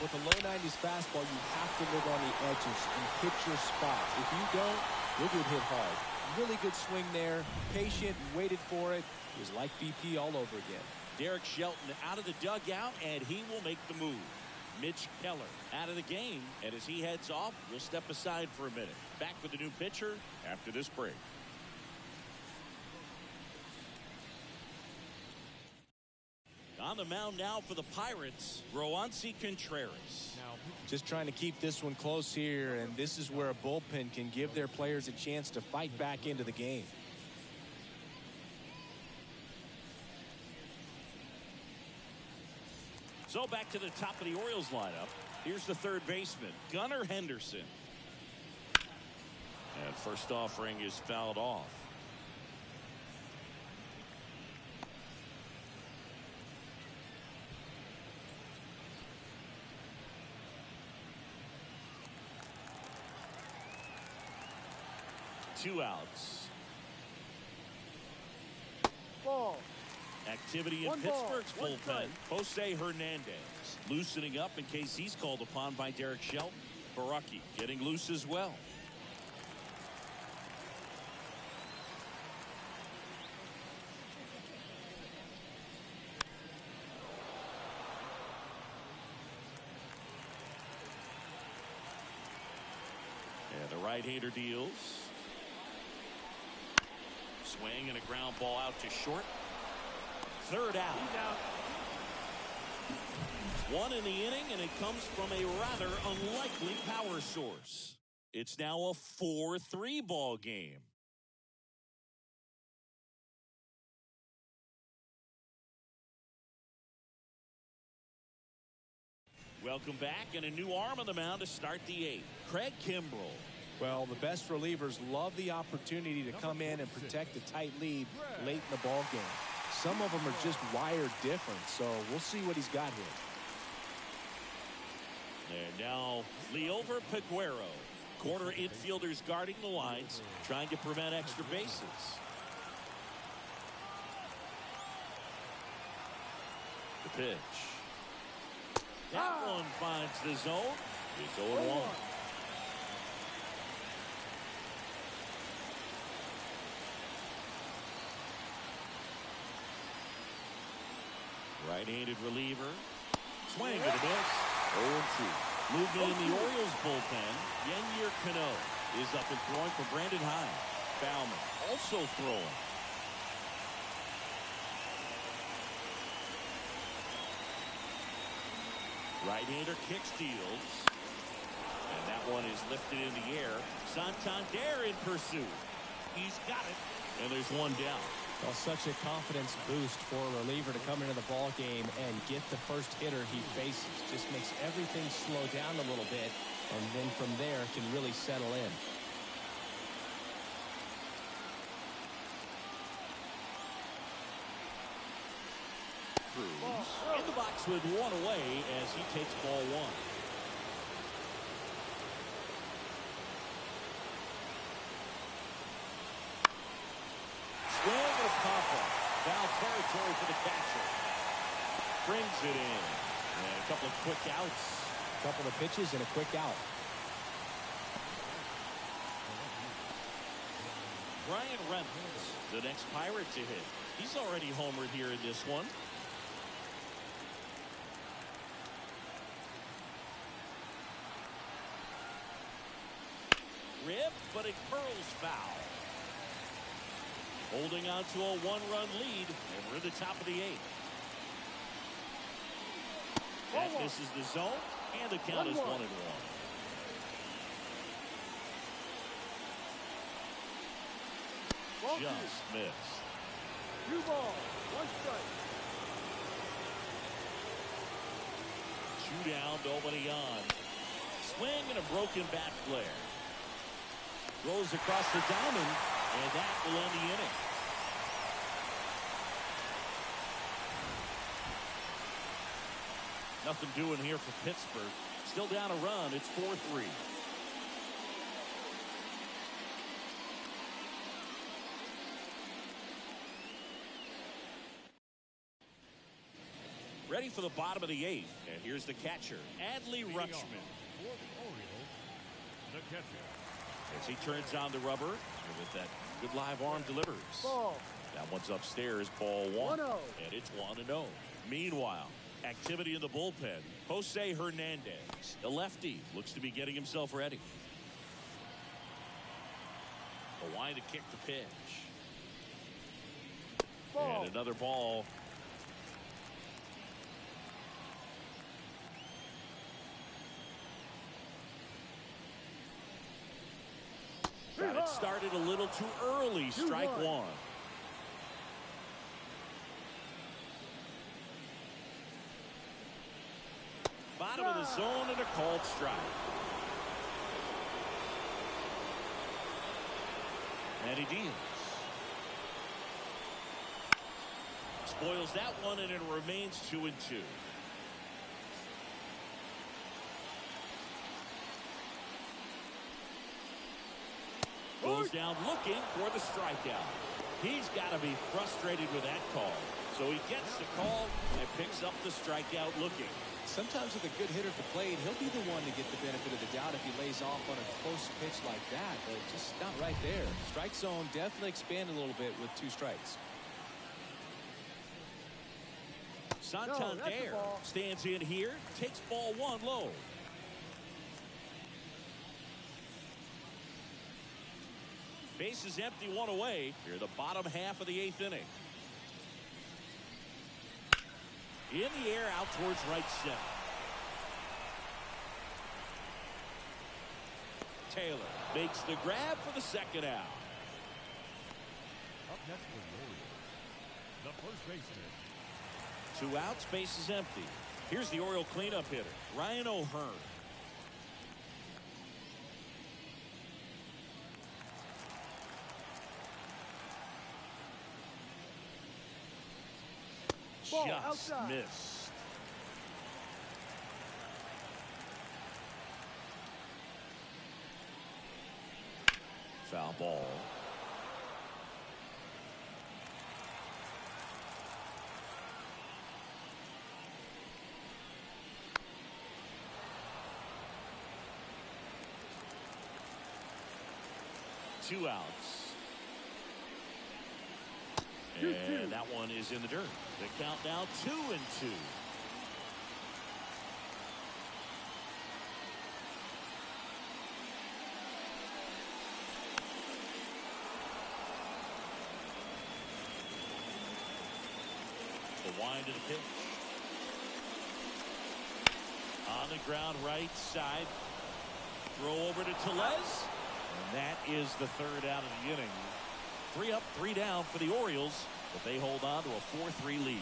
With a low 90s fastball, you have to live on the edges and hit your spot. If you don't, you'll get hit hard. Really good swing there. Patient, waited for it. It was like BP all over again. Derek Shelton out of the dugout, and he will make the move. Mitch Keller out of the game, and as he heads off, we'll step aside for a minute. Back with the new pitcher after this break. On the mound now for the Pirates, Roansy Contreras. Just trying to keep this one close here, and this is where a bullpen can give their players a chance to fight back into the game. So back to the top of the Orioles lineup. Here's the third baseman, Gunnar Henderson. And first offering is fouled off. Two outs. Ball. Activity in 1 ball, Pittsburgh's 1 bullpen. strike. Jose Hernandez loosening up in case he's called upon by Derek Shelton. Baraki getting loose as well. And the right-hander deals. Swing and a ground ball out to short. Third out. One in the inning, and it comes from a rather unlikely power source. It's now a 4-3 ball game. Welcome back, and a new arm on the mound to start the eighth. Craig Kimbrell. Well, the best relievers love the opportunity to come in and protect a tight lead late in the ball game. Some of them are just wired different, so we'll see what he's got here. And now Liover Peguero. Corner infielders guarding the lines, trying to prevent extra bases. The pitch. That one finds the zone. It's 0-1. Right-handed reliever. Swing and a miss. 0-2. Movement in the Orioles bullpen. Yennier Cano is up and throwing for Brandon Hyde. Bauman also throwing. Right-hander kick steals. And that one is lifted in the air. Santander in pursuit. He's got it. And there's one down. Well, such a confidence boost for a reliever to come into the ball game and get the first hitter he faces. Just makes everything slow down a little bit, and then from there can really settle in. Cruz in the box with one away as he takes ball one. pop-up. Foul territory for the catcher. Brings it in. And a couple of quick outs. A couple of pitches and a quick out. Ryan Reynolds, the next Pirate to hit. He's already homered here in this one. Rip, but it curls foul. Holding on to a one-run lead, and we're at the top of the 8th. That misses the zone, and the count is 1-1. Just missed. 2 balls, 1 strike. 2 down, nobody on. Swing and a broken bat flare. Throws across the diamond, and that will end the inning. Nothing doing here for Pittsburgh. Still down a run. It's 4-3. Ready for the bottom of the 8th. And here's the catcher, Adley Rutschman. For the Orioles, the catcher. As he turns on the rubber, and with that good live arm delivers. Ball. That one's upstairs, ball 1. 1-0. And it's 1-0. Meanwhile, activity in the bullpen. Jose Hernandez, the lefty, looks to be getting himself ready. A line to kick the pitch. Ball. And another ball. Got it started a little too early. Strike 1. Bottom of the zone and a called strike. And he deals. Spoils that one, and it remains 2-2. Goes down looking for the strikeout. He's got to be frustrated with that call. So he gets the call and picks up the strikeout looking. Sometimes with a good hitter at the plate, he'll be the one to get the benefit of the doubt if he lays off on a close pitch like that, but just not right there. Strike zone definitely expanded a little bit with 2 strikes. Santander stands in here, takes ball 1 low. Base is empty, 1 away. Here, the bottom half of the 8th inning. In the air, out towards right center. Taylor makes the grab for the 2nd out. Up next for the Orioles, the first baseman. 2 outs, base is empty. Here's the Oriole cleanup hitter, Ryan O'Hearn. Ball Just outside. missed. Foul ball. Two outs. And that one is in the dirt. The count now 2-2. The wind of the pitch. On the ground, right side. Throw over to Tellez. And that is the 3rd out of the inning. 3 up, 3 down for the Orioles, but they hold on to a 4-3 lead.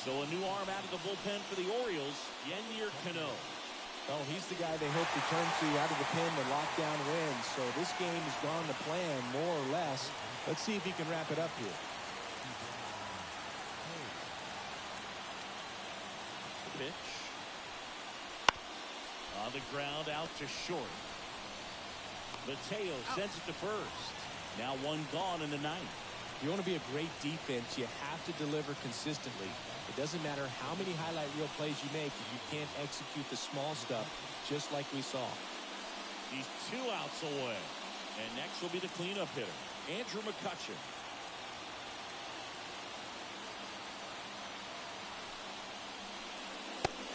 So a new arm out of the bullpen for the Orioles, Yennier Cano. Well, he's the guy they hope to turn to out of the pen to lock down wins. So this game has gone to plan, more or less. Let's see if he can wrap it up here. The pitch. On the ground, out to short. Mateo sends it to first. Now one gone in the ninth. You want to be a great defense, you have to deliver consistently. It doesn't matter how many highlight reel plays you make if you can't execute the small stuff, just like we saw. He's 2 outs away. And next will be the cleanup hitter, Andrew McCutchen.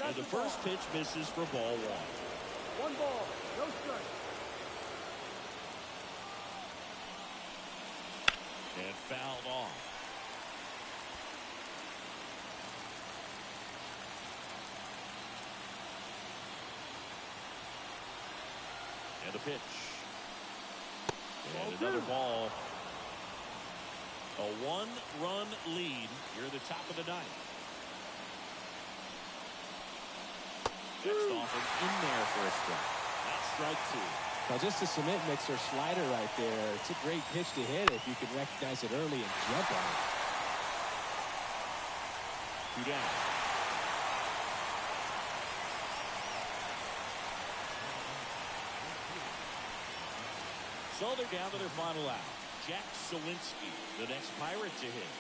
And the first pitch misses for ball 1. 1 ball, no strike. And fouled off. And the pitch. And another ball. A 1-run lead here at the top of the ninth. Next offering in there for a strike. That's strike 2. Now just a cement mixer slider right there. It's a great pitch to hit if you can recognize it early and jump on it. 2 down. So they're down to their final out. Jack Sawinski, the next Pirate to hit.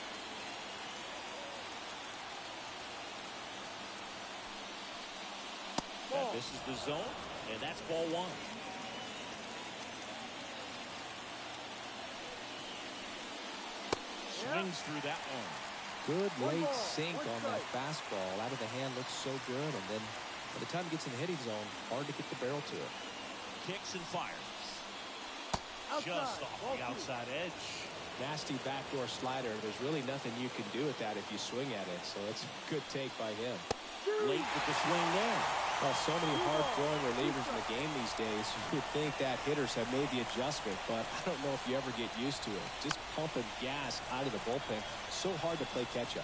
And this is the zone, and that's ball 1. Swings through that one. Good late sink on that fastball. Out of the hand, looks so good. And then by the time it gets in the hitting zone, hard to get the barrel to it. Kicks and fires. Just off the outside edge. Nasty backdoor slider. There's really nothing you can do with that if you swing at it. So it's a good take by him. Late with the swing there. Well, so many hard-throwing relievers in the game these days. You would think that hitters have made the adjustment, but I don't know if you ever get used to it. Just pumping gas out of the bullpen. So hard to play catch-up.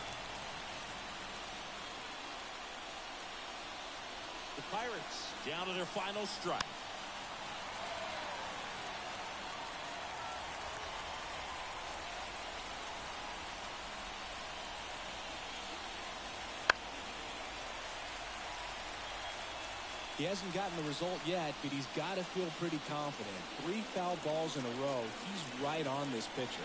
The Pirates down to their final strike. He hasn't gotten the result yet, but he's got to feel pretty confident. 3 foul balls in a row. He's right on this pitcher.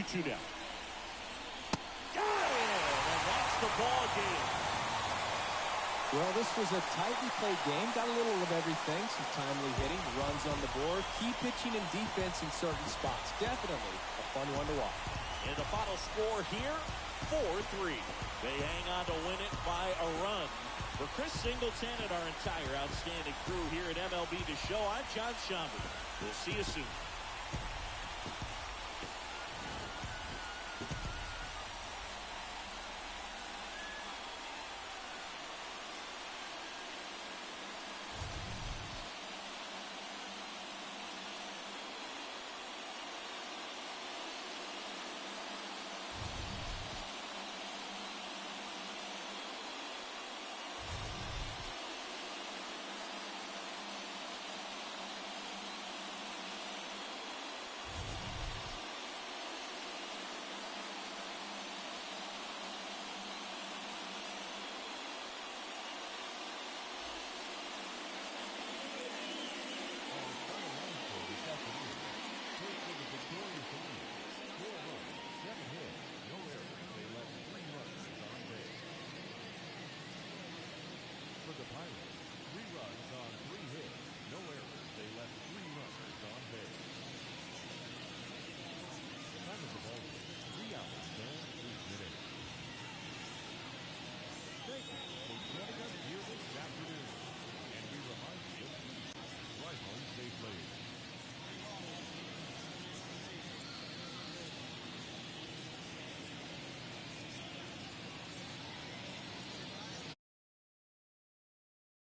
2-2 down. Got it! And that's the ball game. Well, this was a tightly played game. Got a little of everything. Some timely hitting, runs on the board, key pitching and defense in certain spots. Definitely a fun one to watch. And the final score here, 4-3. They hang on to win it by a run. For Chris Singleton and our entire outstanding crew here at MLB The Show, I'm John Schaumburg. We'll see you soon.